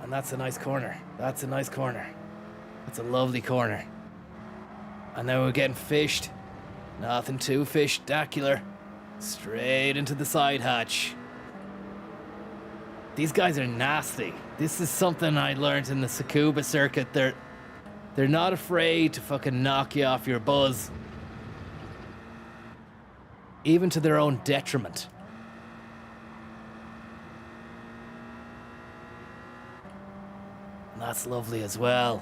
Speaker 1: And that's a nice corner. That's a nice corner. That's a lovely corner. And now we're getting fished. Nothing too fish-dacular. Straight into the side hatch. These guys are nasty. This is something I learned in the Tsukuba circuit. They're not afraid to fucking knock you off your buzz. Even to their own detriment. And that's lovely as well.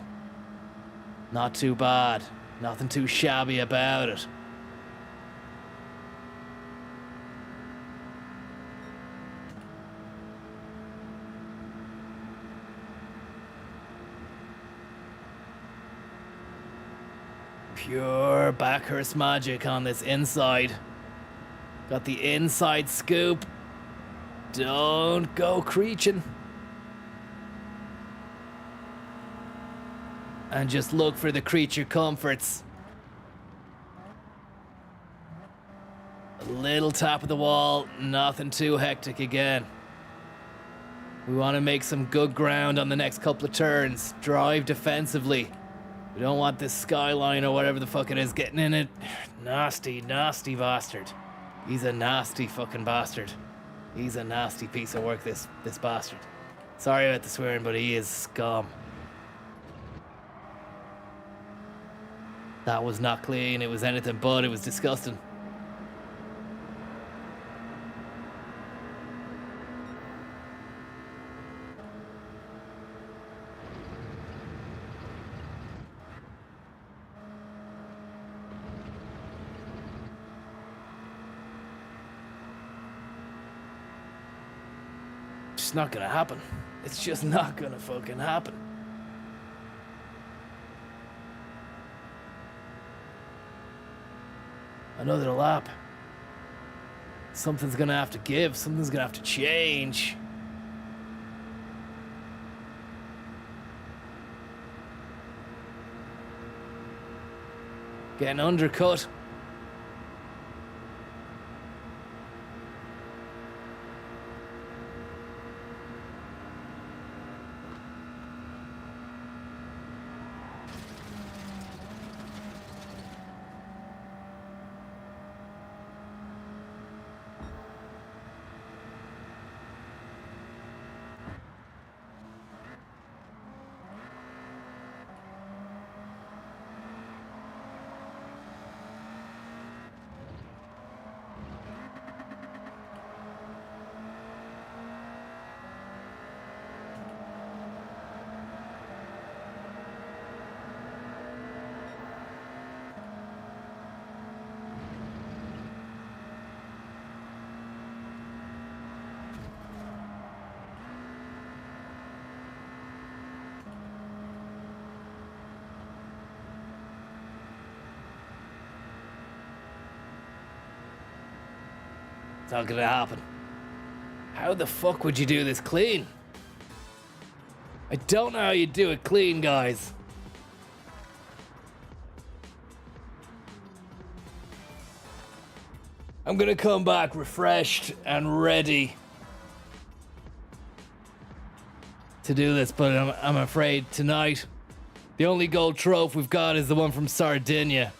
Speaker 1: Not too bad. Nothing too shabby about it. Pure Bacchus magic on this inside. Got the inside scoop. Don't go creeching. And just look for the creature comforts. A little tap of the wall, nothing too hectic again. We want to make some good ground on the next couple of turns. Drive defensively. We don't want this skyline or whatever the fuck it is getting in it. Nasty, nasty bastard. He's a nasty fucking bastard. He's a nasty piece of work, this bastard. Sorry about the swearing, but he is scum. That was not clean. It was anything but. It was disgusting. It's not gonna happen. It's just not gonna fucking happen. Another lap. Something's gonna have to give. Something's gonna have to change. Getting undercut. It's not gonna happen. How the fuck would you do this clean? I don't know how you do it clean, guys. I'm gonna come back refreshed and ready to do this, but I'm afraid tonight the only gold trophy we've got is the one from Sardinia.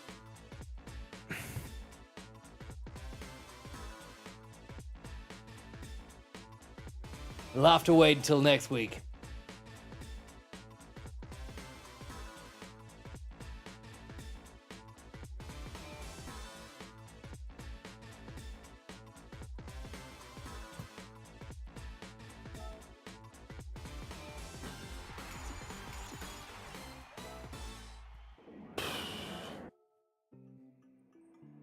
Speaker 1: We'll have to wait until next week.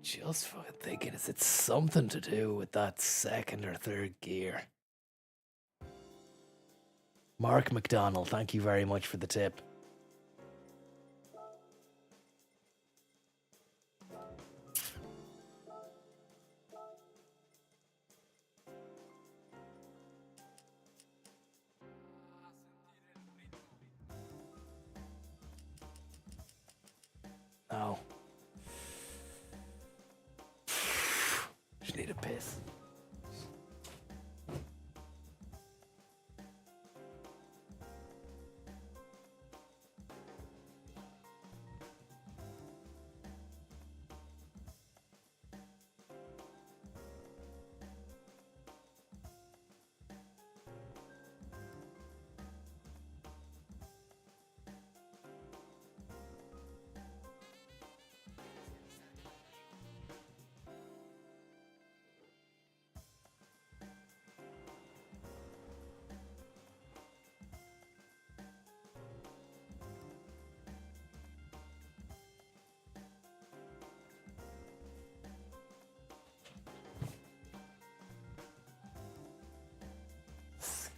Speaker 1: Just fucking thinking, is it something to do with that second or third gear? Mark McDonald, thank you very much for the tip. Oh. Just need a piss.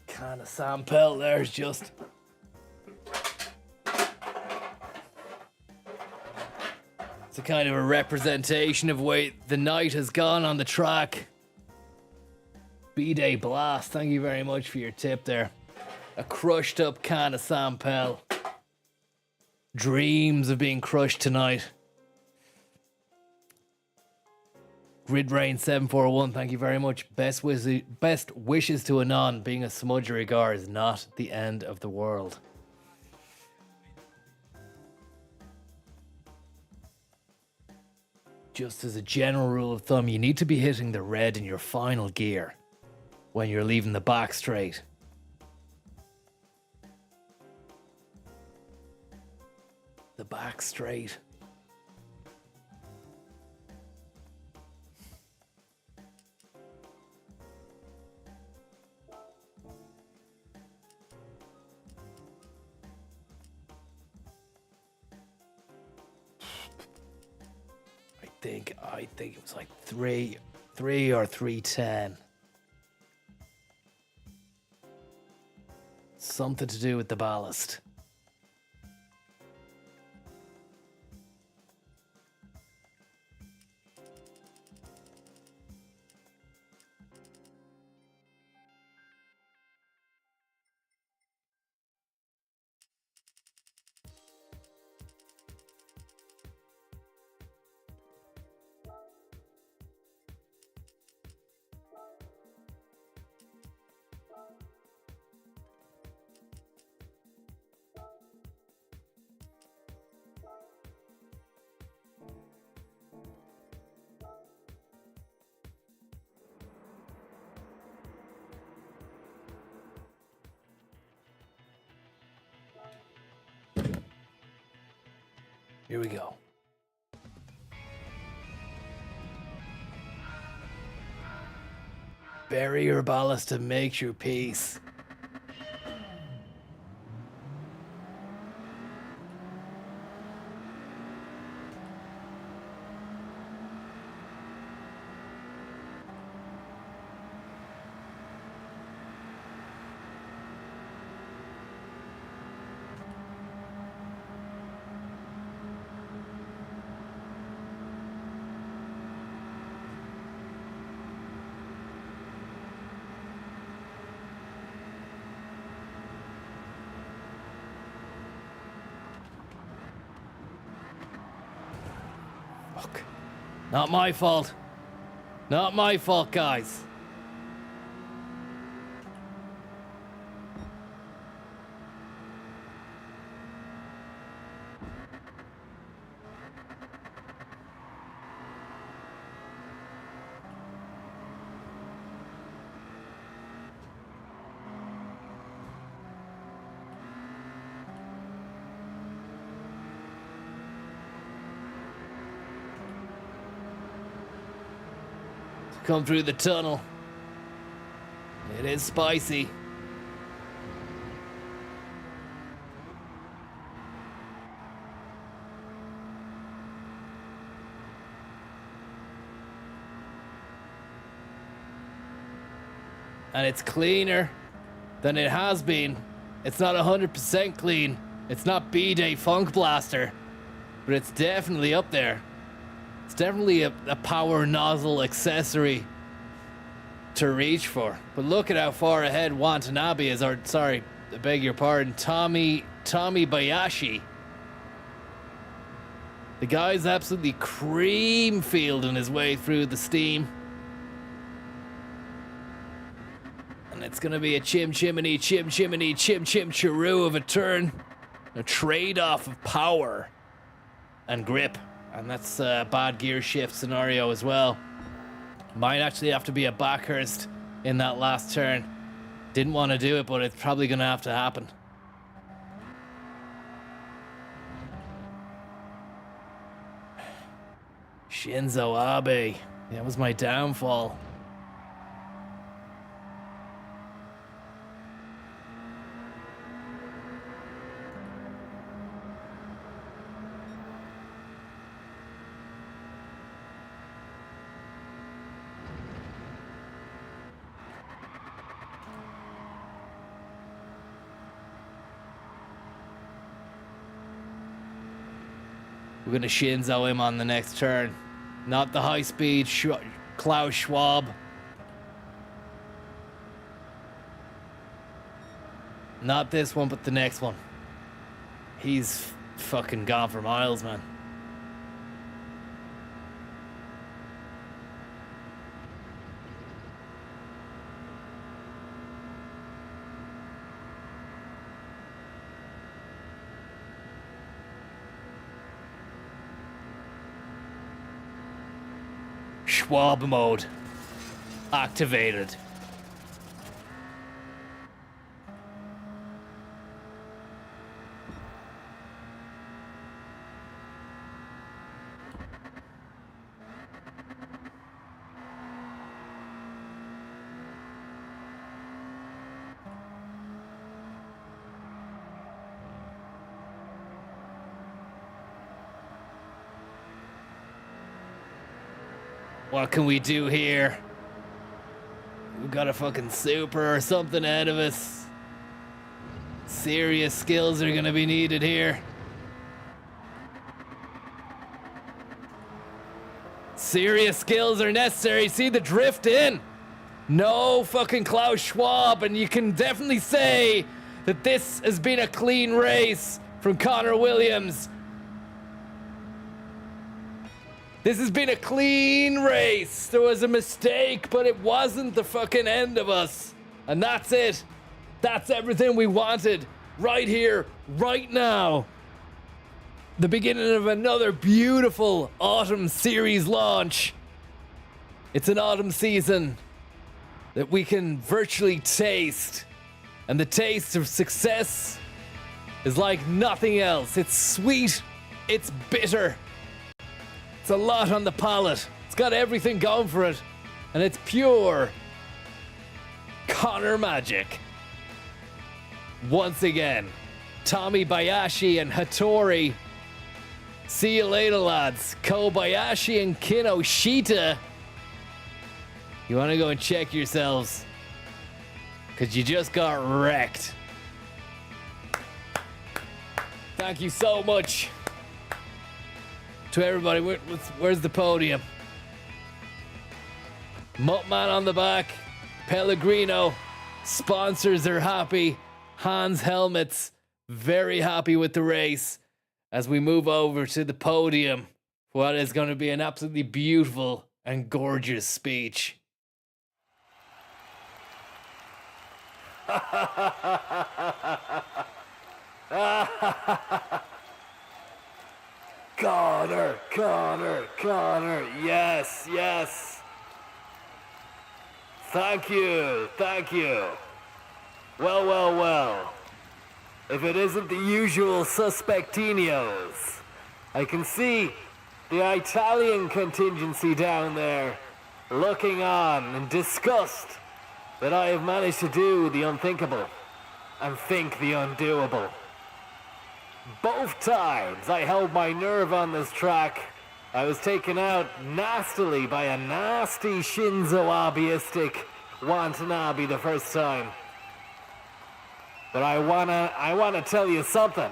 Speaker 1: Kind of Sam Pell there's just it's a kind of a representation of where the night has gone on the track. Bidet Blast, thank you very much for your tip there. A crushed up can of Sam Pell. Dreams of being crushed tonight. Grid Rain 741, thank you very much. Best wishes to Anon. Being a smudgery gar is not the end of the world. Just as a general rule of thumb, you need to be hitting the red in your final gear when you're leaving the back straight. The back straight. think it was like 3 or 310. Something to do with the ballast. Here we go. Bury your ballast and make your peace. Fuck. Not my fault. Not my fault, guys. Come through the tunnel. It is spicy. And it's cleaner than it has been. It's not 100% clean. It's not Bidet Funk Blaster, but it's definitely up there. It's definitely a power nozzle accessory to reach for. But look at how far ahead Watanabe is, or sorry, I beg your pardon, Tommy Bayashi. The guy's absolutely cream fielding his way through the steam. And it's gonna be a chim chimney, chim chiroo of a turn. A trade-off of power and grip. And that's a bad gear shift scenario as well. Might actually have to be a backhurst in that last turn. Didn't want to do it, but it's probably going to have to happen. Shinzo Abe. That was my downfall. We're going to Shinzo him on the next turn. Not the high-speed Klaus Schwab. Not this one, but the next one. He's fucking gone for miles, man. Schwab mode activated. What can we do here? We've got a fucking super or something ahead of us. Serious skills are gonna be needed here. Serious skills are necessary. See the drift in? No fucking Klaus Schwab, and you can definitely say that this has been a clean race from Connor Williams. This has been a clean race. There was a mistake, but it wasn't the fucking end of us. And that's it. That's everything we wanted. Right here, right now. The beginning of another beautiful autumn series launch. It's an autumn season that we can virtually taste. And the taste of success is like nothing else. It's sweet, it's bitter. It's a lot on the palate. It's got everything going for it. And it's pure Connor magic. Once again, Tommy Bayashi and Hattori. See you later, lads. Kobayashi and Kinoshita. You want to go and check yourselves? Because you just got wrecked. Thank you so much to everybody. Where's the podium? Muttman on the back. Pellegrino. Sponsors are happy. Hans Helmets very happy with the race. As we move over to the podium, what is going to be an absolutely beautiful and gorgeous speech. Connor, yes, yes. Thank you. Well. If it isn't the usual suspectinos, I can see the Italian contingency down there looking on in disgust that I have managed to do the unthinkable and think the undoable. Both times I held my nerve on this track, I was taken out nastily by a nasty Shinzo Abeistic Watanabe the first time. But I wanna tell you something.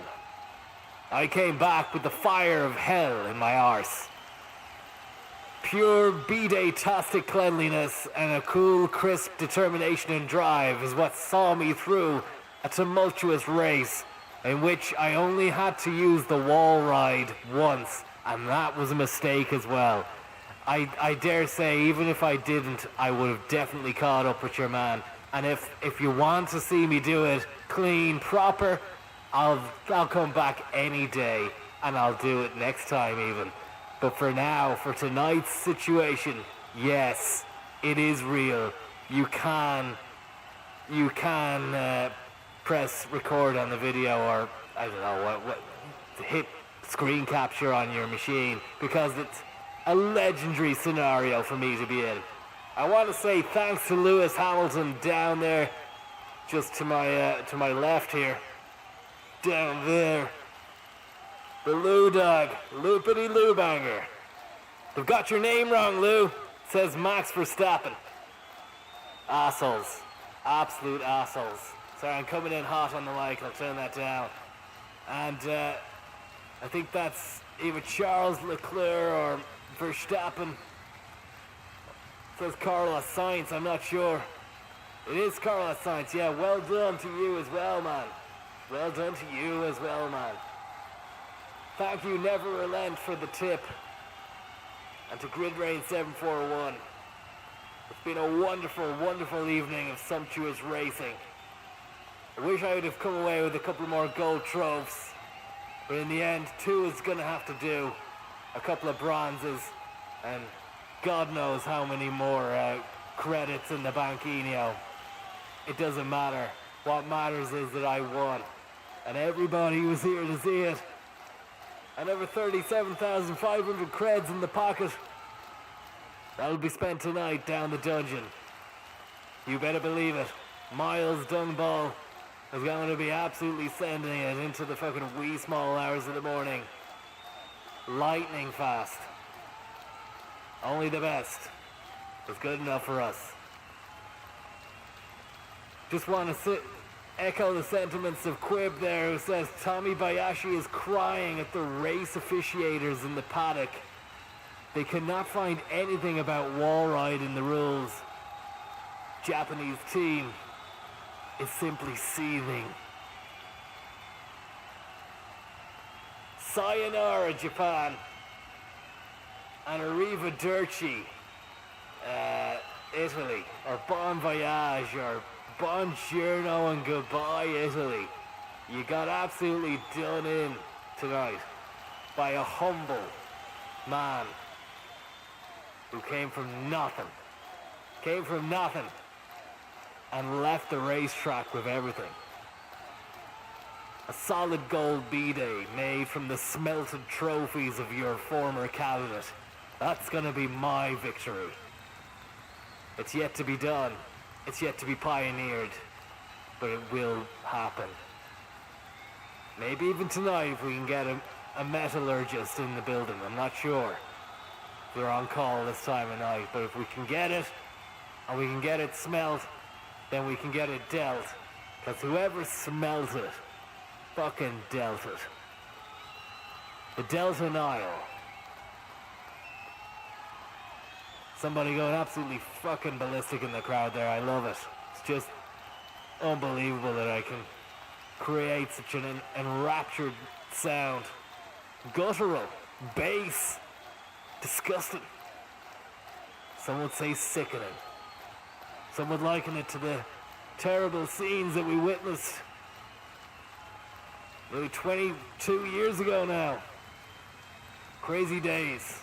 Speaker 1: I came back with the fire of hell in my arse. Pure bidet-tastic cleanliness and a cool, crisp determination and drive is what saw me through a tumultuous race in which I only had to use the wall ride once, and that was a mistake as well. I dare say, even if I didn't, I would have definitely caught up with your man. And if you want to see me do it clean, proper, I'll come back any day, and I'll do it next time even. But for now, for tonight's situation, yes, it is real. You can press record on the video, or I don't know what hit screen capture on your machine, because it's a legendary scenario for me to be in. I want to say thanks to Lewis Hamilton down there, just to my left here, down there. The Lou Dog, Loopity Lou Banger. They've got your name wrong, Lou. It says Max Verstappen. Assholes, absolute assholes. Sorry, I'm coming in hot on the mic. I'll turn that down. And I think that's either Charles Leclerc or Verstappen. It says Carlos Sainz, I'm not sure. It is Carlos Sainz, yeah. Well done to you as well, man. Well done to you as well, man. Thank you, Never Relent, for the tip. And to Grid Rain 741. It's been a wonderful, wonderful evening of sumptuous racing. I wish I would have come away with a couple more gold trophies. But in the end, 2 is going to have to do. A couple of bronzes. And God knows how many more credits in the Banquinho. It doesn't matter. What matters is that I won. And everybody was here to see it. And over 37,500 creds in the pocket. That'll be spent tonight down the dungeon. You better believe it. Miles Dunball is going to be absolutely sending it into the fucking wee small hours of the morning. Lightning fast. Only the best was good enough for us. Just want to echo the sentiments of Quib there, who says Tommy Bayashi is crying at the race officiators in the paddock. They cannot find anything about wall ride in the rules. Japanese team is simply seething. Sayonara, Japan. And arrivederci, Italy. Or bon voyage, or buongiorno and goodbye, Italy. You got absolutely done in tonight by a humble man who came from nothing. And left the racetrack with everything. A solid gold Bidet made from the smelted trophies of your former candidate. That's gonna be my victory. It's yet to be done. It's yet to be pioneered. But it will happen. Maybe even tonight if we can get a metallurgist in the building. I'm not sure. They're on call this time of night. But if we can get it, and we can get it smelt, then we can get it dealt. Because whoever smelt it, fucking dealt it. The Delta Nile. Somebody going absolutely fucking ballistic in the crowd there. I love it. It's just unbelievable that I can create such an enraptured sound. Guttural. Bass. Disgusting. Some would say sickening. Some would liken it to the terrible scenes that we witnessed nearly 22 years ago now. Crazy days.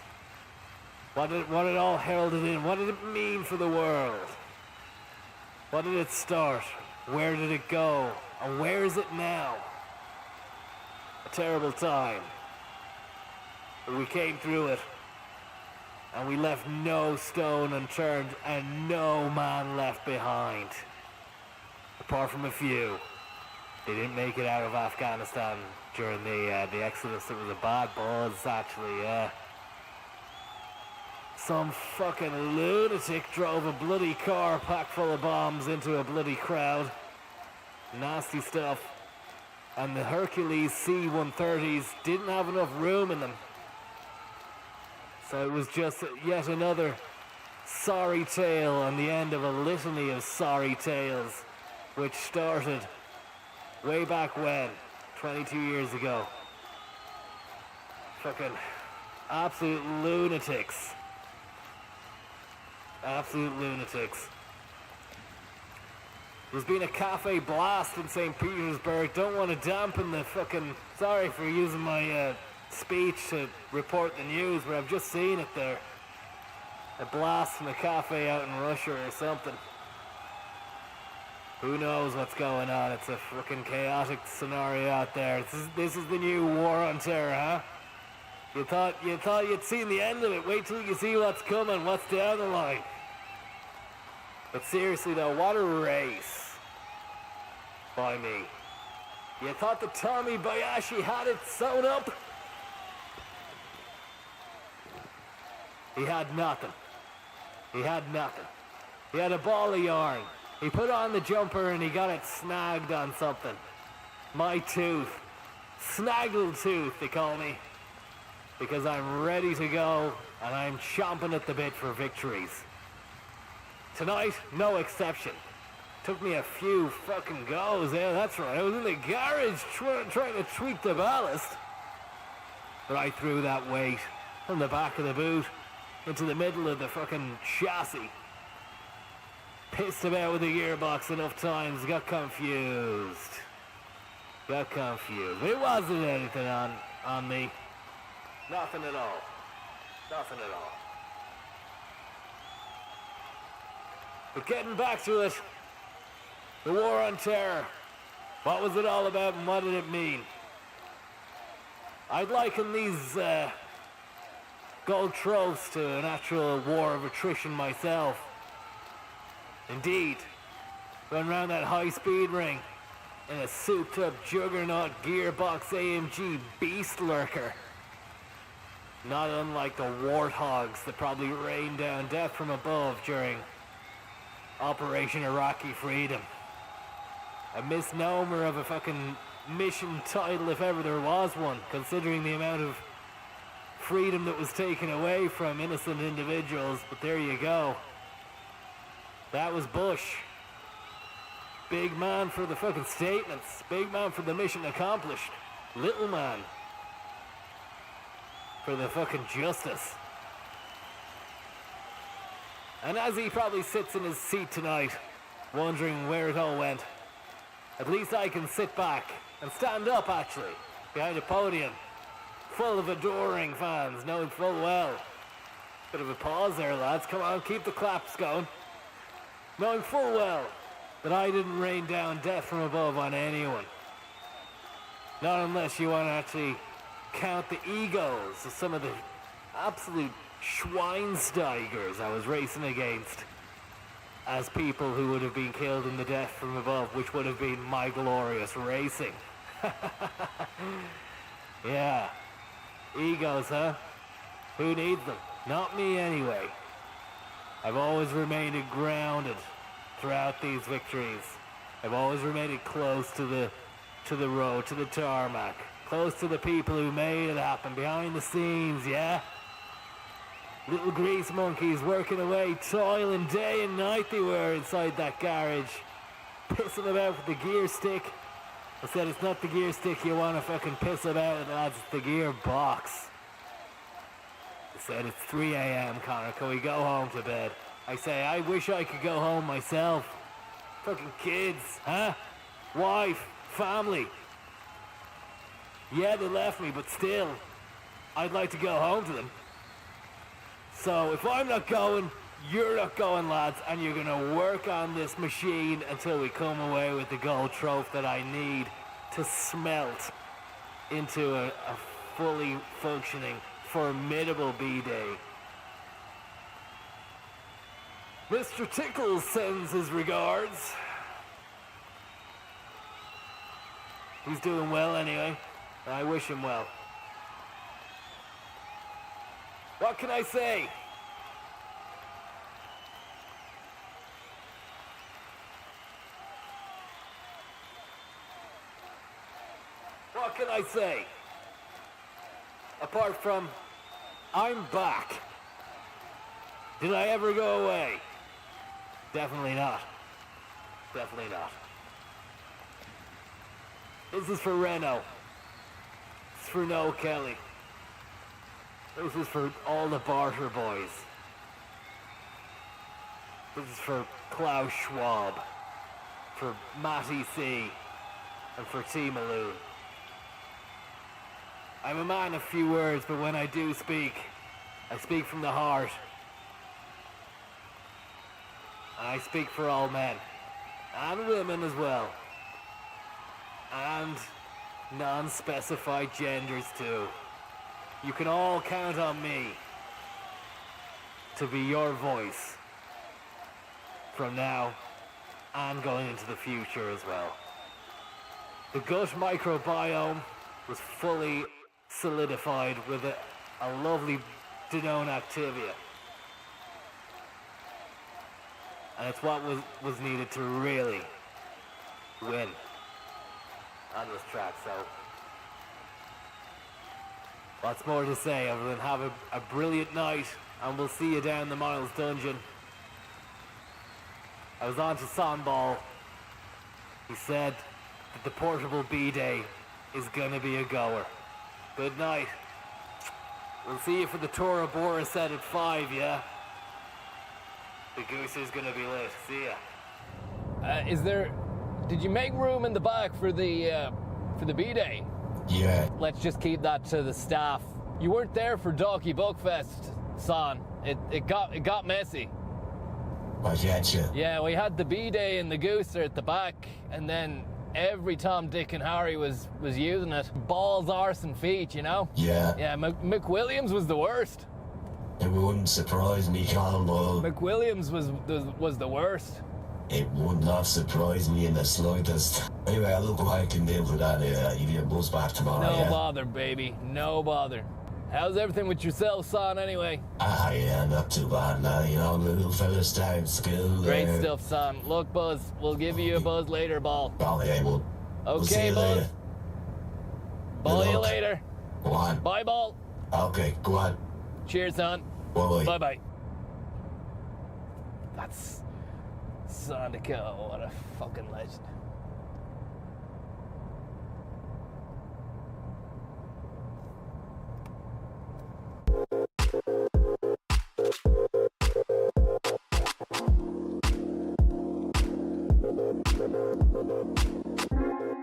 Speaker 1: What it all heralded in? What did it mean for the world? What did it start? Where did it go? And where is it now? A terrible time. But we came through it. And we left no stone unturned and no man left behind. Apart from a few. They didn't make it out of Afghanistan during the exodus. It was a bad buzz, actually, yeah. Some fucking lunatic drove a bloody car packed full of bombs into a bloody crowd. Nasty stuff. And the Hercules C-130s didn't have enough room in them. So it was just yet another sorry tale on the end of a litany of sorry tales, which started way back when, 22 years ago. Fucking absolute lunatics. Absolute lunatics. There's been a cafe blast in St. Petersburg. Don't want to dampen the fucking... Sorry for using my speech to report the news, but I've just seen it there. A blast from a cafe out in Russia or something. Who knows what's going on? It's a fucking chaotic scenario out there. This is the new war on terror, huh? You thought you'd seen the end of it. Wait till you see what's coming, what's down the line. But seriously though, what a race by me. You thought that Tommy Bayashi had it sewn up? He had nothing. He had nothing. He had a ball of yarn. He put on the jumper and he got it snagged on something. My tooth. Snaggle tooth, they call me. Because I'm ready to go and I'm chomping at the bit for victories. Tonight, no exception. Took me a few fucking goes, yeah, that's right. I was in the garage trying to tweak the ballast. But I threw that weight from the back of the boot into the middle of the fucking chassis. Pissed about with the gearbox enough times, got confused. It wasn't anything on me. Nothing at all. Nothing at all. But getting back to it, the war on terror. What was it all about and what did it mean? I'd liken these gold trophies to an actual war of attrition myself. Indeed, going around that high-speed ring in a souped-up juggernaut gearbox AMG beast lurker. Not unlike the warthogs that probably rained down death from above during Operation Iraqi Freedom. A misnomer of a fucking mission title if ever there was one, considering the amount of freedom that was taken away from innocent individuals, but there you go. That was Bush. Big man for the fucking statements. Big man for the mission accomplished. Little man for the fucking justice. And as he probably sits in his seat tonight, wondering where it all went, at least I can sit back and stand up actually, behind a podium full of adoring fans, knowing full well. Bit of a pause there, lads. Come on, keep the claps going. Knowing full well that I didn't rain down death from above on anyone. Not unless you want to actually count the egos of some of the absolute Schweinsteigers I was racing against as people who would have been killed in the death from above, which would have been my glorious racing. Yeah. Egos, huh? Who needs them? Not me anyway. I've always remained grounded throughout these victories. I've always remained close to the road, to the tarmac, close to the people who made it happen, behind the scenes, yeah? Little grease monkeys working away, toiling day and night they were inside that garage, pissing about with the gear stick. I said it's not the gear stick you want to fucking piss about, lads, it's the gear box. I said it's 3 a.m, Connor, can we go home to bed? I say, I wish I could go home myself. Fucking kids, huh? Wife, family. Yeah, they left me, but still, I'd like to go home to them. So if I'm not going, you're not going, lads, and you're gonna work on this machine until we come away with the gold trophy that I need to smelt into a fully functioning, formidable B-Day. Mr. Tickles sends his regards. He's doing well anyway. I wish him well. What can I say? What can I say? Apart from, I'm back. Did I ever go away? Definitely not. Definitely not. This is for Renault. This is for Noel Kelly. This is for all the Barter boys. This is for Klaus Schwab, for Matty C, and for T. Malone. I'm a man of few words, but when I do speak, I speak from the heart. And I speak for all men, and women as well, and non-specified genders too. You can all count on me to be your voice from now and going into the future as well. The gut microbiome was fully solidified with a lovely Danone Activia. And it's what was needed to really win on this track, so lots more to say other than have a brilliant night, and we'll see you down the Miles Dungeon. I was on to Sonball. He said that the portable B-Day is gonna be a goer. Good night. We'll see you for the Tora Bora set at 5, yeah? The goose is gonna be lit. See ya.
Speaker 3: Did you make room in the back for the B-Day?
Speaker 4: Yeah.
Speaker 3: Let's just keep that to the staff. You weren't there for Dalkey Buckfest, son. It got messy.
Speaker 4: I get you.
Speaker 3: Yeah, we had the B-Day and the Gooser at the back, and then every Tom, Dick, and Harry was using it. Balls, arse, and feet, you know?
Speaker 4: Yeah.
Speaker 3: Yeah, McWilliams was the worst.
Speaker 4: It wouldn't surprise me, Colin Ball.
Speaker 3: McWilliams was the worst.
Speaker 4: It would not surprise me in the slightest. Anyway, I'll look what I can do for that. Give you a buzz back tomorrow,
Speaker 3: No
Speaker 4: yeah?
Speaker 3: bother, baby. No bother. How's everything with yourself, son, anyway?
Speaker 4: Yeah, not too bad now. You know, the little fella started school.
Speaker 3: Great stuff, son. Look, Buzz, we'll give you a buzz later, Ball.
Speaker 4: Okay, we'll see
Speaker 3: Okay,
Speaker 4: you
Speaker 3: Buzz.
Speaker 4: later.
Speaker 3: Ball you
Speaker 4: luck.
Speaker 3: later.
Speaker 4: Go on.
Speaker 3: Bye, Ball.
Speaker 4: Okay, go on.
Speaker 3: Cheers, son.
Speaker 4: Bye-bye.
Speaker 3: Bye-bye. That's Sandico. What a fucking legend.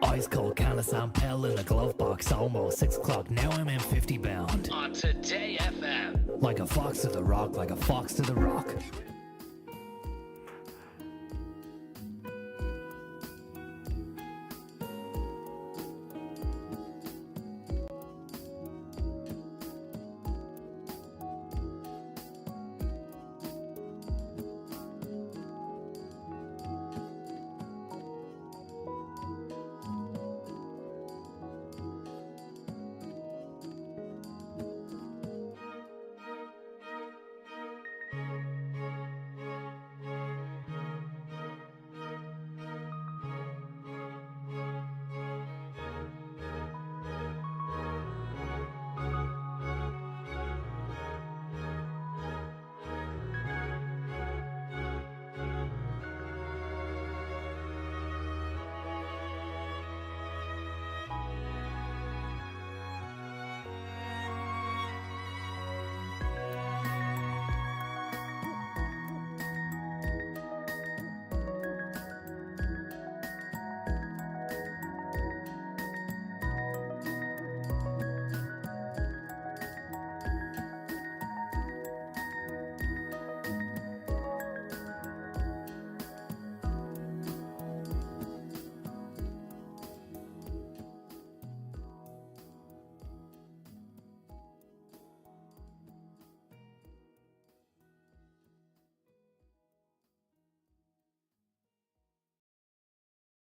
Speaker 6: Ice cold can of San Pel in a glove box, almost 6 o'clock. Now I'm in 50 bound.
Speaker 5: On Today FM.
Speaker 6: Like a fox to the rock, like a fox to the rock.